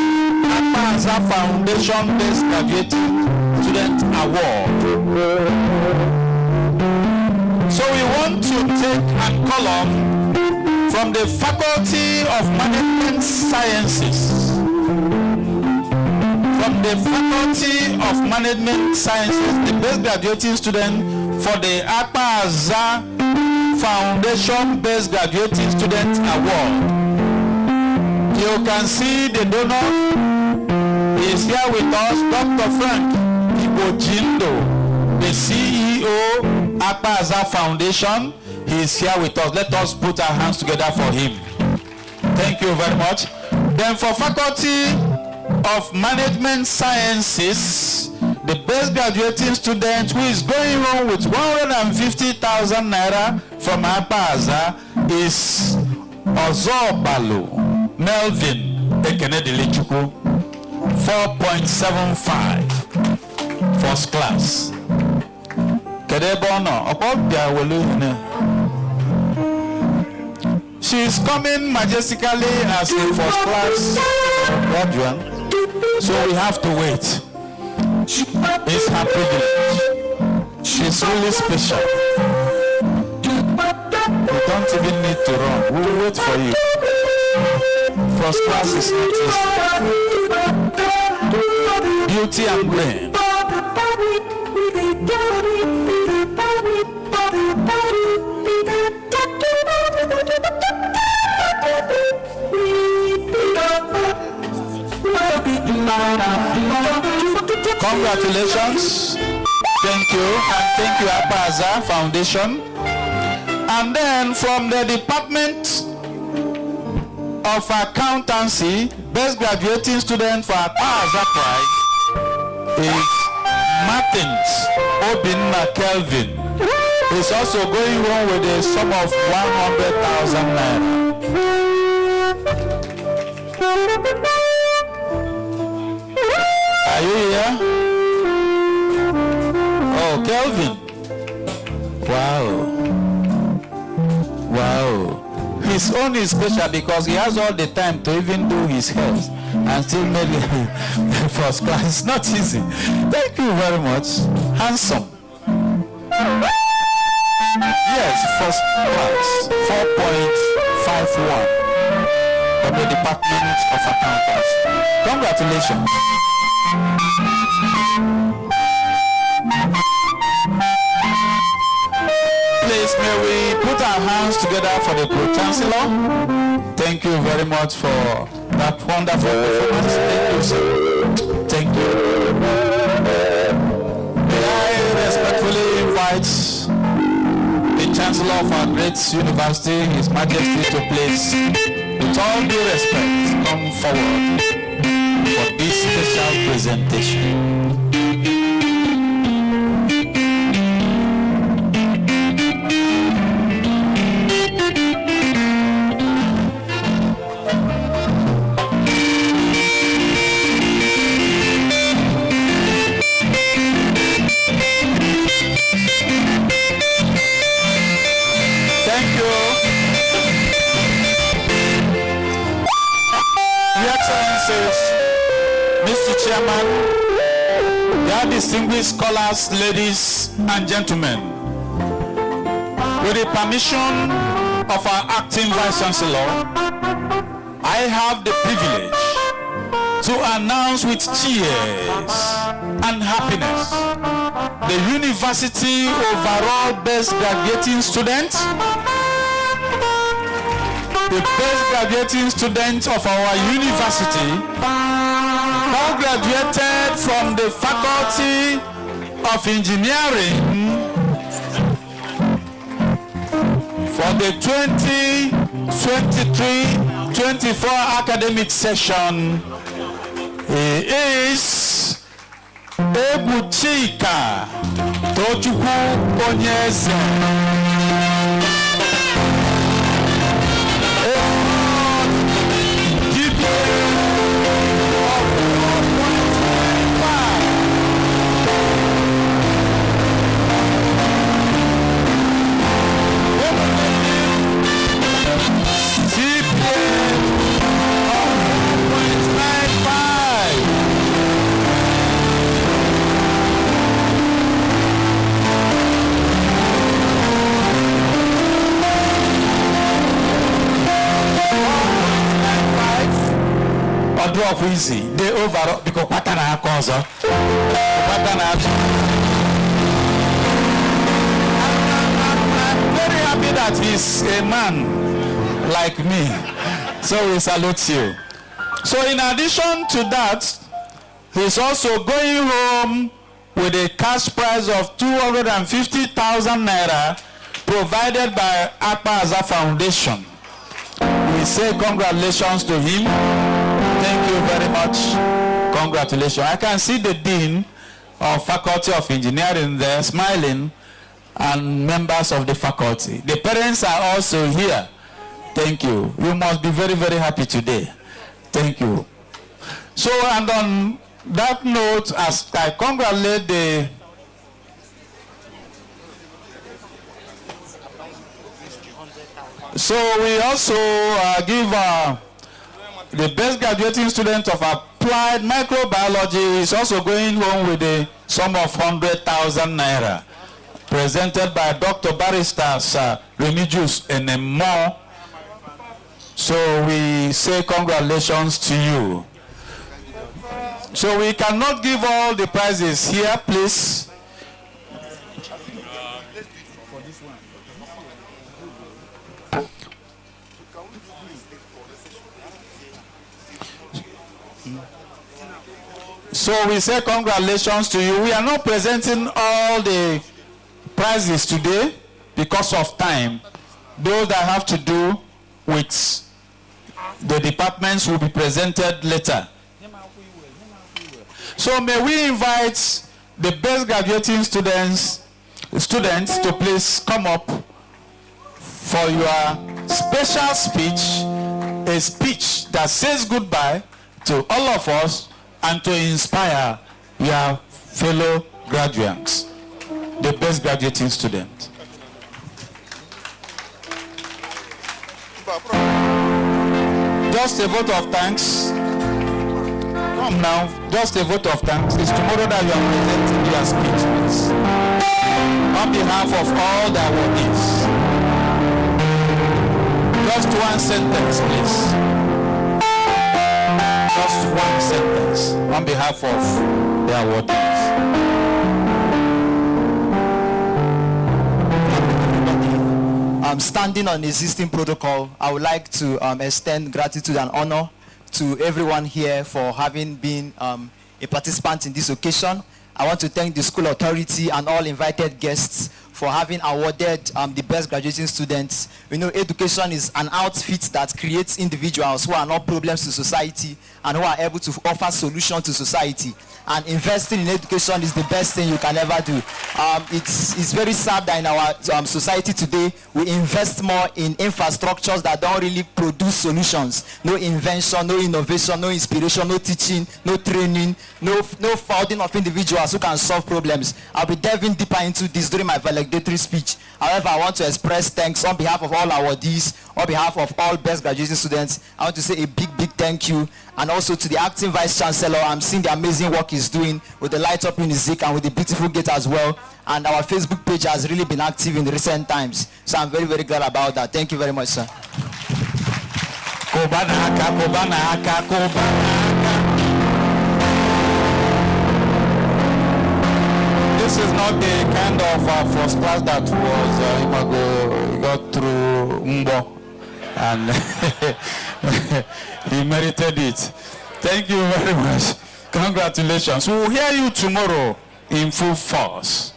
Awka Foundation-based Graduating Student Award. So we want to take a column from the Faculty of Management Sciences. From the Faculty of Management Sciences, the best graduating student for the Awka Foundation-based Graduating Student Award. You can see the donor is here with us, Dr. Frank Ibojindo, the CEO, Awka Foundation. He is here with us. Let us put our hands together for him. Thank you very much. Then for Faculty of Management Sciences, the best graduating student who is going home with 150,000 naira from Awka is Ozobalo Melvin Ekenedilichuku, 4.75, first class. She is coming majestically as a first class graduate, so we have to wait. It's her privilege. She's really special. You don't even need to run. We'll wait for you. First class is not easy. Beauty and brain. Congratulations. Thank you. And thank you, Awka Foundation. And then from the Department of Accountancy, best graduating student for Awka Prize is Martins Obinna Kelvin. He's also going on with a sum of 100,000 naira. Are you here? Oh, Kelvin. Wow. Wow. His own is special because he has all the time to even do his hair and still make the first class. It's not easy. Thank you very much. Handsome. Yes, first class. 4.51 from the Department of Accountancy. Congratulations. Please, may we put our hands together for the Pro-Chancellor. Thank you very much for that wonderful performance. Thank you, sir. Thank you. May I respectfully invite the Chancellor of our great university, His Majesty, to please, with all due respect, come forward for this special presentation. Thank you. Your Excellencies, Mr. Chairman, dear distinguished scholars, ladies and gentlemen, with the permission of our acting Vice Chancellor, I have the privilege to announce with cheers and happiness the university overall best graduating student, the best graduating student of our university, who graduated from the Faculty of Engineering for the 2023-24 academic session. He is Ebuchika Tochukwu Onyeze. do of easy. They over because patana cause. I'm very happy that he's a man like me. So we salute you. So in addition to that, he's also going home with a cash prize of 250,000 naira provided by Awka Foundation. We say congratulations to him. Thank you very much. Congratulations. I can see the Dean of Faculty of Engineering there smiling and members of the faculty. The parents are also here. Thank you. You must be very, very happy today. Thank you. So, and on that note, as I congratulate the so we also give the best graduating student of applied microbiology is also going home with a sum of 100,000 naira presented by Dr. Barrister Remigius Enemo. So we say congratulations to you. So we cannot give all the prizes here, please. So we say congratulations to you. We are not presenting all the prizes today because of time. Those that have to do with the departments will be presented later. So may we invite the best graduating students to please come up for your special speech, a speech that says goodbye to all of us and to inspire your fellow graduates, the best graduating students. Just a vote of thanks. Come now, just a vote of thanks. It's tomorrow that you are presenting your speech, please. On behalf of all the awardees. Just one sentence, please. Just one sentence on behalf of the awardees. Standing on existing protocol, I would like to extend gratitude and honor to everyone here for having been a participant in this occasion. I want to thank the school authority and all invited guests for having awarded the best graduating students. You know, education is an outfit that creates individuals who are not problems to society and who are able to offer solutions to society. And investing in education is the best thing you can ever do. It's very sad that in our society today, we invest more in infrastructures that don't really produce solutions. No invention, no innovation, no inspiration, no teaching, no training, no founding of individuals who can solve problems. I'll be delving deeper into this during my valedictory speech. However, I want to express thanks on behalf of all awardees, on behalf of all best graduating students. I want to say a big thank you. And also to the acting vice chancellor. I'm seeing the amazing work he's doing with the Light Up Unizik and with the beautiful gate as well. And our Facebook page has really been active in the recent times. So I'm very, very glad about that. Thank you very much, sir. This is not the kind of first class that was Imago got through Mbo. And he merited it. Thank you very much. Congratulations. We will hear you tomorrow in full force.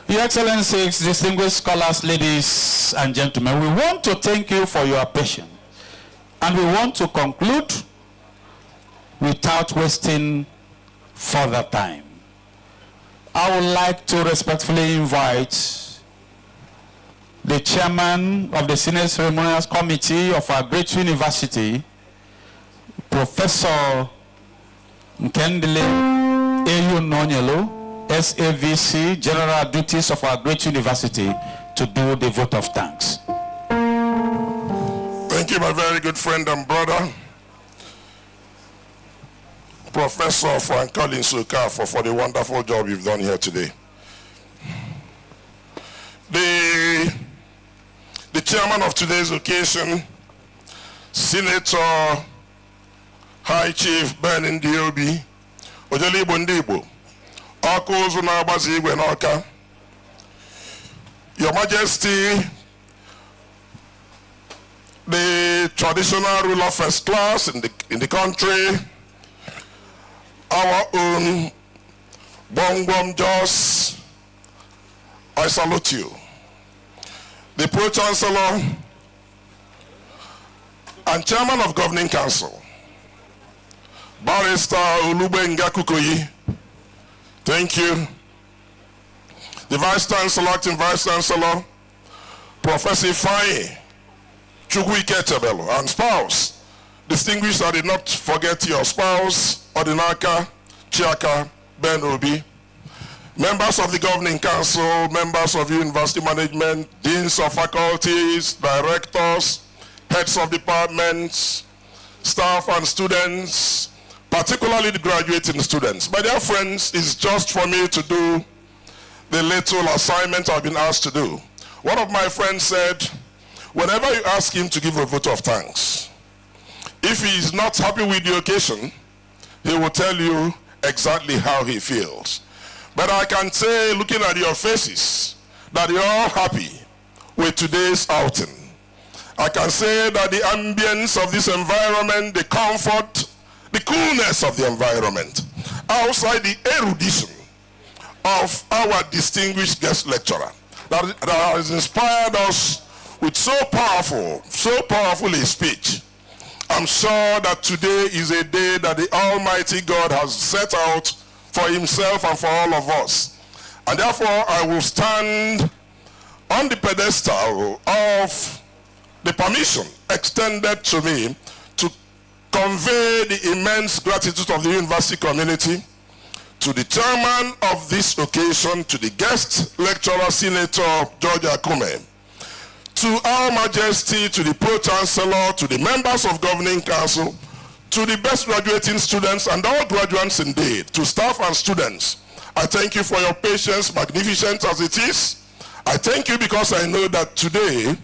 Your Excellencies, distinguished scholars, ladies and gentlemen, we want to thank you for your patience. And we want to conclude without wasting further time. I would like to respectfully invite the chairman of the Senate Ceremonials Committee of our great university, Professor Nkendele Eyu Nonyelo, SAVC, General Duties of our great university, to do the vote of thanks. Thank you, my very good friend and brother, Professor Frank Collins Okafor, for the wonderful job you've done here today. The chairman of today's occasion, Senator High Chief Ben Ndiobi, Ojeligbo Ndigbo, Awka Uzu na-agbazi igwe n'Awka, Your Majesty, the traditional ruler first class in the country, our own Bongwom Jos, I salute you. The Pro-Chancellor and Chairman of Governing Council, Barrister Olubenga Kukoyi, thank you. The Vice Chancellor, Acting Vice Chancellor, Professor Ifeanyi Chukwuike Tebelu, and spouse, distinguished, I did not forget your spouse, Odinaka Chiaka Ben Obi, members of the Governing Council, members of University Management, deans of faculties, directors, heads of departments, staff and students, particularly the graduating students. My dear friends, it's just for me to do the little assignment I've been asked to do. One of my friends said, whenever you ask him to give a vote of thanks, if he is not happy with the occasion, he will tell you exactly how he feels. But I can say, looking at your faces, that you're all happy with today's outing. I can say that the ambience of this environment, the comfort, the coolness of the environment, outside the erudition of our distinguished guest lecturer, that has inspired us with so powerful a speech. I'm sure that today is a day that the Almighty God has set out for himself and for all of us. And therefore, I will stand on the pedestal of the permission extended to me to convey the immense gratitude of the university community to the chairman of this occasion, to the guest lecturer, Senator George Akume, to Our Majesty, to the Pro-Chancellor, to the members of Governing Council, to the best graduating students and all graduates indeed, to staff and students. I thank you for your patience, magnificent as it is. I thank you because I know that today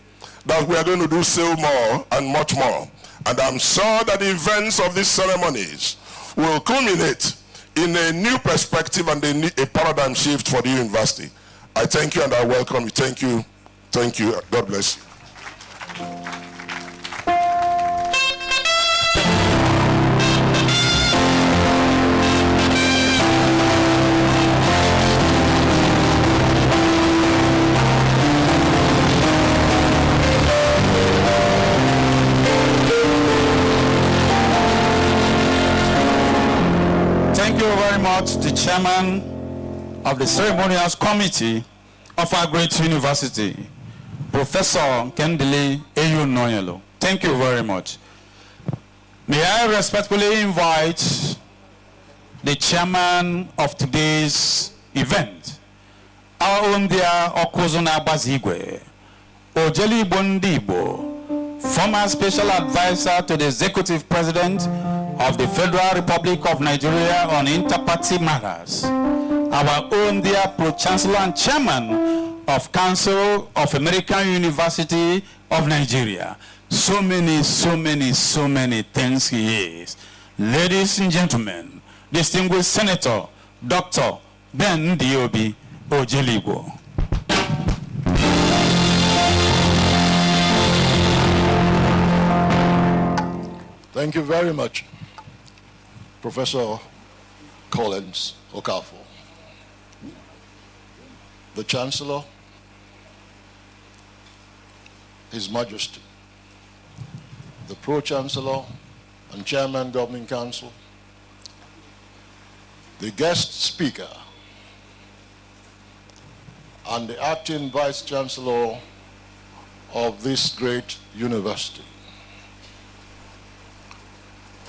that we are going to do so more and much more. And I'm sure that the events of these ceremonies will culminate in a new perspective and a paradigm shift for the university. I thank you and I welcome you. Thank you. Thank you. God bless you. Thank you very much, the chairman of the ceremonials committee of our great university, Professor Kendele Eyunoyelo. Thank you very much. May I respectfully invite the chairman of today's event, our own dear Awka Uzu na-agbazi igwe, Ojeligbo Ndigbo, former special advisor to the executive president of the Federal Republic of Nigeria on inter-party matters, our own dear Pro-Chancellor and Chairman of Council of American University of Nigeria. So many things he is. Ladies and gentlemen, distinguished Senator Dr. Ben Ndiobi Ojeligbo. Thank you very much, Professor Collins Okafor. The Chancellor, His Majesty, the Pro-Chancellor and Chairman Governing Council, the guest speaker, and the Acting Vice Chancellor of this great university.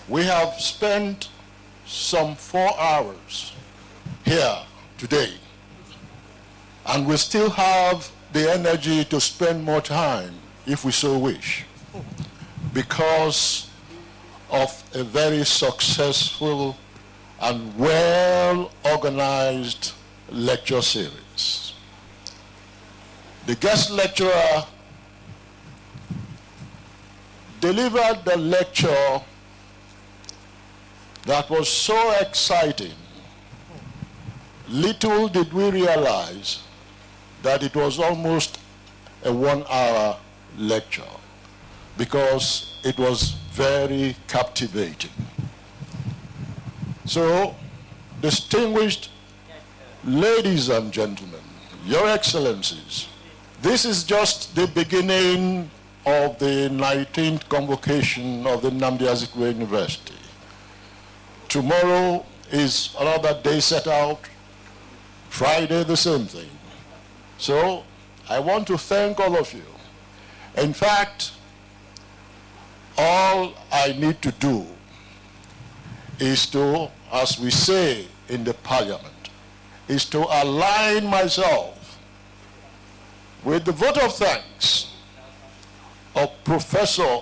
We have spent some 4 hours here today, and we still have the energy to spend more time if we so wish, because of a very successful and well-organized lecture series. The guest lecturer delivered the lecture that was so exciting. Little did we realize that it was almost a 1-hour lecture because it was very captivating. So, distinguished ladies and gentlemen, Your Excellencies, this is just the beginning of the 19th Convocation of the Nnamdi Azikiwe University. Tomorrow is another day set out, Friday the same thing. So I want to thank all of you. In fact, all I need to do is to, as we say in the parliament, is to align myself with the vote of thanks of Professor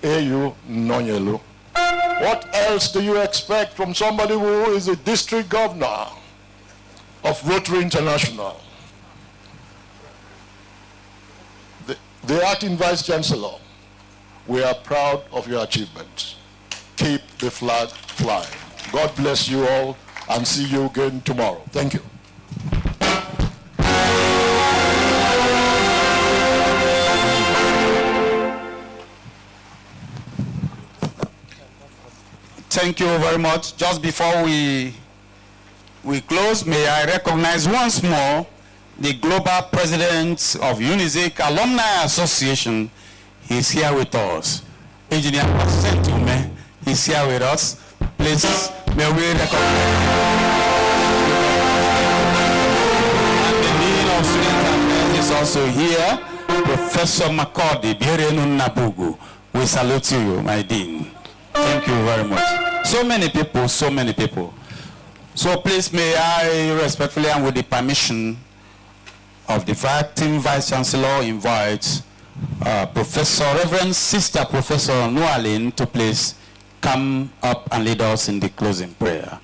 A.U. Nonyelu. What else do you expect from somebody who is a district governor of Rotary International? The acting Vice Chancellor, we are proud of your achievements. Keep the flag flying. God bless you all and see you again tomorrow. Thank you. Thank you very much. Just before we close, may I recognize once more the Global President of Unizik Alumni Association. He's here with us. Engineer Sentume is here with us. Please, may we recognize. And the Dean of Student Affairs is also here, Professor Makodi Birenu Nabugu. We salute you, my Dean. Thank you very much. So many people, so many people. So please, may I respectfully and with the permission of the acting Vice Chancellor invite Reverend Sister Professor Nwalin to please come up and lead us in the closing prayer,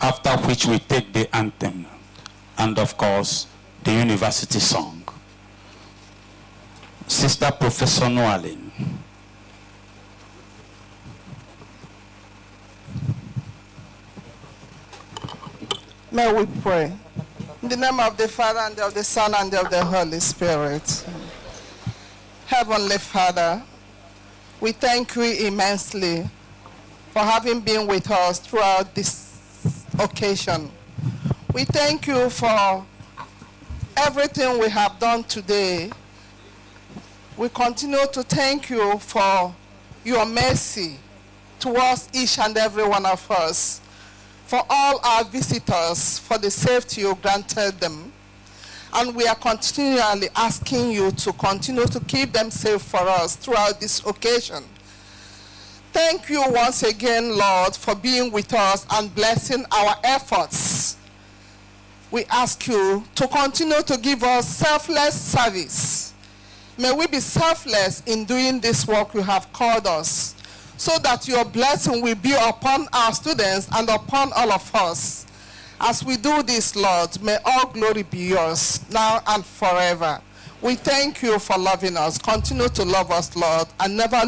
after which we take the anthem and of course the university song. Sister Professor Nwalin. May we pray. In the name of the Father, and of the Son, and of the Holy Spirit. Heavenly Father, we thank you immensely for having been with us throughout this occasion. We thank you for everything we have done today. We continue to thank you for your mercy towards each and every one of us, for all our visitors, for the safety you granted them. And we are continually asking you to continue to keep them safe for us throughout this occasion. Thank you once again, Lord, for being with us and blessing our efforts. We ask you to continue to give us selfless service. May we be selfless in doing this work you have called us, so that your blessing will be upon our students and upon all of us. As we do this, Lord, may all glory be yours, now and forever. We thank you for loving us. Continue to love us, Lord, and never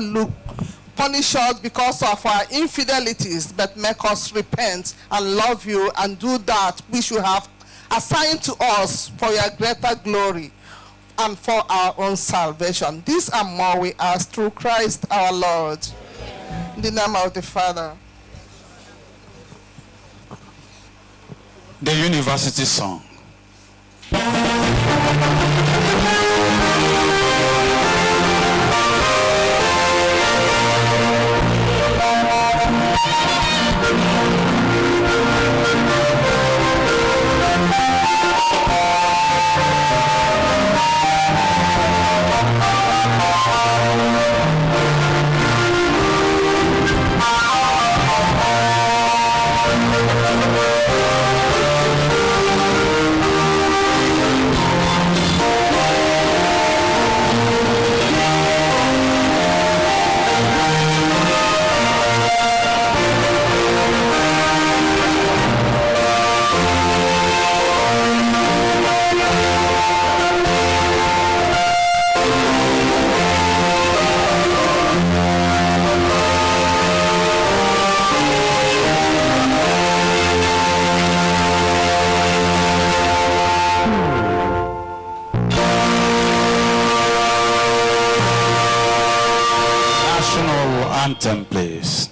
punish us because of our infidelities, but make us repent and love you and do that which you have assigned to us for your greater glory and for our own salvation. This and more we ask through Christ our Lord. In the name of the Father. The university song. anthem, please.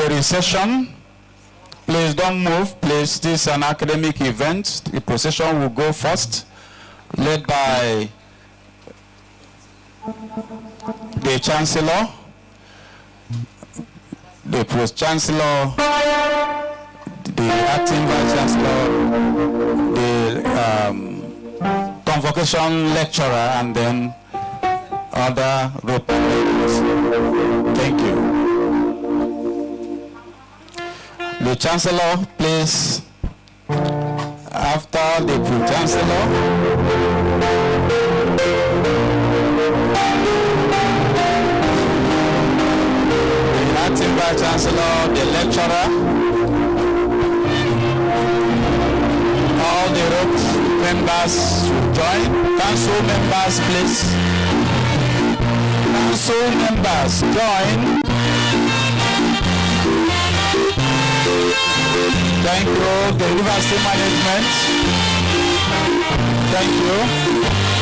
Procession. Please don't move, please. This is an academic event. The procession will go first, led by the Chancellor, the Pro-Chancellor, the Acting Vice-Chancellor, the Convocation Lecturer, and then other representatives. Thank you. The Chancellor, please, after the Pro-Chancellor, the Acting Vice-Chancellor, the Lecturer, all the ROP members should join. Council members, please. Council members, join. Thank you, the university management. Thank you.